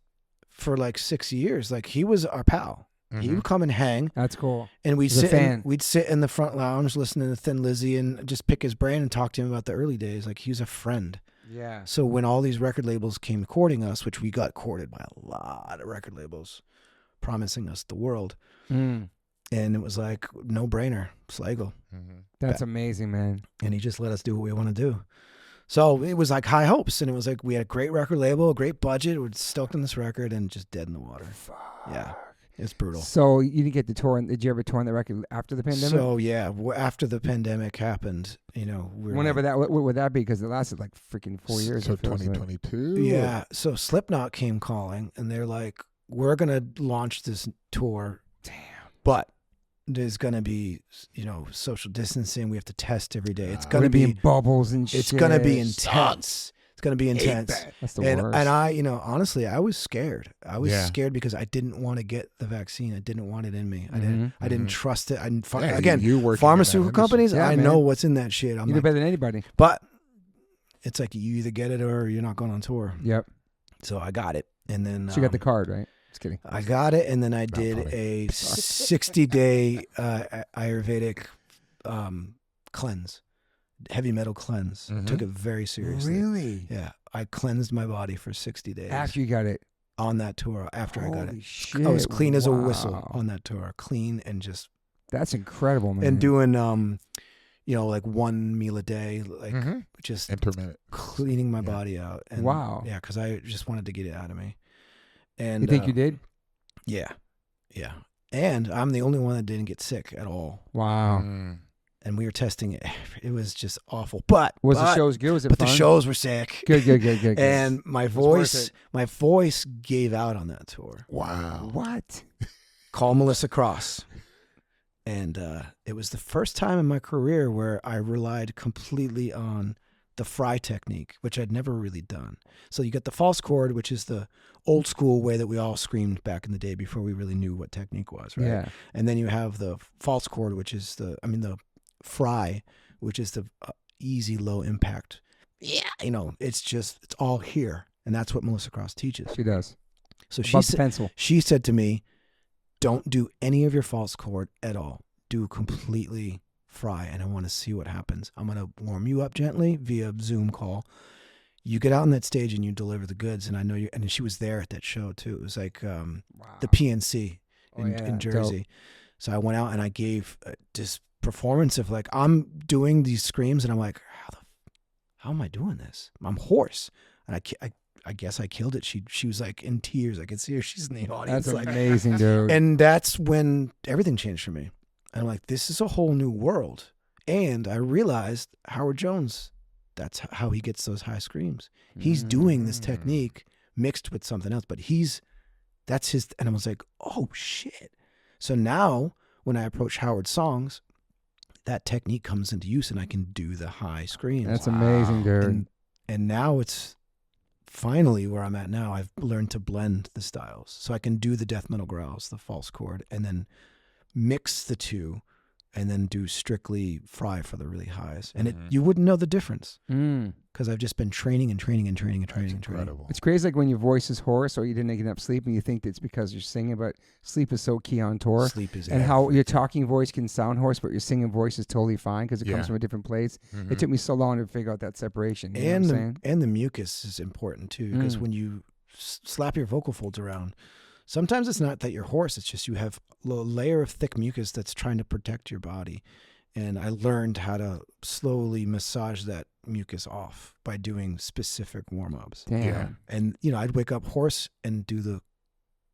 S3: for like 6 years. Like he was our pal.
S2: Mm-hmm.
S3: He would come and hang.
S1: That's cool.
S3: And we'd sit in the front lounge listening to Thin Lizzy and just pick his brain and talk to him about the early days. Like he was a friend.
S1: Yeah.
S3: So when all these record labels came courting us, which we got courted by a lot of record labels promising us the world. And it was like no brainer, Slagle.
S1: That's amazing, man.
S3: And he just let us do what we want to do. So it was like high hopes. And it was like we had a great record label, a great budget. We're stoked on this record and just dead in the water. Yeah. It's brutal.
S1: So you didn't get to tour. Did you ever tour on the record after the pandemic?
S3: So yeah, after the pandemic happened,
S1: whenever that, what would that be? Because it lasted like freaking 4 years.
S2: So 2022.
S3: Yeah. So Slipknot came calling, and they're like, "We're gonna launch this tour.
S1: Damn.
S3: But there's gonna be, social distancing. We have to test every day. It's
S1: gonna be in bubbles and shit.
S3: It's gonna be intense. It's going to be intense."
S1: That's the worst.
S3: And I, honestly, I was scared. I was scared because I didn't want to get the vaccine. I didn't want it in me. I didn't trust it. Again, pharmaceutical companies, I know what's in that shit.
S1: You're better than anybody.
S3: But it's like you either get it or you're not going on tour.
S1: Yep.
S3: So I got it. And then.
S1: So you got the card, right? Just kidding.
S3: I got it. And then I did a 60-day Ayurvedic cleanse. Heavy metal cleanse. Took it very seriously.
S1: Really?
S3: Yeah. I cleansed my body for 60 days.
S1: After you got it?
S3: On that tour. After I got it.
S1: Shit.
S3: I was clean as a whistle on that tour. Clean and just...
S1: That's incredible, man.
S3: And doing, like one meal a day. Like just...
S2: Intermittent.
S3: Cleaning my body out. And,
S1: wow.
S3: Yeah, because I just wanted to get it out of me. And
S1: you think you did?
S3: Yeah. Yeah. And I'm the only one that didn't get sick at all.
S1: Wow.
S3: And we were testing it. It was just awful. But
S1: the shows good? Was it fun?
S3: The shows were sick.
S1: Good.
S3: And my voice gave out on that tour.
S2: Wow.
S1: What?
S3: Call Melissa Cross. And it was the first time in my career where I relied completely on the fry technique, which I'd never really done. So you get the false chord, which is the old school way that we all screamed back in the day before we really knew what technique was, right?
S1: Yeah.
S3: And then you have the false chord, which is the fry, which is the easy, low impact. Yeah. It's all here. And that's what Melissa Cross teaches.
S1: She does.
S3: So
S1: she
S3: said to me, don't do any of your false chord at all. Do completely fry, and I want to see what happens. I'm going to warm you up gently via Zoom call. You get out on that stage and you deliver the goods. And I know and she was there at that show too. It was like the PNC in Jersey. Dope. So I went out and I gave this performance of like, I'm doing these screams and I'm like, how am I doing this? I'm hoarse. And I guess I killed it. She was like in tears. I could see her. She's in the audience.
S1: That's amazing, dude.
S3: And that's when everything changed for me. And I'm like, this is a whole new world. And I realized Howard Jones, that's how he gets those high screams. He's doing this technique mixed with something else, but that's his. And I was like, oh shit. So now when I approach Howard's songs, that technique comes into use and I can do the high screams.
S1: That's amazing, dude.
S3: And now it's finally where I'm at now. I've learned to blend the styles. So I can do the death metal growls, the false chord, and then mix the two and then do strictly fry for the really highs. And you wouldn't know the difference because I've just been training.
S1: It's crazy, like when your voice is hoarse or you didn't get enough sleep and you think it's because you're singing, but sleep is so key on tour.
S3: Sleep is
S1: and how your talking voice can sound hoarse, but your singing voice is totally fine because it comes from a different place. It took me so long to figure out that separation. You know what I'm saying?
S3: And the mucus is important too because when you slap your vocal folds around, sometimes it's not that you're hoarse. It's just you have a layer of thick mucus that's trying to protect your body. And I learned how to slowly massage that mucus off by doing specific warm-ups.
S1: Damn.
S2: Yeah.
S3: And, I'd wake up hoarse and do the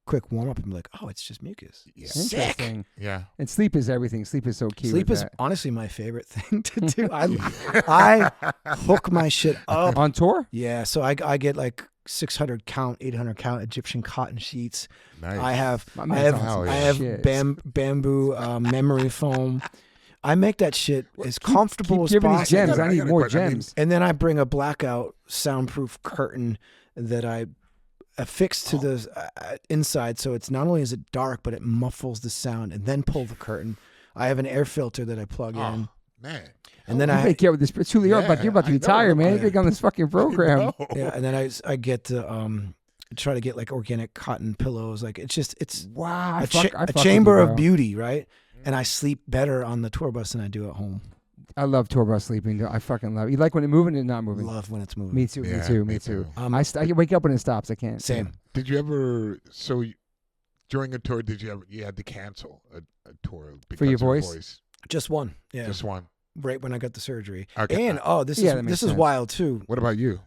S3: quick warm-up and be like, oh, it's just mucus.
S2: Yeah.
S1: Interesting.
S2: Yeah.
S1: And sleep is everything. Sleep is so key.
S3: Sleep is honestly my favorite thing to do. I hook my shit up.
S1: On tour?
S3: Yeah. So I get like 600 count, 800 count Egyptian cotton sheets.
S2: Nice.
S3: I have bamboo memory foam. I make that shit as comfortable as
S1: possible.
S3: Gems.
S1: I need more gems.
S3: And then I bring a blackout soundproof curtain that I affix to the inside, so it's not only is it dark, but it muffles the sound. And then pull the curtain. I have an air filter that I plug in.
S2: Man.
S3: And then
S1: take care with this. It's truly you're about to retire, man. You're big on this fucking program.
S3: Yeah, and then I get to try to get like organic cotton pillows. Like it's
S1: wow,
S3: a chamber of beauty, right? And I sleep better on the tour bus than I do at home.
S1: I love tour bus sleeping. I fucking love it. You like when it's moving and not moving?
S3: Love when it's moving.
S1: Me too. Me too. I wake up when it stops. I can't.
S3: Same.
S2: Did you ever? So during a tour, you had to cancel a tour because
S1: for your
S2: of
S1: voice?
S3: Just one. Yeah.
S2: Just one.
S3: Right when I got the surgery.
S2: Okay.
S3: And this is wild too.
S2: What about you?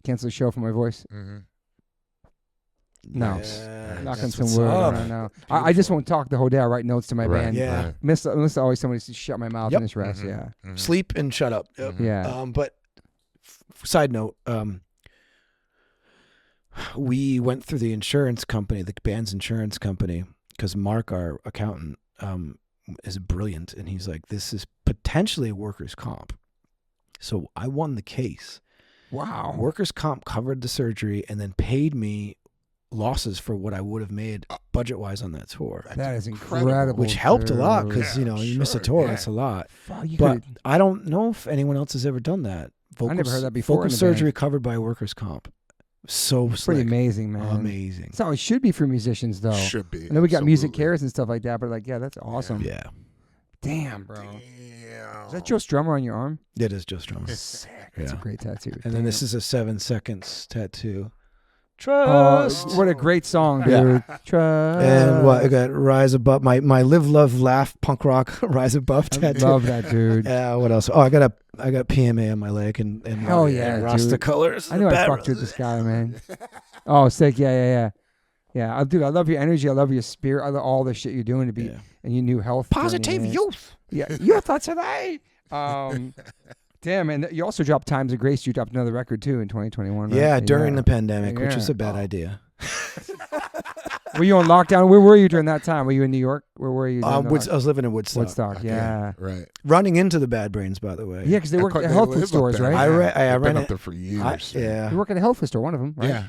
S1: Cancel the show for my voice.
S2: Mm-hmm.
S1: No,
S3: yeah,
S1: knock on some wood. No. I just won't talk the whole day. I write notes to my band.
S3: Yeah,
S1: miss always somebody to shut my mouth and just rest.
S2: Mm-hmm.
S1: Yeah,
S2: mm-hmm.
S3: Sleep and shut up. Yep.
S1: Yeah.
S3: But side note, we went through the insurance company, the band's insurance company, because Mark, our accountant, is brilliant, and he's like, "This is potentially a workers' comp." So I won the case.
S1: Wow.
S3: Workers' comp covered the surgery and then paid me losses for what I would have made budget-wise on that tour.
S1: That is incredible.
S3: Which helped a lot because, you miss a tour, that's a lot. But I don't know if anyone else has ever done that.
S1: I never heard that before.
S3: Vocal surgery covered by workers' comp. So
S1: pretty amazing, man.
S3: Amazing.
S1: That's how it should be for musicians, though.
S2: Should be.
S1: I know we got music cares and stuff like that, but that's awesome.
S3: Yeah.
S1: Damn, bro.
S2: Damn.
S1: Is that Joe Strummer on your arm?
S3: It is Joe Strummer.
S1: Sick. That's a great tattoo.
S3: And then this is a 7 seconds tattoo. Trust.
S1: What a great song, dude.
S3: Yeah.
S1: Trust.
S3: And I got Rise Above, my Live, Love, Laugh punk rock Rise Above tattoo.
S1: I love that, dude.
S3: Yeah, what else? Oh, I got PMA on my leg and
S1: hell yeah,
S3: Rasta colors.
S1: I knew I fucked with this guy, man. Oh, sick. Yeah. Dude, I love your energy. I love your spirit. I love all the shit you're doing and your new health.
S3: Positive youth.
S1: Yeah, youth today. Damn, and you also dropped Times of Grace. You dropped another record, too, in 2021, right?
S3: Yeah, during the pandemic, which was a bad idea.
S1: Were you on lockdown? Where were you during that time? Were you in New York? Where were you?
S3: I was living in Woodstock.
S1: Woodstock, yeah.
S2: Right.
S3: Running into the Bad Brains, by the way.
S1: Yeah, because they work at health food stores, right?
S3: I ran
S2: up there for years.
S1: You work at a health food store, one of them, right?
S2: Yeah,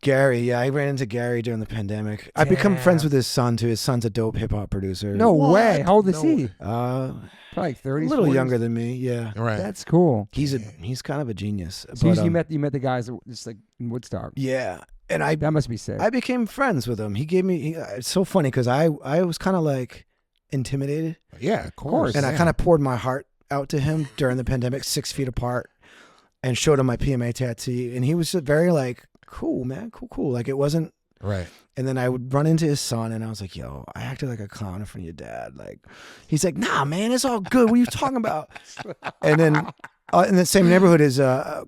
S2: Gary,
S3: yeah, I ran into Gary during the pandemic. I've become friends with his son, too. His son's a dope hip-hop producer.
S1: No way. How old is he?
S3: Probably
S1: 30s,
S3: a little
S1: 40s.
S3: younger than me, yeah.
S2: Right.
S3: That's
S1: cool.
S3: He's kind of a genius.
S1: So you met the guys just like in Woodstock.
S3: Yeah. And
S1: that must be sick.
S3: I became friends with him. He gave me, it's so funny because I was kind of like intimidated.
S2: Yeah, of course.
S3: And I kind of poured my heart out to him during the pandemic, 6 feet apart, and showed him my PMA tattoo. And he was just very like, cool, man, cool. Like it wasn't.
S2: Right.
S3: And then I would run into his son and I was like, yo, I acted like a clown in front of your dad. Like, he's like, nah, man, it's all good. What are you talking about? And then in the same neighborhood is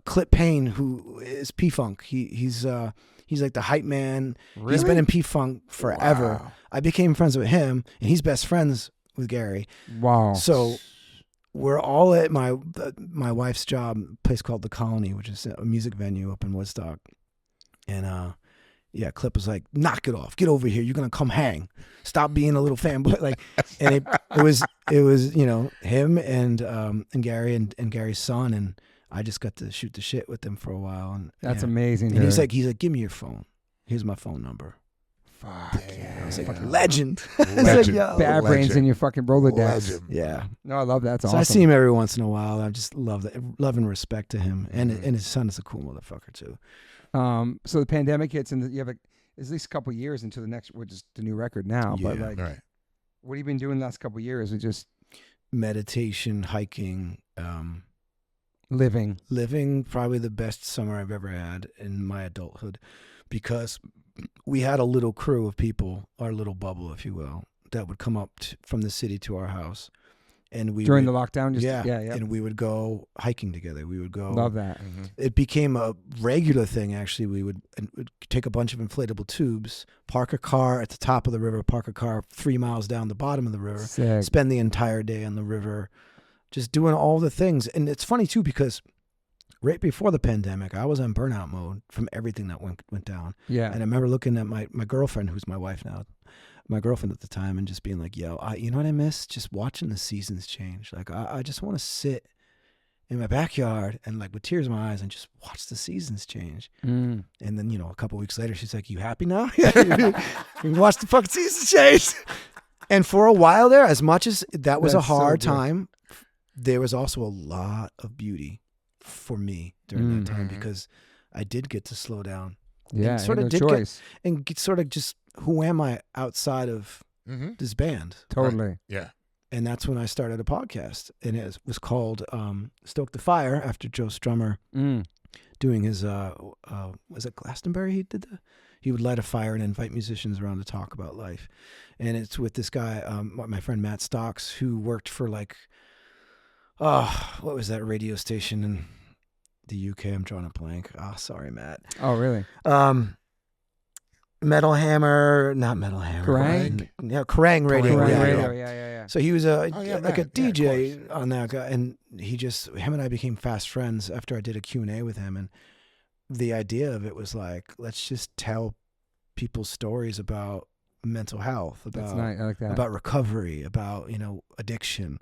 S3: Clip Payne, who is P-Funk. He's like the hype man.
S1: Really?
S3: He's been in P-Funk forever.
S2: Wow.
S3: I became friends with him and he's best friends with Gary.
S1: Wow.
S3: So we're all at my wife's job, a place called The Colony, which is a music venue up in Woodstock. And Clip was like, knock it off. Get over here. You're going to come hang. Stop being a little fanboy. Like, and it was him and Gary and Gary's son. And I just got to shoot the shit with them for a while. And
S1: that's amazing.
S3: And he's like, give me your phone. Here's my phone number.
S1: Fuck yeah.
S3: I was like, legend.
S2: Legend.
S3: Like,
S1: Bad Brains in your fucking Rolodex.
S2: Legend.
S3: Yeah.
S1: No, I love that. That's
S3: so
S1: awesome.
S3: I see him every once in a while. I just love and respect to him. And his son is a cool motherfucker too.
S1: So the pandemic hits and you have at least a couple years until the next, which is the new record now.
S3: Yeah,
S1: but what have you been doing the last couple of years? Just
S3: meditation, hiking,
S1: living.
S3: Probably the best summer I've ever had in my adulthood, because we had a little crew of people, our little bubble, if you will, that would come up from the city to our house. And we
S1: during the lockdown,
S3: and we would go hiking together. We would go.
S1: Love that.
S2: Mm-hmm.
S3: It became a regular thing. Actually, we would take a bunch of inflatable tubes, park a car at the top of the river, park a car 3 miles down the bottom of the river,
S1: Sick.
S3: Spend the entire day on the river, just doing all the things. And it's funny too because right before the pandemic, I was on burnout mode from everything that went down.
S1: Yeah.
S3: And I remember looking at my girlfriend, who's my wife now, my girlfriend at the time, and just being like, yo, you know what I miss? Just watching the seasons change. Like, I just want to sit in my backyard and like with tears in my eyes and just watch the seasons change. And then, a couple weeks later, she's like, you happy now? You can watch the fucking seasons change. And for a while there, as much as that was a hard time, there was also a lot of beauty for me during that time, because I did get to slow down.
S1: Yeah,
S3: and sort of sort of just, who am I outside of this band?
S1: Totally.
S2: Right. Yeah.
S3: And that's when I started a podcast, and it was called Stoke the Fire, after Joe Strummer doing his, was it Glastonbury he would light a fire and invite musicians around to talk about life. And it's with this guy, my friend Matt Stocks, who worked for like, what was that radio station in the UK? I'm drawing a blank. Oh, sorry, Matt.
S1: Oh, really?
S3: Metal Hammer, not Metal Hammer.
S1: Kerrang?
S3: Yeah, Kerrang Radio.
S1: Kerrang Radio, yeah.
S3: So he was like
S2: Matt.
S3: a DJ on that guy, and him and I became fast friends after I did a Q&A with him, and the idea of it was like, let's just tell people stories about mental health,
S1: That's nice. I like that.
S3: about recovery, about addiction,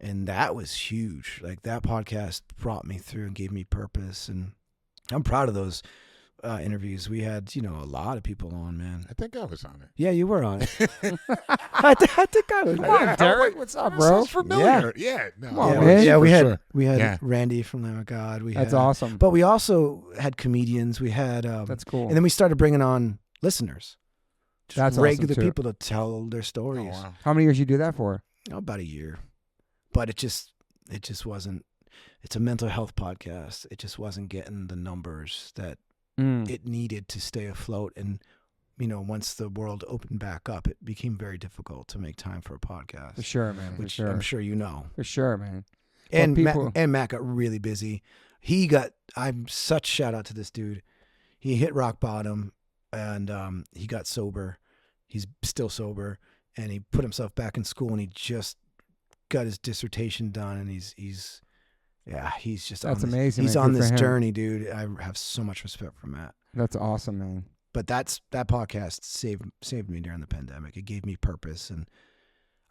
S3: and that was huge. Like, that podcast brought me through and gave me purpose, and I'm proud of those interviews. We had a lot of people on, man.
S2: I think I was on it.
S3: Yeah, you were on it. I think I was.
S1: Come on, Derek. What's up, bro?
S2: Sounds familiar. Yeah. No.
S1: Come on, man.
S3: We had Randy from Lamb of God.
S1: That's awesome.
S3: But we also had comedians. We had
S1: that's cool.
S3: And then we started bringing on listeners.
S1: That's
S3: regular
S1: awesome too.
S3: people to tell their stories.
S2: Oh, wow.
S1: How many years you do that for?
S3: About a year. But it just wasn't. It's a mental health podcast. It just wasn't getting the numbers that it needed to stay afloat. And once the world opened back up, it became very difficult to make time for a podcast.
S1: For sure, man.
S3: Which
S1: for sure.
S3: I'm sure you know.
S1: For sure, man.
S3: And Matt got really busy. I'm such shout out to this dude. He hit rock bottom, and he got sober. He's still sober, and he put himself back in school, and he just got his dissertation done, and he's just
S1: that's amazing.
S3: He's
S1: man.
S3: on
S1: Good
S3: this
S1: for him.
S3: journey, dude. I have so much respect for Matt.
S1: That's awesome, man.
S3: But that podcast saved me during the pandemic. It gave me purpose, and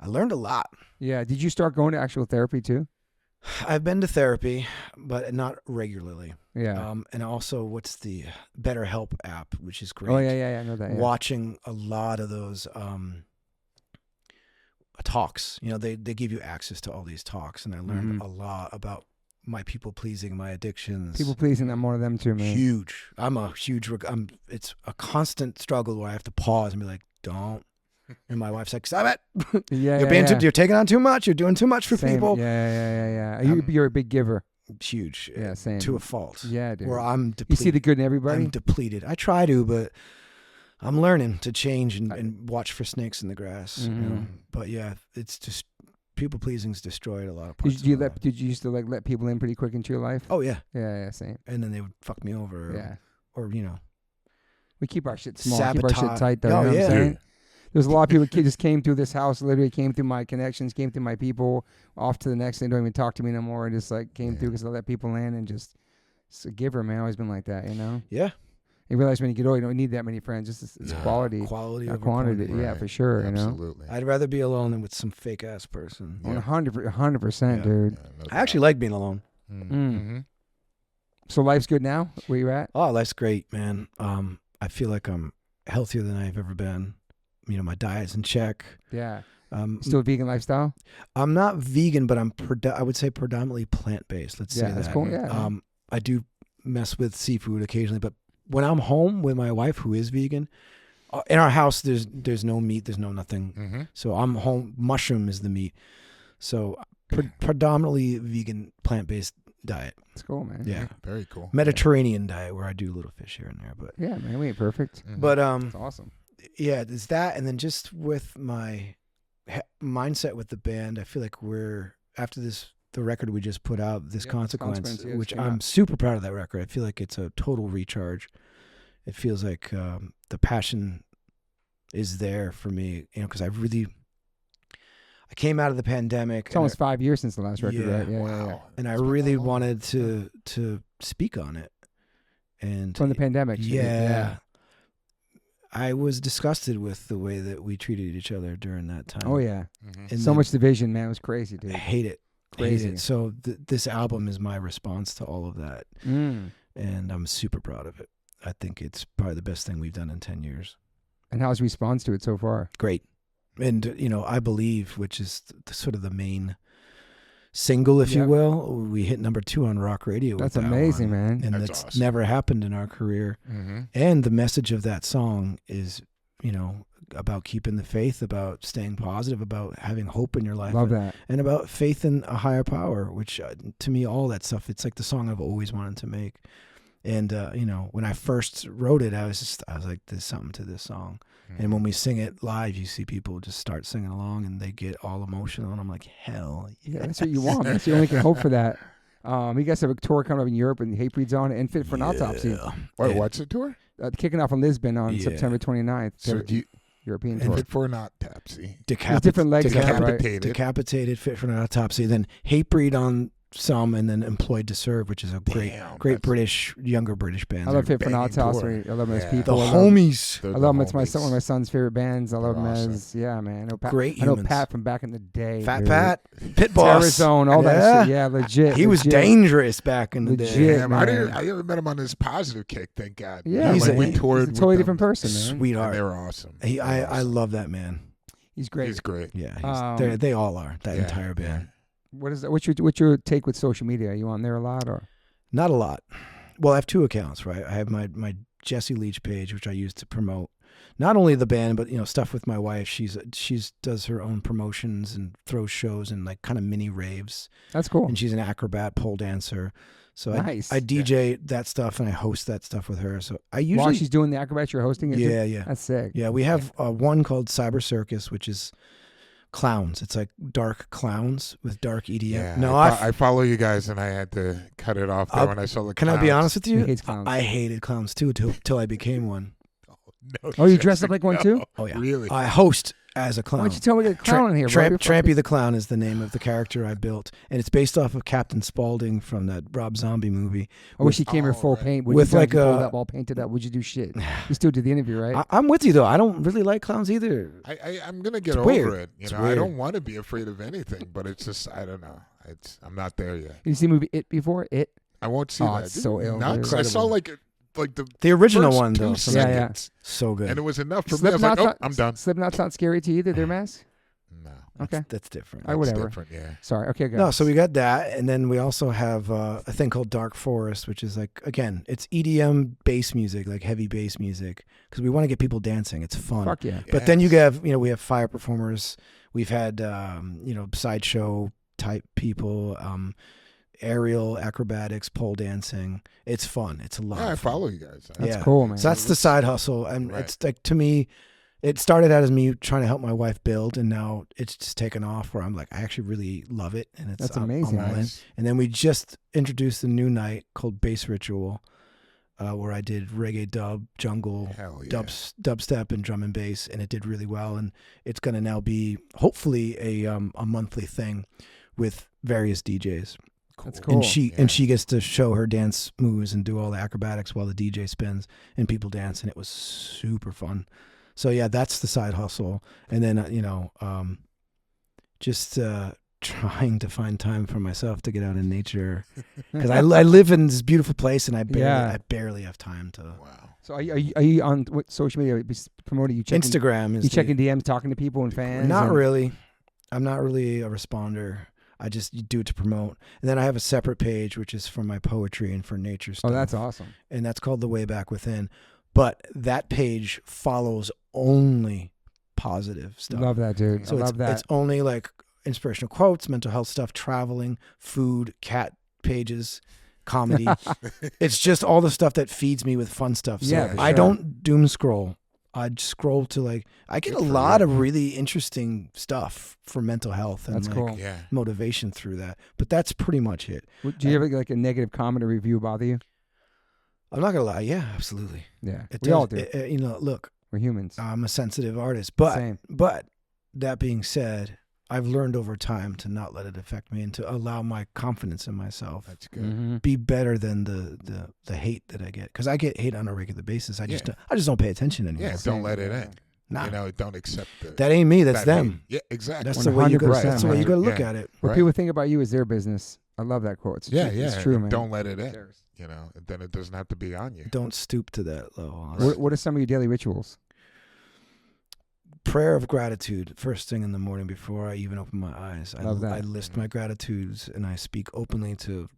S3: I learned a lot.
S1: Yeah. Did you start going to actual therapy too?
S3: I've been to therapy, but not regularly.
S1: Yeah.
S3: And also, what's the BetterHelp app, which is great.
S1: Oh yeah. I know that. Yeah.
S3: Watching a lot of those talks. They give you access to all these talks, and I learned a lot about my people pleasing, my addictions.
S1: People pleasing, I'm one of them too, man.
S3: Huge. It's a constant struggle where I have to pause and be like, don't. And my wife's like, stop it. You're taking on too much. You're doing too much for people.
S1: Yeah. You're a big giver.
S3: Huge.
S1: Yeah, same.
S3: To a fault.
S1: Yeah, dude.
S3: Where I'm depleted.
S1: You see the good in everybody?
S3: I'm depleted. I try to, but I'm learning to change and watch for snakes in the grass. But yeah, it's just people pleasing's destroyed a lot of parts. Did
S1: you used to let people in pretty quick into your life?
S3: Oh yeah.
S1: Yeah, same.
S3: And then they would fuck me over. Or
S1: we keep our shit small,
S3: sabotage.
S1: Keep our shit tight though. You know what I'm saying? There's a lot of people who just came through this house, literally came through my connections, came through my people, off to the next. They don't even talk to me no more. And just like came through because I let people in, and just it's a giver, man. Always been like that,
S3: Yeah.
S1: You realize when you get older, you don't need that many friends. It's quality.
S3: Quality over
S1: quantity.
S3: quantity.
S1: Yeah, for sure.
S2: Absolutely.
S3: I'd rather be alone than with some fake ass person.
S1: 100%, dude.
S2: Yeah,
S3: I actually like being alone.
S2: Mm-hmm.
S1: So life's good now? Where you at?
S3: Oh, life's great, man. I feel like I'm healthier than I've ever been. My diet's in check.
S1: Yeah. Still a vegan lifestyle?
S3: I'm not vegan, but I would say predominantly plant-based. Let's say that.
S1: That's cool. Yeah.
S3: I do mess with seafood occasionally, but when I'm home with my wife, who is vegan, in our house, there's no meat, there's no nothing.
S2: Mm-hmm.
S3: So I'm home. Mushroom is the meat. So predominantly vegan, plant-based diet.
S1: That's cool, man.
S3: Yeah.
S2: Very cool.
S3: Mediterranean diet where I do little fish here and there, but
S1: yeah, man, we ain't perfect.
S2: Mm-hmm.
S3: But
S1: that's awesome.
S3: Yeah, there's that, and then just with my mindset with the band, I feel like we're after the record we just put out, this Consequence, which I'm super proud of that record. I feel like it's a total recharge. It feels like the passion is there for me, because I came out of the pandemic.
S1: It's almost 5 years since the last record, right?
S3: Yeah. And I really wanted to speak on it. And
S1: from the pandemic.
S3: Yeah. I was disgusted with the way that we treated each other during that time.
S1: Oh yeah.
S2: Mm-hmm.
S3: And
S1: so much division, man. It was crazy, dude.
S3: I hate it.
S1: Crazy.
S3: Hate it. So this album is my response to all of that. And I'm super proud of it. I think it's probably the best thing we've done in 10 years.
S1: And how's the response to it so far?
S3: Great. And, I Believe, which is sort of the main single, if you will, we hit number 2 on rock radio.
S1: That's amazing, man.
S3: And
S2: that's
S3: that's
S2: awesome.
S3: never happened in our career.
S2: Mm-hmm.
S3: And the message of that song is, about keeping the faith, about staying positive, about having hope in your life.
S1: Love that.
S3: And about faith in a higher power, which to me, all that stuff, it's like the song I've always wanted to make. And, when I first wrote it, I was like, there's something to this song.
S2: Mm-hmm.
S3: And when we sing it live, you see people just start singing along and they get all emotional. And I'm like, hell yeah.
S1: That's what you want. That's you only can hope for that. You guys have a tour coming up in Europe and Hatebreed's on it and Fit for an Autopsy.
S2: Wait, what's the tour?
S1: Kicking off in Lisbon on September 29th.
S2: So
S1: European tour.
S2: Fit for an Autopsy.
S1: Different legs.
S3: Decapitated, Fit for an Autopsy. Then Hatebreed on some, and then Employed to Serve, which is a great British, younger British band.
S1: I love Fit for an Autopsy. I love them as people.
S3: The homies.
S1: I love them. It's one of my son's favorite bands. I love them as, man. I know Pat from back in the day.
S3: Fat Pat, Pit Boss.
S1: Terrorzone, all that shit. Yeah, legit.
S3: He was dangerous back in the day.
S2: Yeah, I never met him on his positive kick, thank God.
S1: Yeah, he's a totally different person, man.
S3: Sweetheart.
S2: They were awesome.
S3: I love that man.
S1: He's great.
S2: He's great.
S3: Yeah, they all are, that entire band.
S1: What is that? What's your take with social media? Are you on there a lot or?
S3: Not a lot. Well, I have 2 accounts, right? I have my Jesse Leach page, which I use to promote not only the band, but stuff with my wife. She's does her own promotions and throws shows and like kind of mini raves.
S1: That's cool.
S3: And she's an acrobat, pole dancer. So
S1: nice.
S3: I DJ that stuff and I host that stuff with her. So I usually
S1: while she's doing the acrobat, you're hosting it.
S3: Yeah.
S1: That's sick.
S3: Yeah, we have one called Cyber Circus, which is clowns. It's like dark clowns with dark EDM.
S2: Yeah,
S3: no,
S2: I follow you guys, and I had to cut it off there when I saw the
S3: Can
S2: clowns.
S3: I be honest with you?
S1: He hates clowns.
S3: I hated clowns too till I became one.
S2: No,
S1: you dress up like one too?
S3: Oh yeah,
S2: really?
S3: I host as a clown.
S1: Why don't you tell me to get a clown in here, bro?
S3: Trampy the Clown is the name of the character I built, and it's based off of Captain Spaulding from that Rob Zombie movie.
S1: I wish he came here full paint.
S3: With like
S1: all painted up. Would you do shit? You still do the interview, right?
S3: I'm with you though. I don't really like clowns either.
S2: I'm gonna get over
S3: weird.
S2: it. I don't want to be afraid of anything, but it's just I don't know. I'm not there yet.
S1: You see the movie It before? It?
S2: I won't see that.
S1: It's so ill.
S2: I saw like
S3: the original
S2: first
S3: one though.
S2: 2 seconds.
S3: So good.
S2: And it was enough for me. I was like, I'm done.
S1: Slipknot's not scary to you either, their mask?
S2: No.
S1: Okay.
S3: That's different.
S1: Whatever.
S2: Different, yeah.
S1: Sorry. Okay, go.
S3: No, so we got that, and then we also have a thing called Dark Forest, which is like, again, it's EDM bass music, like heavy bass music, because we want to get people dancing. It's fun.
S1: Fuck yeah.
S3: But then you have, we have fire performers. We've had, sideshow type people, aerial acrobatics, pole dancing. It's fun. It's a lot.
S2: Yeah, I
S3: of fun.
S2: follow you guys.
S1: That's cool, man.
S3: So that's the side hustle, and it's like, to me, it started out as me trying to help my wife build, and now it's just taken off where I'm like, I actually really love it, and it's
S1: amazing.
S3: I'm all in. And then we just introduced a new night called Bass Ritual, where I did reggae, dub, jungle, dubstep, and drum and bass, and it did really well. And it's going to now be hopefully a monthly thing with various DJs.
S1: That's cool.
S3: And she gets to show her dance moves and do all the acrobatics while the DJ spins and people dance, and it was super fun. So yeah, that's the side hustle. And then just trying to find time for myself to get out in nature, because I live in this beautiful place, and I barely have time to.
S2: Wow.
S1: So are you on what social media promoting? You checking,
S3: Instagram is
S1: you checking DMs, talking to people and fans?
S3: Not really. I'm not really a responder. I just do it to promote. And then I have a separate page, which is for my poetry and for nature stuff.
S1: Oh, that's awesome.
S3: And that's called The Way Back Within. But that page follows only positive stuff.
S1: Love that, dude.
S3: So
S1: I love that.
S3: It's only like inspirational quotes, mental health stuff, traveling, food, cat pages, comedy. It's just all the stuff that feeds me with fun stuff. So
S1: yeah,
S3: I don't doom scroll. I scroll to I get a lot of really interesting stuff for mental health and
S1: cool.
S3: motivation through that. But that's pretty much it.
S1: Do you ever get a negative comment or review bother you?
S3: I'm not gonna lie. Yeah, absolutely.
S1: Yeah, we all do.
S3: Look,
S1: we're humans.
S3: I'm a sensitive artist, but
S1: Same.
S3: But that being said, I've learned over time to not let it affect me and to allow my confidence in myself.
S2: That's good.
S3: Be better than the hate that I get, because I get hate on a regular basis. I just don't pay attention anymore.
S2: Yeah, don't let it in.
S3: Nah.
S2: Don't accept it.
S3: That ain't me. That's them.
S2: Hate. Yeah, exactly.
S3: That's the way you got. That's the way you got to look
S2: at
S3: it.
S1: What people think about you is their business. I love that quote. It's true, man.
S2: Don't let it in. Then it doesn't have to be on you.
S3: Don't stoop to that level.
S1: What are some of your daily rituals?
S3: Prayer of gratitude, first thing in the morning before I even open my eyes.
S1: Love that.
S3: I list my gratitudes and I speak openly to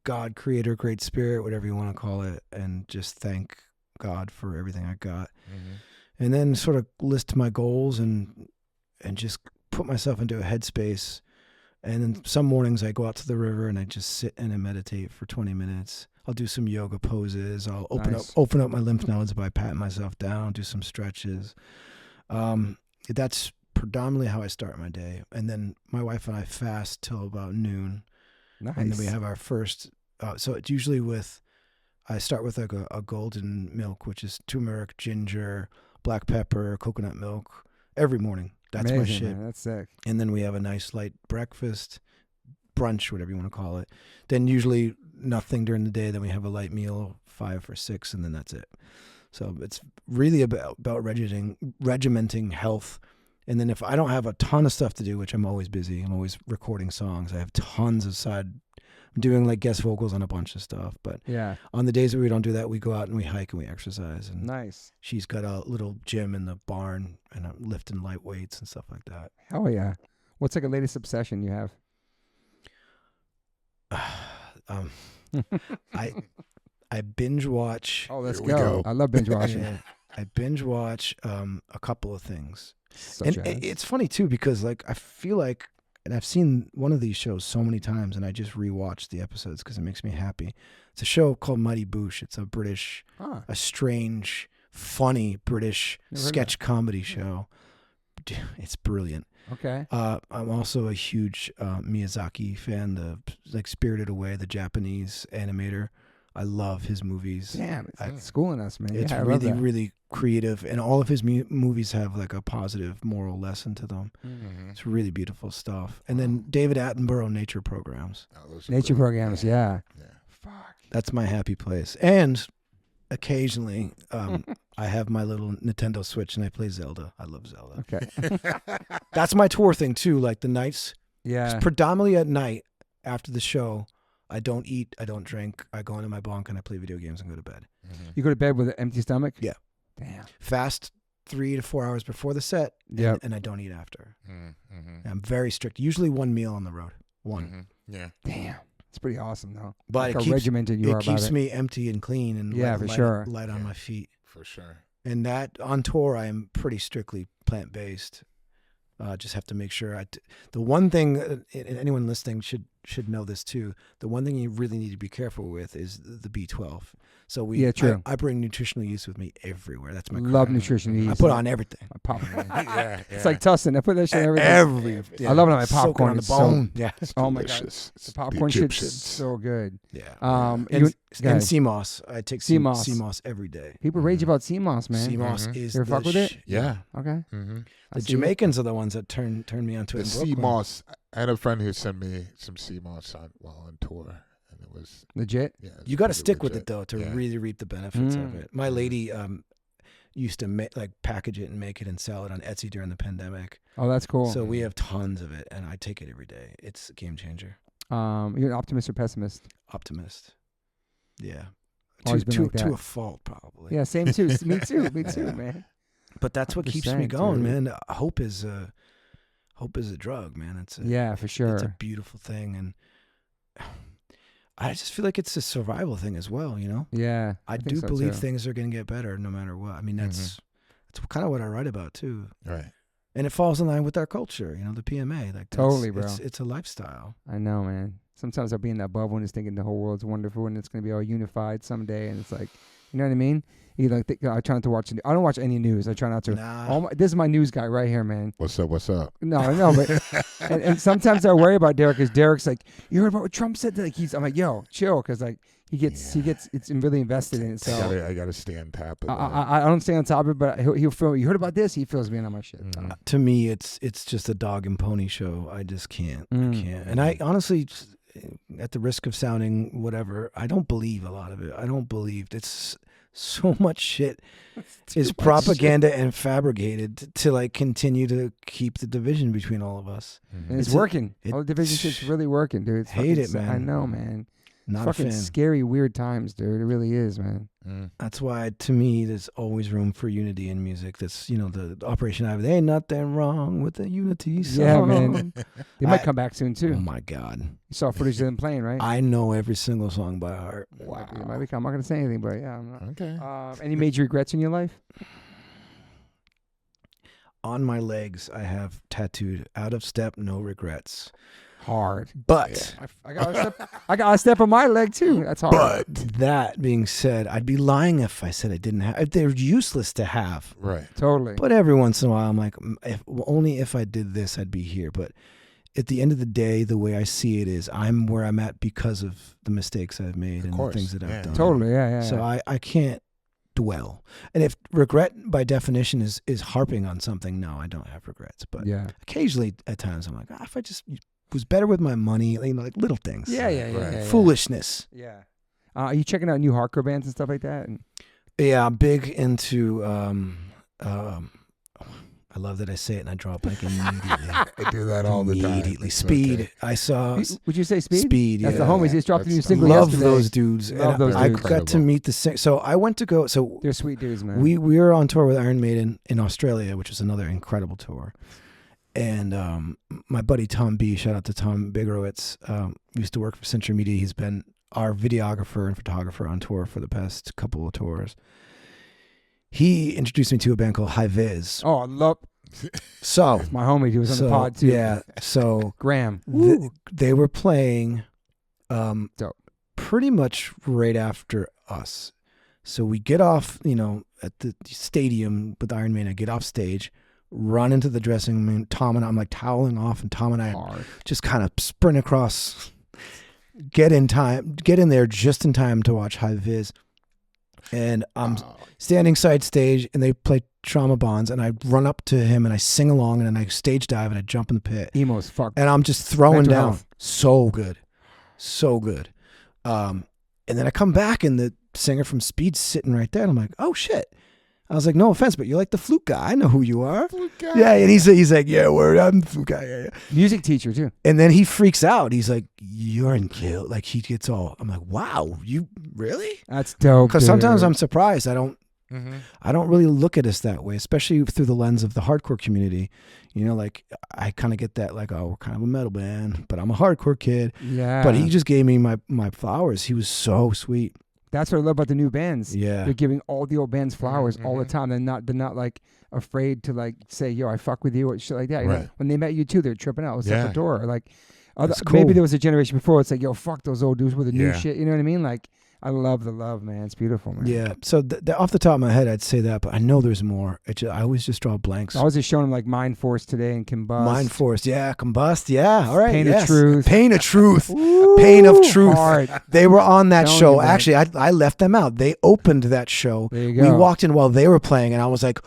S3: God, Creator, Great Spirit, whatever you want to call it, and just thank God for everything I got. And then sort of list my goals and just put myself into a headspace. And then some mornings I go out to the river and I just sit and I meditate for 20 minutes. I'll do some yoga poses. I'll open up my lymph nodes by patting myself down, do some stretches. That's predominantly how I start my day. And then my wife and I fast till about noon.
S1: Nice.
S3: And then we have our first, so it's usually I start with like a golden milk, which is turmeric, ginger, black pepper, coconut milk every morning. That's
S1: amazing,
S3: my shit.
S1: Man. That's sick.
S3: And then we have a nice light breakfast, brunch, whatever you want to call it. Then usually nothing during the day. Then we have a light meal, 5 or 6, and then that's it. So it's really about regimenting health. And then if I don't have a ton of stuff to do, which I'm always busy, I'm always recording songs. I have tons of I'm doing like guest vocals on a bunch of stuff. But on the days that we don't do that, we go out and we hike and we exercise. And
S1: nice.
S3: She's got a little gym in the barn and I'm lifting light weights and stuff like that.
S1: Hell yeah. What's like a latest obsession you have?
S3: I binge watch.
S1: Oh, let's go. I love binge watching.
S3: I binge watch a couple of things. It's funny too, because like I feel like, and I've seen one of these shows so many times and I just rewatch the episodes because it makes me happy. It's a show called Mighty Boosh. It's a British, a strange, funny British sketch comedy show. It's brilliant.
S1: Okay.
S3: I'm also a huge Miyazaki fan, like Spirited Away, the Japanese animator. I love his movies.
S1: Damn, it's schooling us, man.
S3: It's really, really creative, and all of his movies have like a positive moral lesson to them. It's really beautiful stuff. And then David Attenborough nature programs.
S1: Nature programs, yeah.
S3: Fuck. That's my happy place. And occasionally, I have my little Nintendo Switch and I play Zelda. I love Zelda.
S1: Okay.
S3: That's my tour thing too. Like the nights.
S1: Yeah.
S3: It's predominantly at night after the show. I don't eat. I don't drink. I go into my bunk and I play video games and go to bed.
S1: You go to bed with an empty stomach?
S3: Yeah.
S1: Damn.
S3: Fast 3 to 4 hours before the set.
S1: Yeah.
S3: And I don't eat after. I'm very strict. Usually one meal on the road. One.
S2: Yeah.
S1: Damn. It's pretty awesome though.
S3: But
S1: like it
S3: keeps me empty and clean and light on my feet.
S2: For sure.
S3: And that on tour, I am pretty strictly plant-based. Just have to make sure. The one thing, anyone listening should know this too. The one thing you really need to be careful with is the B12. So I bring nutritional yeast with me everywhere. That's my
S1: love nutritional yeast.
S3: I put on everything.
S1: My popcorn. It's like Tussin. I put that shit in everything.
S3: I
S1: love it on my popcorn.
S3: On the bone.
S1: Oh my god. The popcorn shit's so good.
S3: Yeah.
S1: And
S3: sea moss. I take sea moss every day.
S1: People rage about sea moss, man.
S3: Sea moss is.
S1: You ever fuck with it?
S2: Yeah.
S1: Okay.
S3: The Jamaicans are the ones that turned me onto it.
S2: The sea moss. I had a friend who sent me some sea moss while on tour, and it was
S1: legit.
S2: Yeah,
S3: you got to stick with it though to really reap the benefits of it. My lady used to package it and make it and sell it on Etsy during the pandemic.
S1: Oh, that's cool.
S3: So we have tons of it, and I take it every day. It's a game changer.
S1: You're an optimist or pessimist?
S3: Optimist. Yeah.
S1: To
S3: a fault, probably.
S1: Yeah, same too. Me too, man.
S3: But that's what keeps me going, man. Hope is a drug, man.
S1: For sure.
S3: It's a beautiful thing, and I just feel like it's a survival thing as well, you know?
S1: Yeah.
S3: I do believe things are going to get better no matter what. I mean, that's kind of what I write about too.
S2: Right.
S3: And it falls in line with our culture, you know, the PMA. Like
S1: totally, bro.
S3: It's a lifestyle.
S1: I know, man. Sometimes I'll be in that bubble and just thinking the whole world's wonderful and it's going to be all unified someday, and it's like You know what I mean? I try not to watch. I don't watch any news. I try not to.
S3: Nah.
S1: This is my news guy right here, man.
S2: What's up?
S1: No, I know, but and sometimes I worry about Derek because Derek's like, you heard about what Trump said? Like I'm like, yo, chill, because like he gets it's really invested in it. So
S2: I gotta stay on top of it.
S1: I don't stay on top of it, but he'll feel. You heard about this? He feels me in on my shit.
S3: To me, it's just a dog and pony show. I just can't. I can't. And I honestly, at the risk of sounding whatever, I don't believe a lot of it. I don't believe it's. So much shit is propaganda and fabricated to like continue to keep the division between all of us.
S1: And it's working. All the division shit's really working, dude.
S3: Hate it, man.
S1: I know, man.
S3: Not
S1: fucking
S3: a fan.
S1: Scary, weird times, dude. It really is, man.
S3: That's why, to me, there's always room for unity in music. That's, the Operation Ivy. There ain't nothing wrong with the unity song.
S1: Yeah, man. They might come back soon, too.
S3: Oh, my God.
S1: You saw footage of them playing, right?
S3: I know every single song by heart.
S1: Wow. I'm not going to say anything, but yeah. I'm not.
S2: Okay.
S1: Any major regrets in your life?
S3: On my legs, I have tattooed, out of step, no regrets.
S1: Hard.
S3: But
S1: I got a step on my leg too. That's hard.
S3: But that being said, I'd be lying if I said I didn't have. They're useless to have.
S2: Right.
S1: Totally.
S3: But every once in a while, I'm like, only if I did this, I'd be here. But at the end of the day, the way I see it is, I'm where I'm at because of the mistakes I've made and the things that I've done.
S1: Totally. Yeah.
S3: So I can't dwell. And if regret by definition is harping on something, no, I don't have regrets. But occasionally, at times, I'm like, if I just was better with my money, like little things.
S1: Yeah.
S3: Foolishness.
S1: Yeah. Are you checking out new hardcore bands and stuff like that?
S3: Yeah, I'm big into. I love that I say it and I draw a blank immediately.
S2: I do that all the time.
S3: Immediately. Speed. Okay. I saw.
S1: Would you say Speed?
S3: Speed.
S1: That's the homies. They just dropped a new single
S3: yesterday.
S1: yesterday.
S3: Love those dudes. I got to meet the. So I went to go. So
S1: they're sweet dudes, man.
S3: We were on tour with Iron Maiden in Australia, which was another incredible tour. And my buddy Tom B, shout out to Tom Bigrowitz, used to work for Century Media. He's been our videographer and photographer on tour for the past couple of tours. He introduced me to a band called High Viz.
S1: Oh, I love.
S3: So
S1: my homie, he was on the pod too.
S3: Yeah. So
S1: Graham,
S3: they were playing, pretty much right after us. So we get off, at the stadium with Iron Man. I get off stage, run into the dressing room. Tom and I'm like toweling off, and Tom and I just kind of sprint across, get in there just in time to watch High Viz. And I'm standing side stage, and they play Trauma Bonds, and I run up to him and I sing along, and then I stage dive and I jump in the pit.
S1: Emo as fuck.
S3: And I'm just throwing down. Health. So good. And then I come back, and the singer from Speed's sitting right there, and I'm like, oh shit. I was like, no offense, but you're like the flute guy. I know who you are.
S2: Flute guy.
S3: Yeah, and he's like, yeah, word, I'm the flute guy. Yeah.
S1: Music teacher too.
S3: And then he freaks out. He's like, you're in Kill. Like he gets all. I'm like, wow, you really?
S1: That's dope.
S3: Because sometimes I'm surprised. I don't really look at us that way, especially through the lens of the hardcore community. Like I kind of get that, like, oh, we're kind of a metal band, but I'm a hardcore kid.
S1: Yeah.
S3: But he just gave me my flowers. He was so sweet.
S1: That's what I love about the new bands.
S3: Yeah.
S1: They're giving all the old bands flowers all the time. They're not like afraid to like say, yo, I fuck with you or shit like that.
S2: Right.
S1: When they met you too, they're tripping out. It was like a door. Like
S3: cool.
S1: Maybe there was a generation before. It's like, yo, fuck those old dudes with the new shit. You know what I mean? Like, I love the love, man. It's beautiful, man.
S3: Yeah. So off the top of my head, I'd say that, but I know there's more. I always just draw blanks.
S1: I was just showing them like Mind Force today and Combust.
S3: Mind Force, yeah. Combust, yeah. All right.
S1: Pain of Truth.
S3: Pain of Truth.
S1: Ooh,
S3: Pain of Truth.
S1: Hard.
S3: They were on that show.
S1: You,
S3: actually, I left them out. They opened that show.
S1: There you go.
S3: We walked in while they were playing, and I was like,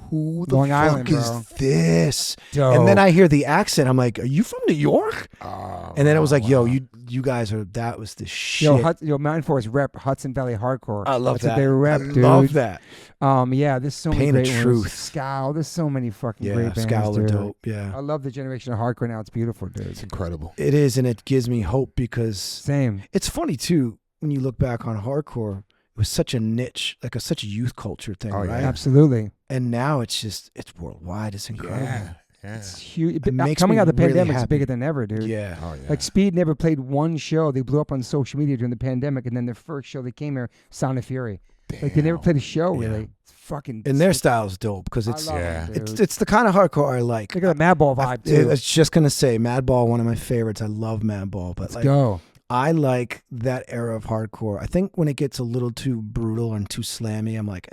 S3: who the
S1: Long
S3: fuck
S1: Island,
S3: is
S1: bro.
S3: this?
S1: Dope.
S3: And then I hear the accent. I'm like, are you from New York?
S2: And
S3: then it was like, yo, you guys are, that was the shit.
S1: Yo, Mind Force rep Hudson Valley Hardcore.
S3: I love
S1: That's
S3: that.
S1: What they rep, dude.
S3: Love that.
S1: Yeah, there's so
S3: Pain
S1: many great
S3: of Truth.
S1: ones. Scowl. There's so many fucking great bands.
S3: Scowl are
S1: dude.
S3: dope. Yeah.
S1: I love the generation of hardcore now. It's beautiful, dude.
S2: It's incredible.
S3: It is, and it gives me hope because
S1: Same.
S3: It's funny too when you look back on hardcore. It was such a niche, like such a youth culture thing, right?
S1: Absolutely.
S3: And now it's worldwide. It's incredible.
S2: Yeah.
S1: It's huge.
S3: It
S1: Coming out of the
S3: really
S1: pandemic, it's
S3: happy.
S1: bigger than ever, dude.
S3: Yeah.
S2: Oh, yeah.
S1: Like Speed never played one show. They blew up on social media during the pandemic, and then their first show they came here, Sound of Fury.
S2: Damn.
S1: Like they never played a show really.
S3: Yeah.
S1: It's fucking.
S3: And their style's dope because it's
S1: I love it, dude.
S3: it's the kind of hardcore I like.
S1: Look at that Madball vibe
S3: I
S1: too.
S3: was just gonna say Madball, one of my favorites. I love Madball, but
S1: Let's go.
S3: I like that era of hardcore. I think when it gets a little too brutal and too slammy, I'm like,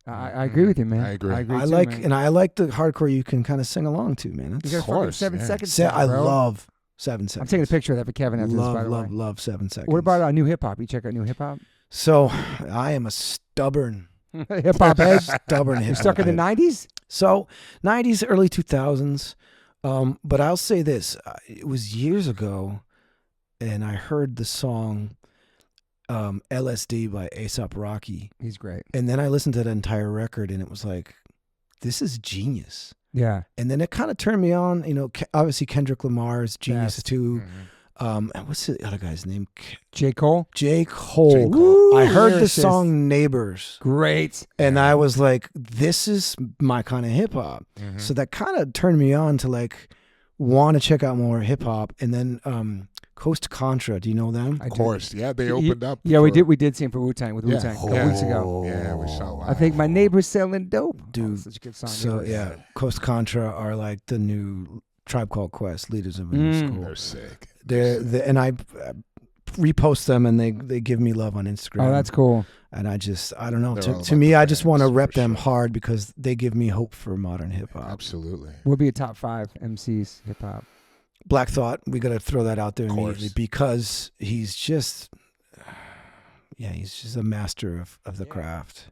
S1: I agree with you, man.
S2: I agree.
S3: I like the hardcore you can kind of sing along to, man.
S1: You got fucking 7 seconds.
S3: I love 7 seconds.
S1: I'm taking a picture of that for Kevin after this, by the way.
S3: Love 7 seconds.
S1: What about new hip hop? You check out new hip hop?
S3: So I am a stubborn
S1: hip hop head.
S3: Stubborn hip hop.
S1: You're stuck in the 90s?
S3: So 90s, early 2000s. But I'll say this. It was years ago, and I heard the song LSD by A$AP Rocky.
S1: He's great.
S3: And then I listened to the entire record, and it was like, this is genius.
S1: Yeah.
S3: And then it kind of turned me on. You know, obviously Kendrick Lamar's genius too. And what's the other guy's name?
S1: J. Cole?
S3: J. Cole.
S1: Woo,
S3: I heard the song Neighbors.
S1: Great.
S3: And I was like, this is my kind of hip hop. So that kind of turned me on to like want to check out more hip hop. And then Coast Contra, do you know them?
S2: Of course. Yeah, they opened up.
S1: Yeah, we did see him for Wu-Tang with Wu-Tang a couple weeks ago.
S2: Yeah, we saw
S1: I think my neighbor's selling dope.
S3: Dude,
S1: such a good song.
S3: So yeah, Coast Contra are like the new Tribe Called Quest, leaders of a new school.
S2: They're sick.
S3: And I repost them, and they give me love on Instagram.
S1: Oh, that's cool.
S3: And I don't know. To me, I just want to rep them hard because they give me hope for modern hip hop.
S2: Absolutely.
S1: We'll be a top 5 MCs hip hop.
S3: Black Thought, we got to throw that out there immediately because he's just a master of the craft.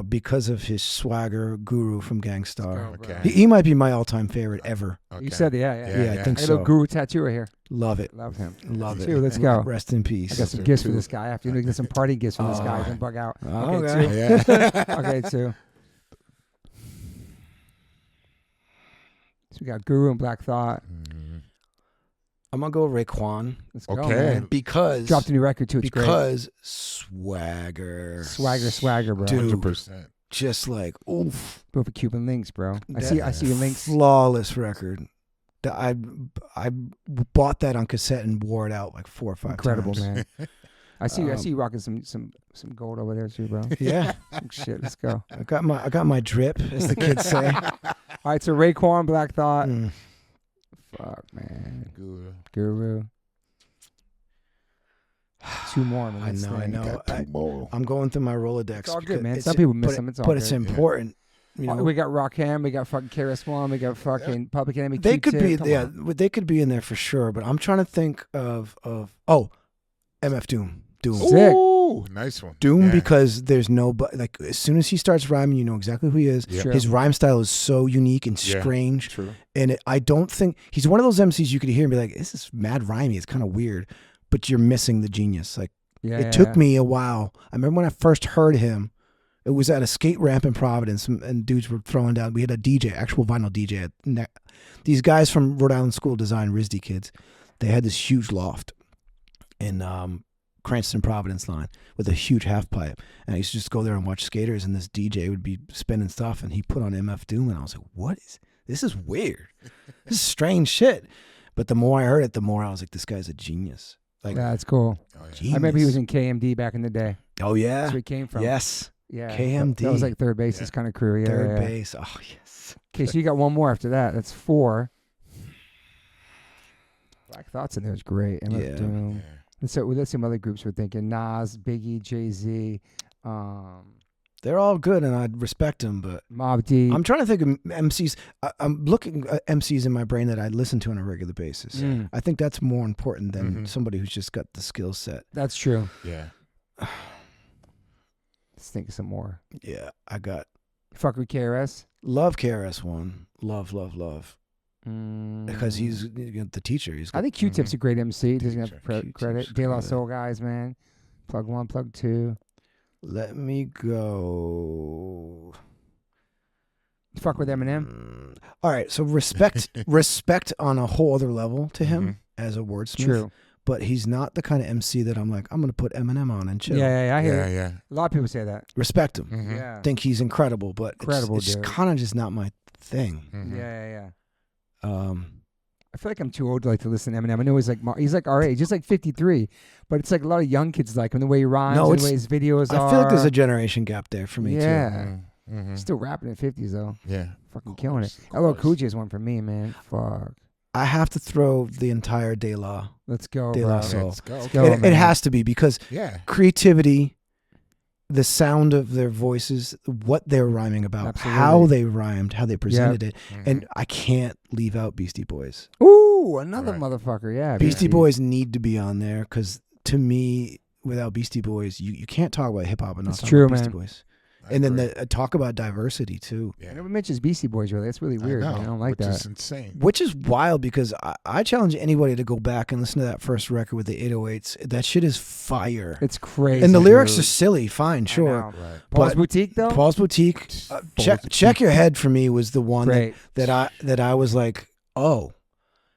S3: Because of his swagger, Guru from Gangstar.
S2: Okay.
S3: He might be my all-time favorite ever.
S1: You said
S3: Yeah, I think
S1: I
S3: so.
S1: got a Guru tattoo right here.
S3: Love it.
S1: Love him.
S3: Love it.
S1: Too. Let's go.
S3: Rest in peace.
S1: I got some gifts for this guy. After you get some party gifts from this guy, don't bug out.
S3: Okay.
S1: Two.
S2: Yeah.
S1: Okay, 2. So we got Guru and Black Thought.
S3: I'm gonna go Raekwon.
S1: Let's go, man.
S3: Because
S1: dropped a new record too. It's
S3: because great. Swagger,
S1: bro.
S3: Dude,
S2: 100%.
S3: Just like oof.
S1: Go for Cuban Links, bro. I see your links.
S3: Flawless record. I bought that on cassette and wore it out like 4 or 5
S1: Incredible,
S3: times.
S1: man. I see you rocking some gold over there too, bro.
S3: Yeah.
S1: Shit, let's go.
S3: I got my drip, as the kids say.
S1: All right, so Raekwon, Black Thought. Fuck, man. Guru. 2 more, man.
S3: I know. I'm going through my Rolodex.
S1: It's all good, man. Some people miss them. It's all good.
S3: But it's important. You know,
S1: we got Rakim, we got fucking KRS-One, we got fucking Public Enemy.
S3: They could be, they could be in there for sure. But I'm trying to think of MF Doom.
S1: Sick.
S2: Ooh, nice one.
S3: Doom, because there's like as soon as he starts rhyming, you know exactly who he is.
S1: Yep.
S3: His rhyme style is so unique and strange.
S2: True.
S3: And I don't think he's one of those MCs you could hear and be like, this is mad rhymey. It's kind of weird, but you're missing the genius. Like it took me a while. I remember when I first heard him, it was at a skate ramp in Providence, and dudes were throwing down. We had a DJ, actual vinyl DJ. These guys from Rhode Island School of Design, RISD kids, they had this huge loft in Cranston, Providence line with a huge half pipe. And I used to just go there and watch skaters, and this DJ would be spinning stuff, and he put on MF Doom, and I was like, this is weird. This is strange shit. But the more I heard it, the more I was like, this guy's a genius. Like,
S1: that's cool.
S3: Genius.
S1: I remember he was in KMD back in the day.
S3: Oh, yeah.
S1: That's where he came from.
S3: Yes.
S1: Yeah.
S3: KMD.
S1: That was like third base, his kind of crew. Yeah.
S3: Third base. Oh, yes.
S1: Okay, so you got one more after that. That's 4. Black Thought's in there is great. MF Doom. And so let's see some other groups we're thinking. Nas, Biggie, Jay-Z.
S3: They're all good, and I respect them, but
S1: Mobb Deep.
S3: I'm trying to think of MCs. I'm looking at MCs in my brain that I listen to on a regular basis. I think that's more important than somebody who's just got the skill set.
S1: That's true.
S2: Yeah.
S1: Let's think of some more.
S3: Yeah, I got.
S1: Fuck with KRS.
S3: Love KRS-One. Love. Because he's the teacher.
S1: I think Q-Tip's a great MC. He doesn't have credit. De La Soul guys, man. Plug 1, plug 2.
S3: Let me go.
S1: Fuck with Eminem.
S3: All right, so respect on a whole other level to him as a wordsmith.
S1: True.
S3: But he's not the kind of MC that I'm like, I'm going to put Eminem on and chill.
S1: Yeah, I hear it.
S2: Yeah.
S1: A lot of people say that.
S3: Respect him.
S1: Yeah.
S3: Think he's incredible, but it's kind of just not my thing.
S1: Yeah.
S3: I
S1: feel like I'm too old to listen to Eminem. I know he's like our age, just like 53, but it's like a lot of young kids like him, the way he rhymes, the way his videos are.
S3: I feel like there's a generation gap there for me too.
S1: Still rapping in 50s though.
S2: Yeah.
S1: Fucking killing it. LL Cool J is one for me, man. Fuck.
S3: I have to throw the entire De La.
S1: Let's go,
S3: De
S1: bro.
S3: La Soul.
S2: Let's go.
S3: It has to be because creativity, the sound of their voices, what they're rhyming about,
S1: Absolutely.
S3: how they rhymed, how they presented it, and I can't leave out Beastie Boys.
S1: Ooh, another motherfucker. Yeah,
S3: Beastie Boys need to be on there because to me, without Beastie Boys, you can't talk about hip hop and not talk about Beastie Boys. And then talk about diversity too.
S1: Yeah. Nobody mentions Beastie Boys really. That's really weird. I don't like that.
S2: Which is insane.
S3: Which is wild because I challenge anybody to go back and listen to that first record with the 808s. That shit is fire.
S1: It's crazy.
S3: And the lyrics are silly. Fine, sure.
S2: Right.
S1: Paul's Boutique though.
S3: Paul's Boutique. Check Your Head for me was the one that I was like, oh,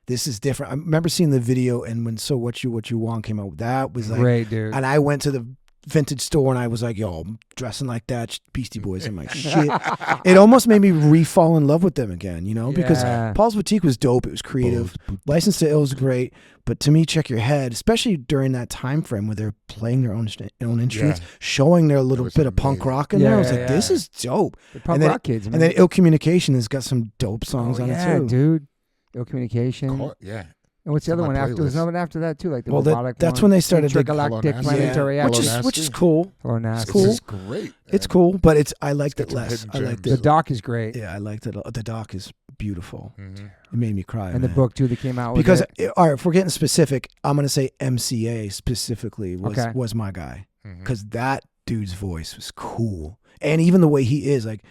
S3: this is different. I remember seeing the video and when So What You Want came out. That was like
S1: great, dude.
S3: And I went to the vintage store and I was like, yo, I'm dressing like that, Beastie Boys. I'm like, shit. It almost made me re-fall in love with them again, you know, because Paul's Boutique was dope. It was creative. License to Ill was great. But to me, Check Your Head, especially during that time frame where they're playing their own instruments, showing their little bit of punk rock in there. I was like, this is dope.
S1: The punk rock kids.
S3: And then Ill Communication has got some dope songs on it too.
S1: Dude. Ill Communication. And what's the other one after? There's another one after that too, like the robotic
S3: that's
S1: one.
S3: when they started
S1: Intergalactic Planetary Atlas.
S3: which is cool.
S1: It's
S3: cool.
S2: It's great.
S3: It's cool, but I liked it less. I liked it.
S1: The doc is great.
S3: Yeah, I liked it. The doc is beautiful. It made me cry.
S1: And the book too that came out with
S3: because
S1: it.
S3: All right, if we're getting specific, I'm gonna say MCA specifically was my guy because that dude's voice was cool, and even the way he is, like,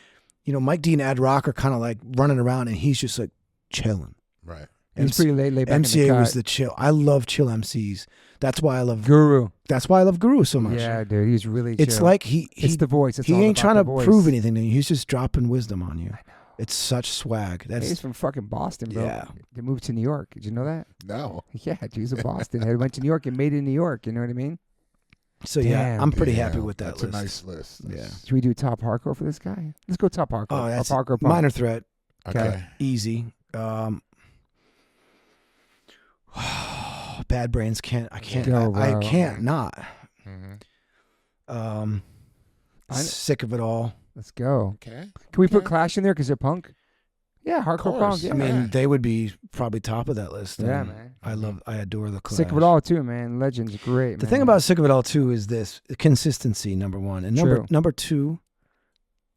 S3: you know, Mike D and Ad Rock are kind of like running around, and he's just like chilling.
S2: Right.
S1: He's pretty laid back.
S3: MCA was the chill. I love chill MCs. That's why I love
S1: Guru.
S3: That's why I love Guru so much.
S1: Yeah, dude, he's really chill.
S3: It's like
S1: it's the voice. It's
S3: he
S1: all
S3: ain't
S1: about
S3: trying to
S1: voice.
S3: prove anything to you. He's just dropping wisdom on you.
S1: I know.
S3: It's such swag.
S1: He's from fucking Boston, bro.
S3: Yeah.
S1: They moved to New York. Did you know that?
S2: No.
S1: Yeah, dude, he's a Boston. He went to New York and made it in New York. You know what I mean?
S3: So yeah, I'm pretty happy with that
S2: list. That's a nice list.
S3: Yeah.
S1: Should we do top hardcore for this guy? Let's go top hardcore.
S3: Oh, that's
S1: hardcore
S3: Minor Threat.
S2: Okay.
S3: Easy. Bad Brains I can't not. Sick of It All.
S1: Let's go.
S2: Okay.
S1: Can we put Clash in there because they're punk? Yeah, hardcore punk. Yeah.
S3: I mean, they would be probably top of that list.
S1: Yeah, man.
S3: I adore the Clash.
S1: Sick of It All too, man. Legend's great.
S3: The thing about Sick of It All too is this consistency. Number one, and number two,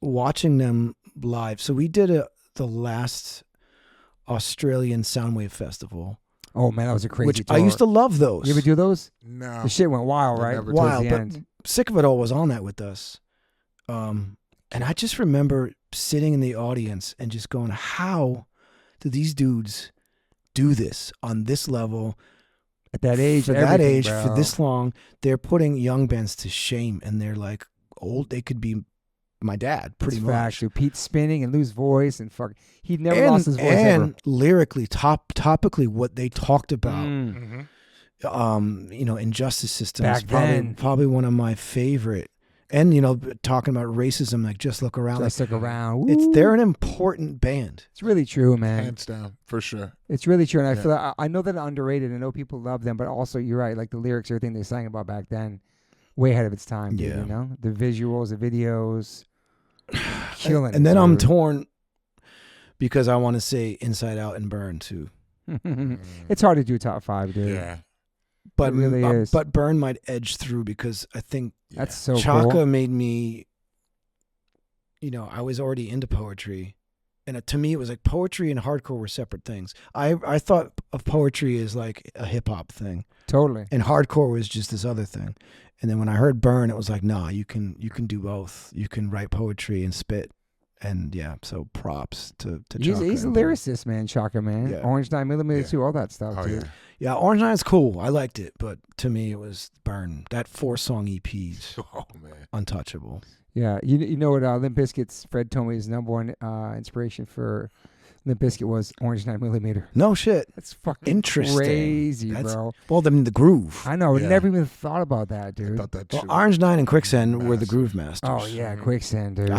S3: watching them live. So we did the last Australian Soundwave Festival.
S1: Oh man, that was a crazy tour.
S3: I used to love those.
S1: You ever do those?
S2: No.
S1: The shit went wild, right?
S3: Wild, but Sick of It All was on that with us. And I just remember sitting in the audience and just going, how do these dudes do this on this level?
S1: At that age,
S3: for this long, they're putting young bands to shame, and they're like old. They could be my dad, pretty much.
S1: Dude. Pete spinning and lose voice and fuck. He never lost his voice
S3: and
S1: ever.
S3: Lyrically, topically, what they talked about. You know, Injustice System is probably one of my favorite. And, you know, talking about racism, like Just Look Around.
S1: Just Look Around.
S3: They're an important band.
S1: It's really true, man.
S2: Hands down, for sure.
S1: It's really true. And I feel like, I know that underrated. I know people love them, but also you're right. Like the lyrics, everything they sang about back then, way ahead of its time. Dude, you know? The visuals, the videos, killing.
S3: And then I'm torn because I want to say Inside Out and Burn, too.
S1: It's hard to do top five, dude.
S2: Yeah.
S3: But
S1: it really is.
S3: But Burn might edge through because I think
S1: that's so
S3: Chaka
S1: cool.
S3: made me, you know, I was already into poetry. And to me, it was like poetry and hardcore were separate things. I thought of poetry as like a hip hop thing.
S1: Totally.
S3: And hardcore was just this other thing. And then when I heard Burn, it was like, nah, you can do both. You can write poetry and spit. And yeah, so props to Chaka.
S1: He's a lyricist, man, Chaka, man.
S3: Yeah.
S1: Orange 9mm too, all that stuff, dude.
S3: Yeah, Orange 9 is cool. I liked it, but to me, it was Burn. That 4-song EP's untouchable.
S1: Yeah, you know what Limp Bizkit's Fred told me his number one inspiration for Limp Bizkit was Orange 9mm.
S3: No shit.
S1: That's fucking
S3: interesting.
S1: Crazy, bro.
S3: Well, the groove.
S1: I know. I never even thought about that, dude.
S2: I thought that
S3: well, Orange 9 and Quicksand were the groove masters.
S1: Oh yeah, Quicksand, dude.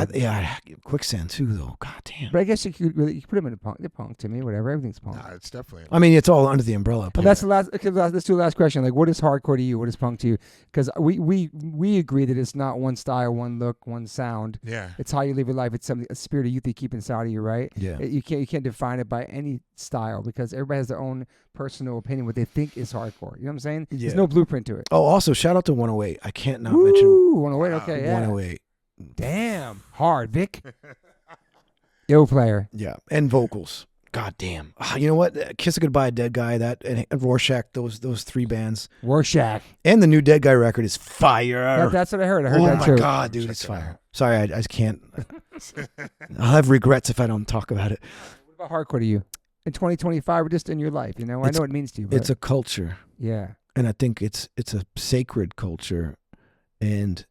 S3: Quicksand too, though. God damn.
S1: But I guess you could put them in a punk. They're punk to me. Whatever. Everything's punk.
S2: Nah, it's definitely.
S3: I mean, it's all under the umbrella.
S1: But that's the last. Okay, let's do the last question. Like, what is hardcore to you? What is punk to you? Because we agree that it's not one style, one look, one sound.
S2: Yeah.
S1: It's how you live your life. It's something, a spirit of youth you keep inside of you, right?
S3: Yeah.
S1: You can't can't define it by any style because everybody has their own personal opinion what they think is hardcore. You know what I'm saying?
S3: Yeah.
S1: There's no blueprint to it.
S3: Oh, also shout out to 108. I can't not mention
S1: 108. Okay, yeah.
S3: 108.
S1: Damn, hard, Vic. Ill player.
S3: Yeah, and vocals. God damn. You know what? Kiss a Goodbye Dead Guy, that and Rorschach, those 3 bands.
S1: Rorschach.
S3: And the new Dead Guy record is fire.
S1: That's what I heard. I heard
S3: oh
S1: that
S3: my
S1: too.
S3: God, dude, it's fire. Sorry, I just can't. I'll have regrets if I don't talk about it.
S1: What about hardcore to you? In 2025 or just in your life, you know? I know what it means to you. But
S3: it's a culture.
S1: Yeah.
S3: And I think it's a sacred culture, and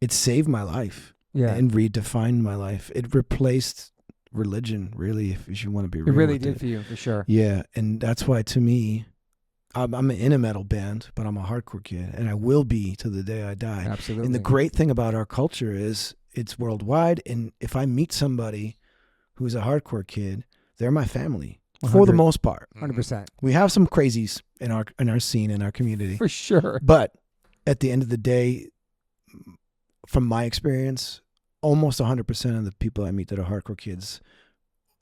S3: it saved my life.
S1: Yeah.
S3: And redefined my life. It replaced religion, really, if you want to be real.
S1: It really did for you, for sure.
S3: Yeah, and that's why, to me, I'm in a metal band, but I'm a hardcore kid, and I will be to the day I die.
S1: Absolutely.
S3: And the great thing about our culture is it's worldwide, and if I meet somebody who's a hardcore kid, they're my family
S1: 100.
S3: for the most part.
S1: 100%.
S3: We have some crazies in our scene, in our community.
S1: For sure.
S3: But at the end of the day, from my experience, almost 100% of the people I meet that are hardcore kids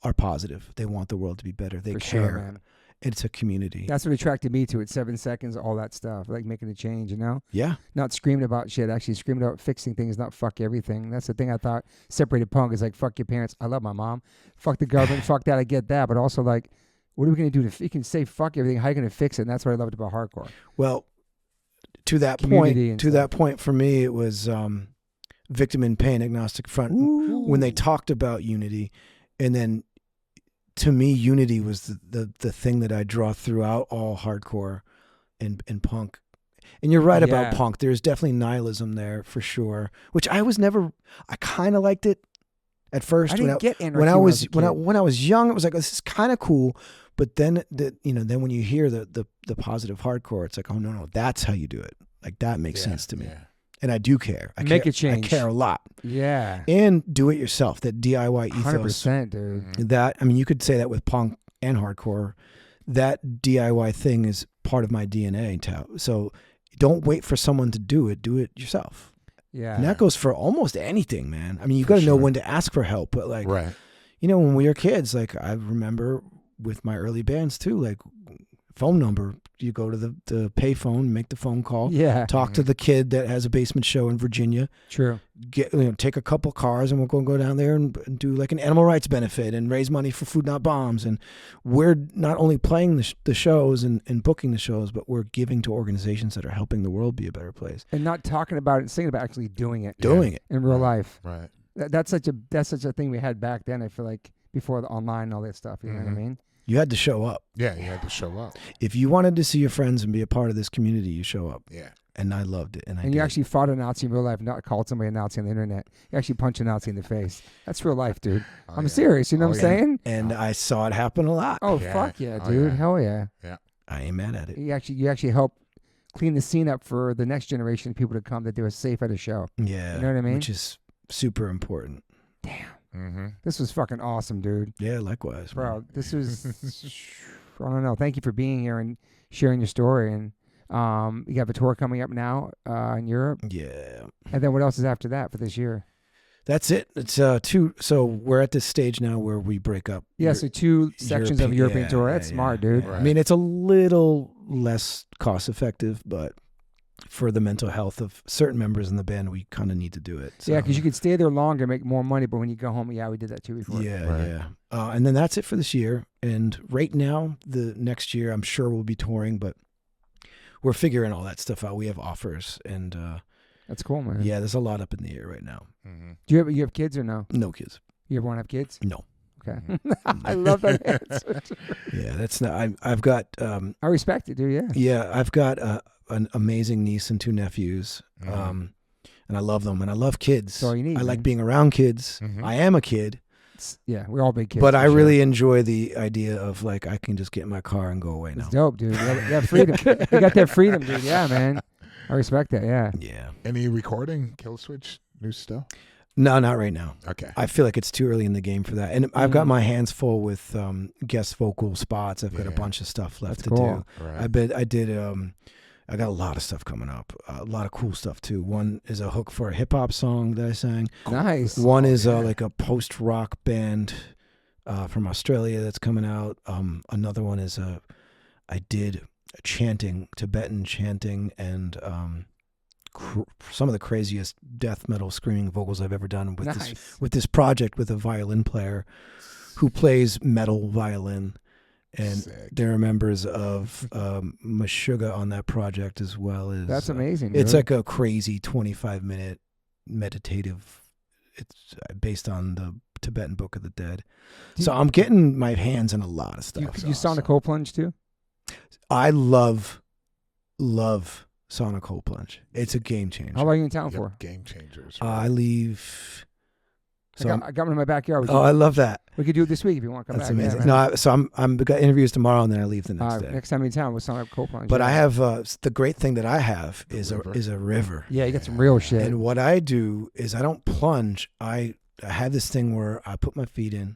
S3: are positive. They want the world to be better. They
S1: For
S3: care.
S1: sure, man.
S3: It's a community.
S1: That's what attracted me to it. 7 seconds, all that stuff, like making a change, you know?
S3: Yeah.
S1: Not screaming about shit, actually screaming about fixing things, not fuck everything. That's the thing I thought separated punk is like, fuck your parents. I love my mom. Fuck the government. Fuck that. I get that. But also like, what are we going to do you can say fuck everything. How are you going to fix it? And that's what I loved about hardcore.
S3: Well, to that point for me, it was Victim in Pain, Agnostic Front.
S1: Ooh.
S3: When they talked about unity, and then to me, unity was the thing that I draw throughout all hardcore and punk. And you're right about punk. There's definitely nihilism there for sure, which I kind of liked it at first.
S1: I didn't get anarchy
S3: when I was young, it was like, this is kind of cool. But then then when you hear the positive hardcore, it's like, oh no, that's how you do it. Like that makes sense to me. Yeah. And I do care.
S1: Make a change.
S3: I care a lot.
S1: Yeah.
S3: And do it yourself. That DIY ethos.
S1: 100%, dude.
S3: That, I mean, you could say that with punk and hardcore. That DIY thing is part of my DNA. So don't wait for someone to do it. Do it yourself.
S1: Yeah.
S3: And that goes for almost anything, man. I mean, you got to know when to ask for help. But like, when we were kids, like I remember with my early bands too, like phone number. You go to the pay phone, make the phone call.
S1: Yeah.
S3: Talk to the kid that has a basement show in Virginia.
S1: True.
S3: Take a couple cars and we'll go down there and do like an animal rights benefit and raise money for Food Not Bombs. And we're not only playing the shows and booking the shows, but we're giving to organizations that are helping the world be a better place.
S1: And not talking about it and singing about actually doing it.
S3: Doing it.
S1: In real life.
S2: Right.
S1: That's such a thing we had back then, I feel like, before the online and all that stuff. You know what I mean?
S3: You had to show up.
S2: Yeah, you had to show up.
S3: If you wanted to see your friends and be a part of this community, you show up.
S2: Yeah.
S3: And I loved it.
S1: And you actually fought a Nazi in real life, not called somebody a Nazi on the internet. You actually punched a Nazi in the face. That's real life, dude. I'm serious. You know what I'm saying?
S3: And I saw it happen a lot.
S1: Oh, fuck yeah, dude. Hell yeah.
S2: Yeah.
S3: I ain't mad at it.
S1: You actually help clean the scene up for the next generation of people to come that do a safe at a show.
S3: Yeah.
S1: You know what I mean?
S3: Which is super important.
S1: Damn.
S2: Mm-hmm.
S1: This was fucking awesome, dude.
S3: Yeah, likewise.
S1: Bro, this was, I don't know. Thank you for being here and sharing your story. And you have a tour coming up now in Europe.
S3: Yeah.
S1: And then what else is after that for this year?
S3: That's it. It's so we're at this stage now where we break up.
S1: Yeah, so 2 sections of a European tour. That's smart, dude.
S3: Right. I mean, it's a little less cost effective, but for the mental health of certain members in the band, we kind of need to do it. So.
S1: Yeah, because you could stay there longer, make more money, but when you go home, we did that too before.
S3: Yeah. And then that's it for this year. And right now, the next year, I'm sure we'll be touring, but we're figuring all that stuff out. We have offers, and
S1: that's cool, man.
S3: Yeah, there's a lot up in the air right now.
S2: Mm-hmm.
S1: Do you have kids or no?
S3: No kids.
S1: You ever want to have kids?
S3: No.
S1: Okay. I love that answer.
S3: Yeah, that's not. I've got.
S1: I respect it, dude. Yeah.
S3: Yeah, I've got an amazing niece and 2 nephews, and I love them, and I love kids.
S1: That's all you need.
S3: I like being around kids.
S2: Mm-hmm.
S3: I am a kid.
S1: Yeah, we're all big kids.
S3: But I really enjoy the idea of like I can just get in my car and go away now.
S1: It's dope, dude. You have freedom. You got that freedom, dude. Yeah, man. I respect that. Yeah.
S3: Yeah.
S2: Any recording Killswitch new stuff?
S3: No, not right now.
S2: Okay.
S3: I feel like it's too early in the game for that. And I've got my hands full with guest vocal spots. I've got a bunch of stuff left to do.
S2: Right.
S3: I got a lot of stuff coming up. A lot of cool stuff too. One is a hook for a hip hop song that I sang.
S1: Nice.
S3: One is like a post rock band from Australia that's coming out. Another one is I did Tibetan chanting, and some of the craziest death metal screaming vocals I've ever done with this project with a violin player who plays metal violin. And
S2: Sick.
S3: there are members of Meshuggah on that project as well.
S1: That's amazing.
S3: It's
S1: dude.
S3: like a crazy 25-minute meditative. It's based on the Tibetan Book of the Dead. So I'm getting my hands on a lot of stuff.
S1: You saw the cold plunge too?
S3: I love Sonic Cold Plunge. It's a game changer.
S1: How long are you in town for?
S2: Game changers.
S3: I leave. So
S1: I got one in my backyard.
S3: I love that.
S1: We could do it this week if you want to come
S3: That's
S1: back.
S3: amazing.
S1: Yeah,
S3: No, I'm got interviews tomorrow, and then I leave the next day.
S1: Next time you're in town, we'll sign up cold plunge.
S3: But I have the great thing that I have is a river.
S1: Yeah, you got some real shit.
S3: And what I do is I don't plunge. I have this thing where I put my feet in.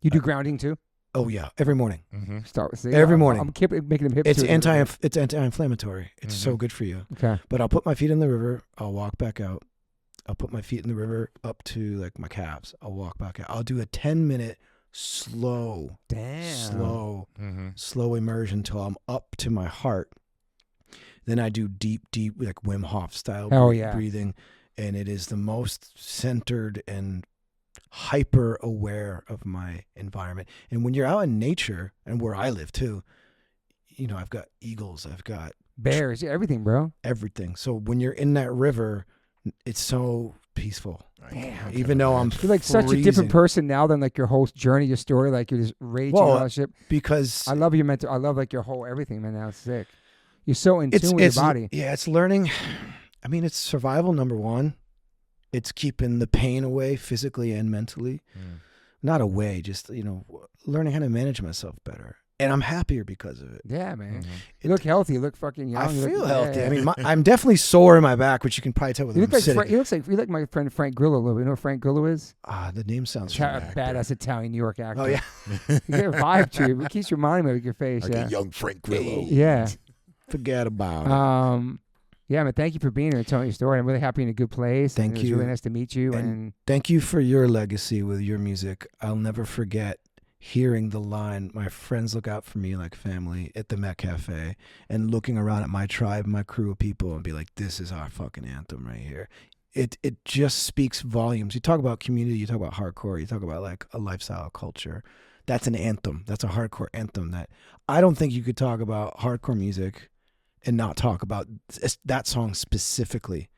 S1: You do grounding too?
S3: Oh yeah, every morning.
S2: Mm-hmm.
S1: Start with
S3: every morning.
S1: I'm making them hip.
S3: It's anti-inflammatory. It's so good for you.
S1: Okay.
S3: But I'll put my feet in the river. I'll walk back out. I'll put my feet in the river up to like my calves. I'll walk back out. I'll do a 10-minute slow immersion until I'm up to my heart. Then I do deep like Wim Hof style breathing, and it is the most centered and hyper aware of my environment. And when you're out in nature, and where I live too, you know, I've got eagles, I've got
S1: bears, everything, bro.
S3: Everything. So when you're in that river, it's so peaceful.
S1: Damn.
S3: Even though I'm
S1: You're like such a different person now than like your whole journey, your story, like you're just raging all that shit.
S3: Because
S1: I love your mental. I love like your whole everything, man. Now it's sick. You're so in tune with your body.
S3: Yeah, it's learning. I mean, it's survival, number one. It's keeping the pain away physically and mentally. Not away, just, you know, learning how to manage myself better. And I'm happier because of it.
S1: Yeah, man. You look healthy. You look fucking young.
S3: I feel healthy. Yeah. I mean, I'm definitely sore in my back, which you can probably tell with
S1: you
S3: I'm sitting.
S1: You look like my friend Frank Grillo a little bit. You know who Frank Grillo is?
S3: The name sounds
S1: badass Italian New York actor.
S3: Oh, yeah.
S1: You get a vibe to you. It keeps reminding me of your face.
S2: Like a young Frank Grillo.
S1: Yeah.
S3: Forget about it.
S1: Yeah, man, thank you for being here and telling your story. I'm really happy in a good place.
S3: Thank you.
S1: It was really nice to meet you. And
S3: thank you for your legacy with your music. I'll never forget hearing the line, "My friends look out for me like family," at the Met Cafe, and looking around at my tribe, my crew of people, and be like, this is our fucking anthem right here. It just speaks volumes. You talk about community, you talk about hardcore, you talk about like a lifestyle culture. That's an anthem. That's a hardcore anthem that I don't think you could talk about hardcore music and not talk about that song specifically.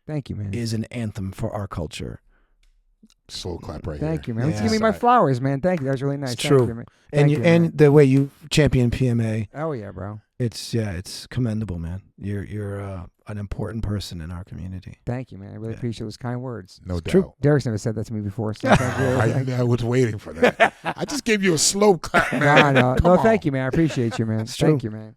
S1: Thank you, man.
S3: Is an anthem for our culture.
S2: Slow clap right
S1: Thank
S2: here.
S1: you, man. Let's give me my flowers, man. Thank you. That was really nice.
S3: It's true.
S1: You, man.
S3: And the way you champion PMA.
S1: Oh yeah, bro.
S3: It's commendable, man. You're an important person in our community.
S1: Thank you, man. I really appreciate those kind words.
S2: No doubt.
S3: True.
S1: Derek's never said that to me before. So
S2: I was waiting for that. I just gave you a slow clap, man.
S1: No, thank you, man. I appreciate you, man.
S3: It's
S1: Thank
S3: true.
S1: you, man.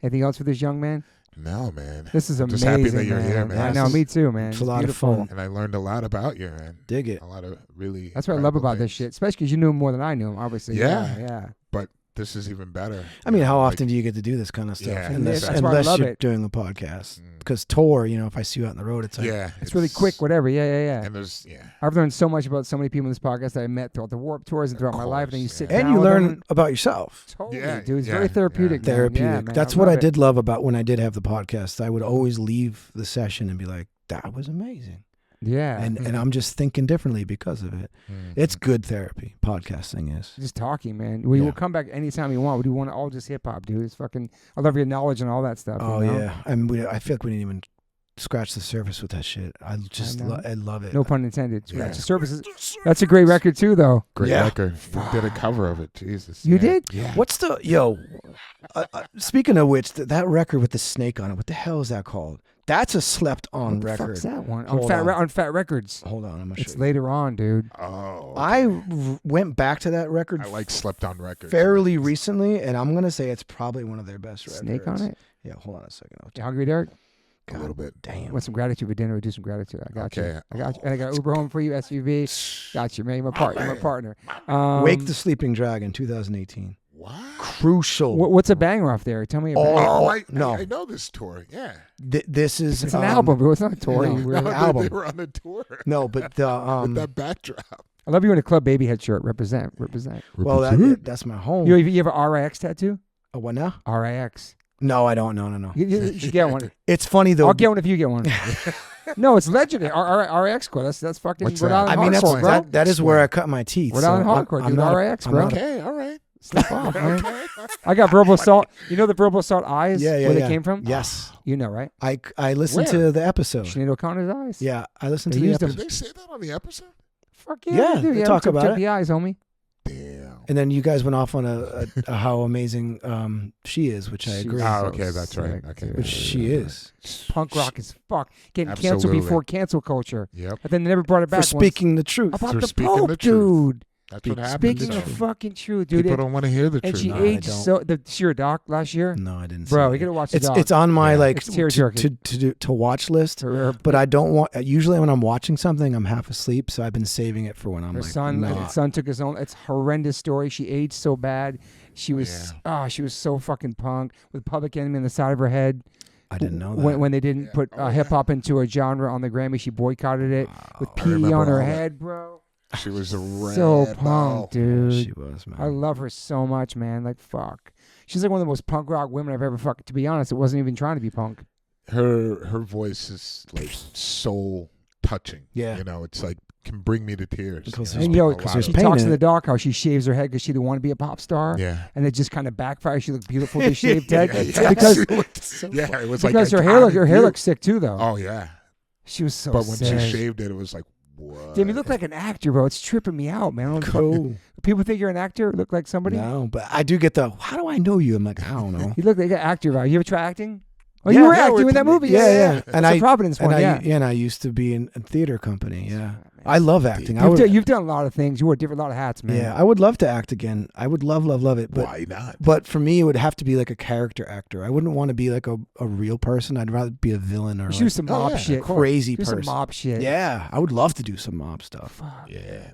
S1: Anything else for this young man?
S2: No, man.
S1: This is amazing.
S2: Just happy that you're here, man.
S1: I know, me too, man.
S3: It's a lot
S1: beautiful.
S3: of fun.
S2: And I learned a lot about you, man.
S3: Dig it.
S2: A lot of really.
S1: That's what I love about this shit, especially because you knew him more than I knew him, obviously. Yeah.
S2: But this is even better.
S3: I mean, how often do you get to do this kind of stuff?
S2: Yeah,
S3: unless
S1: that's why I love
S3: you're
S1: it.
S3: doing a podcast. Because tour, you know, if I see you out on the road, it's like,
S1: it's really quick, whatever. Yeah.
S2: And there's,
S1: I've learned so much about so many people in this podcast that I met throughout the Warped Tours and throughout my life. And then you sit down
S3: and you
S1: with
S3: learn
S1: them.
S3: about yourself.
S1: Totally, dude. It's very therapeutic.
S3: Yeah. Therapeutic.
S1: Yeah, man.
S3: That's what I did love about when I did have the podcast. I would always leave the session and be like, that was amazing.
S1: Yeah.
S3: And I'm just thinking differently because of it. It's good therapy. Podcasting is.
S1: Just talking, man. We will come back anytime you want. We do want all just hip hop, dude. It's fucking. I love your knowledge and all that stuff.
S3: Oh,
S1: you know?
S3: yeah. I feel like we didn't even scratch the surface with that shit. I love it.
S1: No pun intended. Scratch the surface. That's a great record too, though.
S2: Great record. We did a cover of it. Jesus.
S1: You did?
S2: Yeah.
S3: What's the speaking of which, that record with the snake on it? What the hell is that called? That's a slept-on record.
S1: What's that one? On Fat Records.
S3: Hold on, I'm gonna show
S1: It's
S3: you.
S1: later on, dude.
S2: Oh. Okay.
S3: I went back to that record.
S2: I like slept on records.
S3: Fairly recently, and I'm gonna say it's probably one of their best records.
S1: Snake on it?
S3: Yeah, hold on a second.
S1: You hungry, Derek?
S2: A little bit.
S3: Damn.
S1: Want some gratitude for dinner? Or do some gratitude. I got you.
S2: Okay.
S1: I got you. And I got Uber home for you, SUV. Got you, man. You're my partner.
S3: Wake the Sleeping Dragon, 2018.
S2: What?
S3: Crucial.
S1: What's a banger off there? Tell me about it.
S2: I know this tour. Yeah.
S3: This is
S1: It's an album, bro. It's not a tour.
S3: No,
S1: We're
S3: an album.
S2: They were on a tour.
S3: No, but
S2: with that backdrop.
S1: I love you in a Club Baby Head shirt. Represent.
S3: Well, that's my home.
S1: You have a RIX tattoo?
S3: A what now?
S1: RIX.
S3: No, I don't. No.
S1: You should get one.
S3: It's funny though.
S1: I'll get one if you get one. No, it's legendary. RIX quote. That's fucking Rhode Island hardcore, bro.
S3: That is where I cut my teeth.
S1: Rhode Island hardcore, dude. RIX, bro.
S2: Okay, all right.
S1: Step off, man. I got verbal assault. You know the verbal assault eyes?
S3: Yeah.
S1: Where they came from?
S3: Yes.
S1: You know, right?
S3: I listened to the episode.
S1: Sinead O'Connor's eyes.
S3: Yeah, I listened to the episode.
S2: Did they say that on the episode?
S1: Fuck yeah,
S3: they do. Talk about it.
S1: The eyes, homie.
S2: Damn.
S3: And then you guys went off on a how amazing she is, which I agree.
S2: Oh, okay, that's right. Okay,
S3: which she is.
S1: Punk rock as fuck. Getting canceled before cancel culture.
S2: Yep.
S1: But then they never brought it back.
S3: For speaking the truth.
S1: About the Pope, dude.
S2: That's what happened.
S1: Speaking of fucking truth, dude.
S2: People don't want to hear the
S1: and
S2: truth.
S1: she aged so. She your doc last year?
S3: No, I didn't.
S1: Bro, you gotta watch the doc.
S3: It's on my to watch list. But I don't want. Usually when I'm watching something, I'm half asleep, so I've been saving it for when I'm
S1: her
S3: like.
S1: Her son took his own. It's a horrendous story. She aged so bad. She was she was so fucking punk with Public Enemy on the side of her head.
S3: I didn't know that.
S1: When they didn't put hip hop into a genre on the Grammy, she boycotted it with PE on her head, bro.
S2: She was a
S1: so punk, dude.
S3: She was, man.
S1: I love her so much, man. Like, fuck. She's like one of the most punk rock women I've ever fucked. To be honest, it wasn't even trying to be punk.
S2: Her voice is like soul touching.
S3: Yeah.
S2: You know, it's like can bring me to tears.
S1: And she talks in the doc how she shaves her head because she didn't want to be a pop star.
S2: Yeah.
S1: And it just kind of backfires. She looked beautiful with shaved head.
S2: It was
S1: because
S2: like
S1: her hair looked sick too, though.
S2: Oh yeah.
S1: She was so.
S2: But when
S1: sick.
S2: she shaved it, it was like. What?
S1: Damn, you look like an actor, bro. It's tripping me out, man.
S3: Cool.
S1: People think you're an actor. Look like somebody.
S3: No, but I do get the. How do I know you? I'm like, I don't know.
S1: You look like an actor, bro. You ever try acting? Oh, you were acting in that movie.
S3: Yeah. And
S1: it's a Providence one.
S3: And I used to be in a theater company. Yeah. I love acting.
S1: You've done a lot of things. You wore a lot of hats, man.
S3: Yeah, I would love to act again. I would love it. But
S2: why not?
S3: But for me, it would have to be like a character actor. I wouldn't want to be like a real person. I'd rather be a villain or
S1: do some mob shit.
S3: Crazy
S1: do
S3: person.
S1: Some mob shit.
S3: Yeah, I would love to do some mob stuff.
S1: Fuck.
S3: Yeah.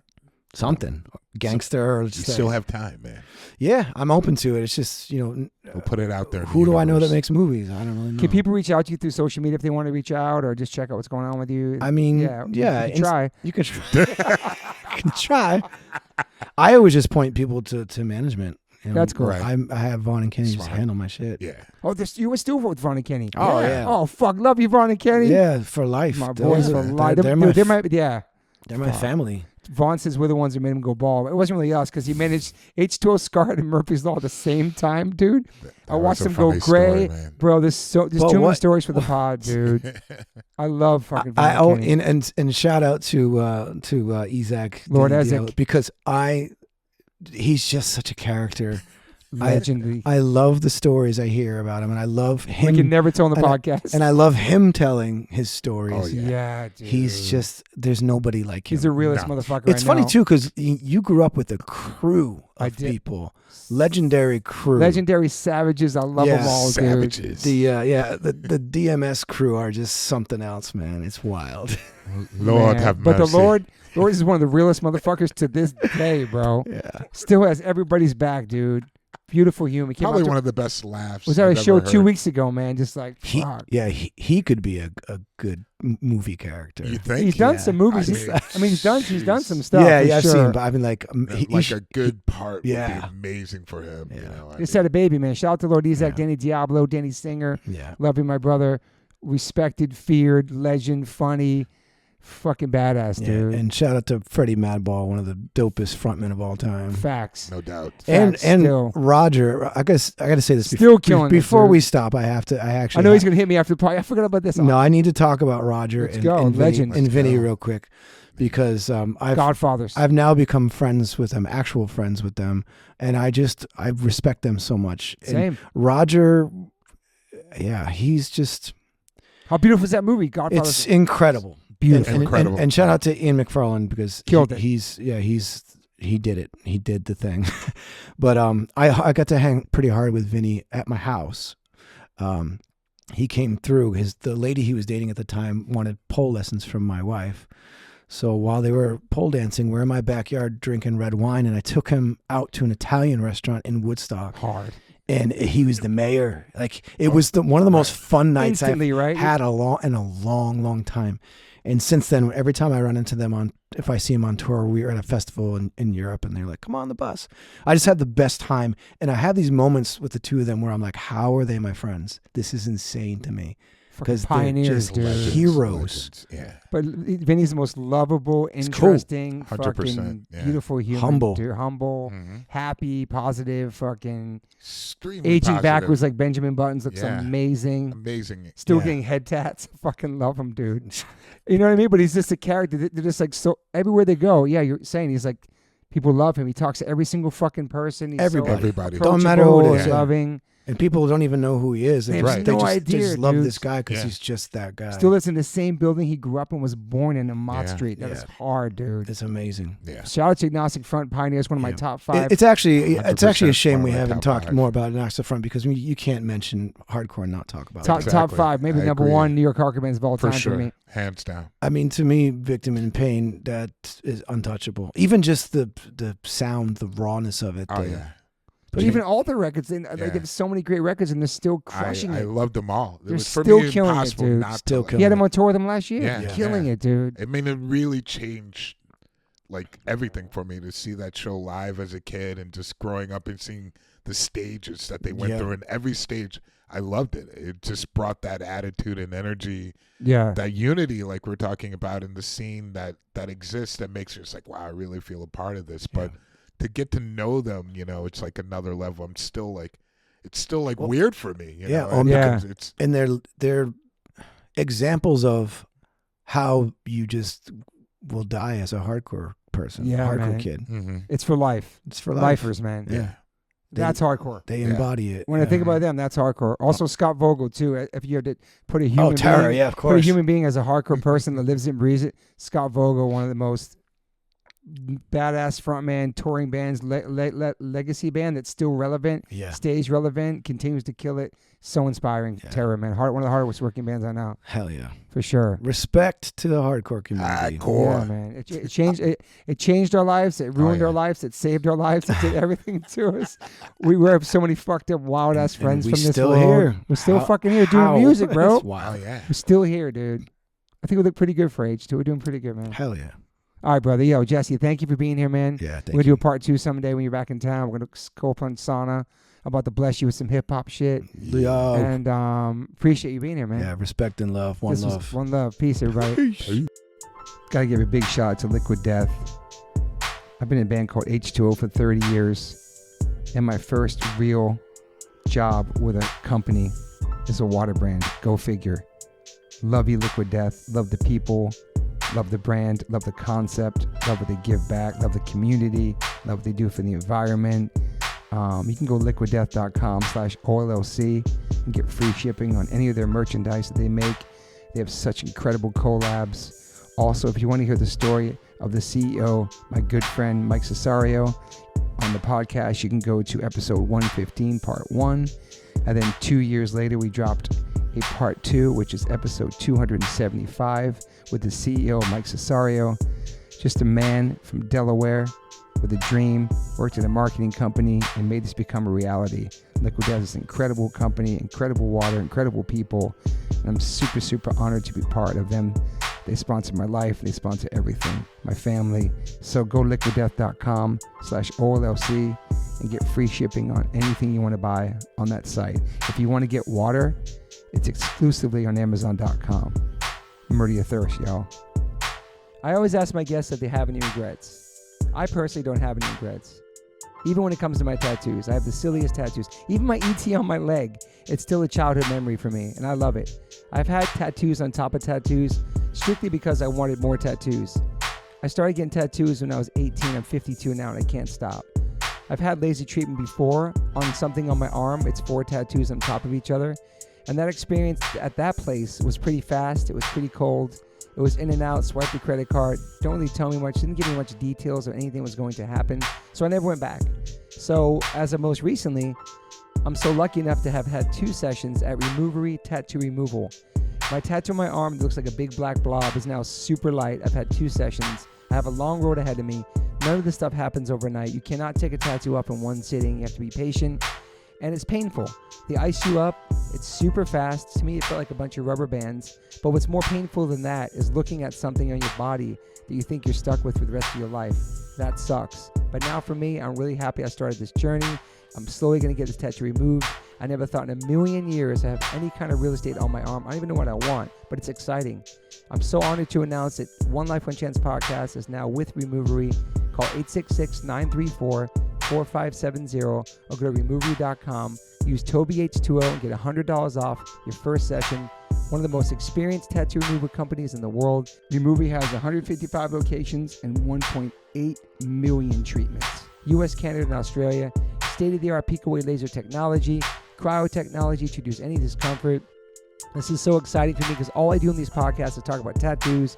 S3: Something. Gangster.
S2: You still have time, man.
S3: Yeah, I'm open to it. It's just, we'll
S2: put it out there.
S3: Who do I know that makes movies? I don't really know.
S1: Can people reach out to you through social media if they want to reach out or just check out what's going on with you?
S3: I mean,
S1: you can try.
S3: You can try. You can try. I always just point people to management.
S1: That's cool.
S3: Right. I have Vaughn and Kenny just handle my shit.
S2: Yeah.
S1: Oh, you were still with Vaughn and Kenny.
S3: Oh, yeah.
S1: Oh, fuck. Love you, Vaughn and Kenny.
S3: Yeah, for life.
S1: My boys for life. They're
S3: my family.
S1: Vaughn says we're the ones that made him go bald. It wasn't really us because he managed H2O, Scarlet, and Murphy's Law at the same time, dude. I watched them go gray. Bro, there's too many stories for the pod, dude. I love fucking Vaughn and Kenny.
S3: And shout out to Isaac.
S1: Lord Isaac.
S3: Because he's just such a character.
S1: Legendary.
S3: I love the stories I hear about him, and I love him.
S1: We can never tell on the podcast.
S3: And I love him telling his stories.
S2: Oh, yeah,
S1: dude.
S3: He's just, there's nobody like him.
S1: He's the realest motherfucker.
S3: It's funny, too, because you grew up with a crew of people. Legendary crew.
S1: Legendary savages. I love them all,
S2: savages.
S1: dude.
S3: The DMS crew are just something else, man. It's wild.
S2: Lord have mercy.
S1: But the Lord is one of the realest motherfuckers to this day, bro.
S3: Yeah.
S1: Still has everybody's back, dude. Beautiful human.
S2: Probably one of the best laughs.
S1: Was at a show 2 weeks ago, man. Just like, fuck.
S3: He could be a good movie character.
S2: You think?
S1: He's done some movies. He's done some stuff.
S3: Yeah, I've seen. But I mean, like
S2: a good part would be amazing for him. Yeah. You know,
S1: just had a baby, man. Shout out to Lord Isaac, Danny Diablo, Danny Singer.
S3: Yeah,
S1: love you, my brother. Respected, feared, legend, funny. Fucking badass, dude.
S3: And shout out to Freddie Madball, one of the dopest frontmen of all time.
S1: Facts.
S2: No doubt.
S3: And Roger, I got to say this before we stop. I know
S1: he's gonna hit me after the podcast. I forgot about this.
S3: No, I need to talk about Roger and Vinny real quick because
S1: Godfathers.
S3: I've now become friends with them, actual friends with them, and I respect them so much.
S1: Same.
S3: And Roger, he's just.
S1: How beautiful is that movie, Godfathers?
S3: It's incredible.
S1: Beautiful.
S2: Incredible.
S3: And shout out to Ian McFarlane because
S1: killed it.
S3: He did it. He did the thing. But I got to hang pretty hard with Vinny at my house. He came through. The lady he was dating at the time wanted pole lessons from my wife. So while they were pole dancing, we're in my backyard drinking red wine, and I took him out to an Italian restaurant in Woodstock.
S1: Hard.
S3: And he was the mayor. Like it was one of the most fun nights I've had in a long time. And since then, every time I run into them on if I see them on tour. We were at a festival in Europe, and they're like, "Come on the bus." I just had the best time, and I have these moments with the two of them where I'm like, "How are they my friends? This is insane to me." Because
S1: pioneers,
S3: they're just
S1: dude.
S3: heroes.
S2: Yeah.
S1: But Vinny's the most lovable, interesting,
S2: cool.
S1: fucking
S2: 100%,
S1: beautiful human.
S3: Humble.
S1: Dude, humble, happy, positive, fucking
S2: Extremely
S1: aging
S2: positive.
S1: backwards like Benjamin Buttons. Looks amazing.
S2: Amazing.
S1: Still getting head tats. Fucking love him, dude. You know what I mean? But he's just a character. They're just like, so everywhere they go, you're saying he's like, people love him. He talks to every single fucking person. He's
S2: Everybody.
S3: Don't matter who it is.
S1: Loving.
S3: And people don't even know who he is. They just love this guy because he's just that guy.
S1: Still lives in the same building he grew up in, was born in Mott Street. That is hard, dude.
S3: It's amazing.
S2: Yeah.
S1: Shout out to Agnostic Front Pioneers, one of my top 5.
S3: It's actually a shame we haven't talked
S2: 5.
S3: more about Agnostic Front because you can't mention hardcore and not talk about it.
S1: Top 5, maybe number 1 New York hardcore bands of all time for me.
S2: Hands down.
S3: I mean, to me, Victim in Pain, that is untouchable. Even just the sound, the rawness of it.
S2: Oh, yeah.
S1: But even all the records, they have so many great records, and they're still crushing it.
S2: I loved them all.
S1: They're still killing it, dude. He had them on tour with them last year. Killing it, dude.
S2: I mean, it really changed like everything for me to see that show live as a kid and just growing up and seeing the stages that they went through. And every stage, I loved it. It just brought that attitude and energy, that unity like we're talking about in the scene that exists that makes you just like, wow, I really feel a part of this. But to get to know them, it's like another level. I'm still like, it's still like weird for me. You know?
S3: And they're examples of how you just will die as a hardcore person, hardcore kid.
S2: Mm-hmm.
S1: It's for life.
S3: It's for life.
S1: Lifers, man.
S3: Yeah.
S1: That's hardcore.
S3: They embody it.
S1: When I think about them, that's hardcore. Also, Scott Vogel too. If you had to put a human being,
S3: of course.
S1: Put a human being as a hardcore person that lives it and breathes it. Scott Vogel, one of the most badass frontman, touring bands, legacy band that's still relevant, stays relevant, continues to kill it. So inspiring. Terror, man. One of the hardest working bands I know.
S3: Hell yeah,
S1: for sure.
S3: Respect to the hardcore community.
S1: Yeah, man. It changed. It changed our lives. It ruined our lives. It saved our lives. It did everything to us. We have so many fucked up, wild ass friends from this
S3: still
S1: world.
S3: Here.
S1: We're still fucking here doing music, bro.
S3: That's wild.
S1: We're still here, dude. I think we look pretty good for age too. We're doing pretty good, man.
S3: Hell yeah.
S1: All right, brother. Yo, Jesse, thank you for being here, man.
S3: Yeah, thank
S1: you. We're going to do a part 2 someday when you're back in town. We're going to go up on Sauna. I'm about to bless you with some hip-hop shit.
S3: Yo.
S1: And appreciate you being here, man.
S3: Yeah, respect and love. One love.
S1: One love. Peace, everybody. Got to give a big shout out to Liquid Death. I've been in a band called H2O for 30 years. And my first real job with a company is a water brand. Go figure. Love you, Liquid Death. Love the people. Love the brand, love the concept, love what they give back, love the community, love what they do for the environment. You can go liquiddeath.com/OLLC and get free shipping on any of their merchandise that they make. They have such incredible collabs. Also, if you want to hear the story of the CEO, my good friend Mike Cesario, on the podcast, you can go to episode 115, part 1. And then 2 years later, we dropped a part 2, which is episode 275 with the CEO, Mike Cesario. Just a man from Delaware with a dream, worked at a marketing company and made this become a reality. Liquid Death is an incredible company, incredible water, incredible people. And I'm super, super honored to be part of them. They sponsor my life. They sponsor everything, my family. So go liquiddeath.com/OLLC and get free shipping on anything you want to buy on that site. If you want to get water, it's exclusively on Amazon.com. Murder your thirst, y'all. I always ask my guests if they have any regrets. I personally don't have any regrets. Even when it comes to my tattoos, I have the silliest tattoos. Even my ET on my leg, it's still a childhood memory for me, and I love it. I've had tattoos on top of tattoos strictly because I wanted more tattoos. I started getting tattoos when I was 18. I'm 52 now, and I can't stop. I've had laser treatment before on something on my arm. It's 4 tattoos on top of each other. And that experience at that place was pretty fast. It was pretty cold. It was in and out, swipe the credit card. Don't really tell me much, didn't give me much details or anything was going to happen. So I never went back. So as of most recently, I'm so lucky enough to have had 2 sessions at Removery Tattoo Removal. My tattoo on my arm that looks like a big black blob is now super light. I've had 2 sessions. I have a long road ahead of me. None of this stuff happens overnight. You cannot take a tattoo up in one sitting. You have to be patient. and it's painful. They ice you up. It's super fast. To me, it felt like a bunch of rubber bands. But what's more painful than that is looking at something on your body that you think you're stuck with for the rest of your life. That sucks. But now for me, I'm really happy I started this journey. I'm slowly going to get this tattoo removed. I never thought in a million years I have any kind of real estate on my arm. I don't even know what I want, but it's exciting. I'm so honored to announce that One Life, One Chance podcast is now with Removery. Call 866-934-4570 or go to removery.com. Use TobyH20 and get $100 off your first session. One of the most experienced tattoo removal companies in the world. Removery has 155 locations and 1.8 million treatments. US, Canada, and Australia. State-of-the-art peak-away laser technology, cryo-technology to reduce any discomfort. This is so exciting for me because all I do in these podcasts is talk about tattoos.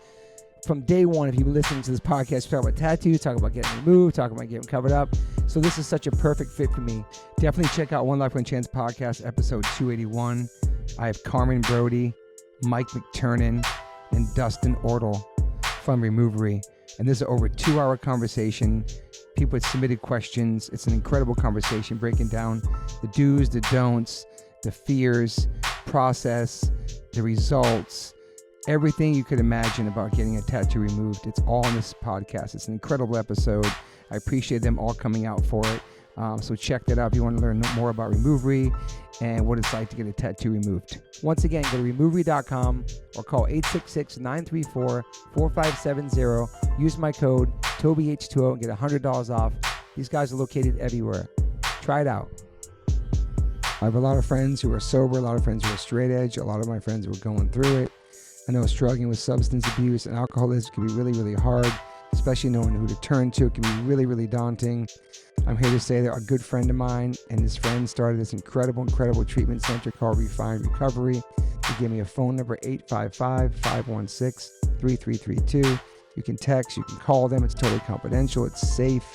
S1: From day one, if you've been listening to this podcast, talk about tattoos, talk about getting removed, talk about getting covered up. So this is such a perfect fit for me. Definitely check out One Life, One Chance podcast, episode 281. I have Carmen Brody, Mike McTurnan, and Dustin Ortle from Removery. And this is over a 2-hour conversation. People had submitted questions. It's an incredible conversation breaking down the do's, the don'ts, the fears, process, the results, everything you could imagine about getting a tattoo removed. It's all in this podcast. It's an incredible episode. I appreciate them all coming out for it. So check that out if you want to learn more about Removery and what it's like to get a tattoo removed. Once again, go to removery.com or call 866-934-4570. Use my code TobyH20 and get $100 off. These guys are located everywhere. Try it out. I have a lot of friends who are sober, a lot of friends who are straight edge, a lot of my friends who are going through it. I know struggling with substance abuse and alcoholism can be really, really hard, especially knowing who to turn to. It can be really, really daunting. I'm here to say that a good friend of mine and his friend started this incredible treatment center called Refined Recovery. They gave me a phone number, 855-516-3332. You can text, you can call them. It's totally confidential. It's safe.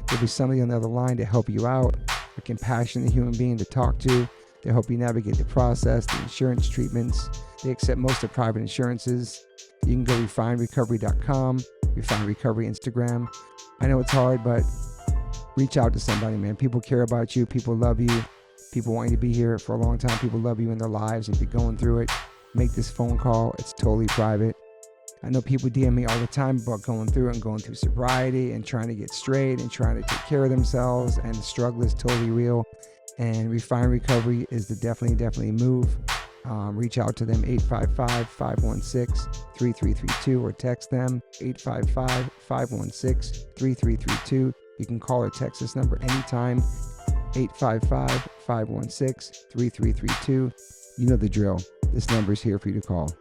S1: There'll be somebody on the other line to help you out, a compassionate human being to talk to. They help you navigate the process, the insurance treatments. They accept most of private insurances. You can go refinerecovery.com, Refine Recovery Instagram. I know it's hard, but reach out to somebody, man. People care about you. People love you. People want you to be here for a long time. People love you in their lives. If you're going through it, make this phone call. It's totally private. I know people DM me all the time about going through it and going through sobriety and trying to get straight and trying to take care of themselves, and the struggle is totally real. And Refine Recovery is the definitely move. Reach out to them, 855-516-3332, or text them, 855-516-3332. You can call or text this number anytime, 855-516-3332. You know the drill. This number is here for you to call.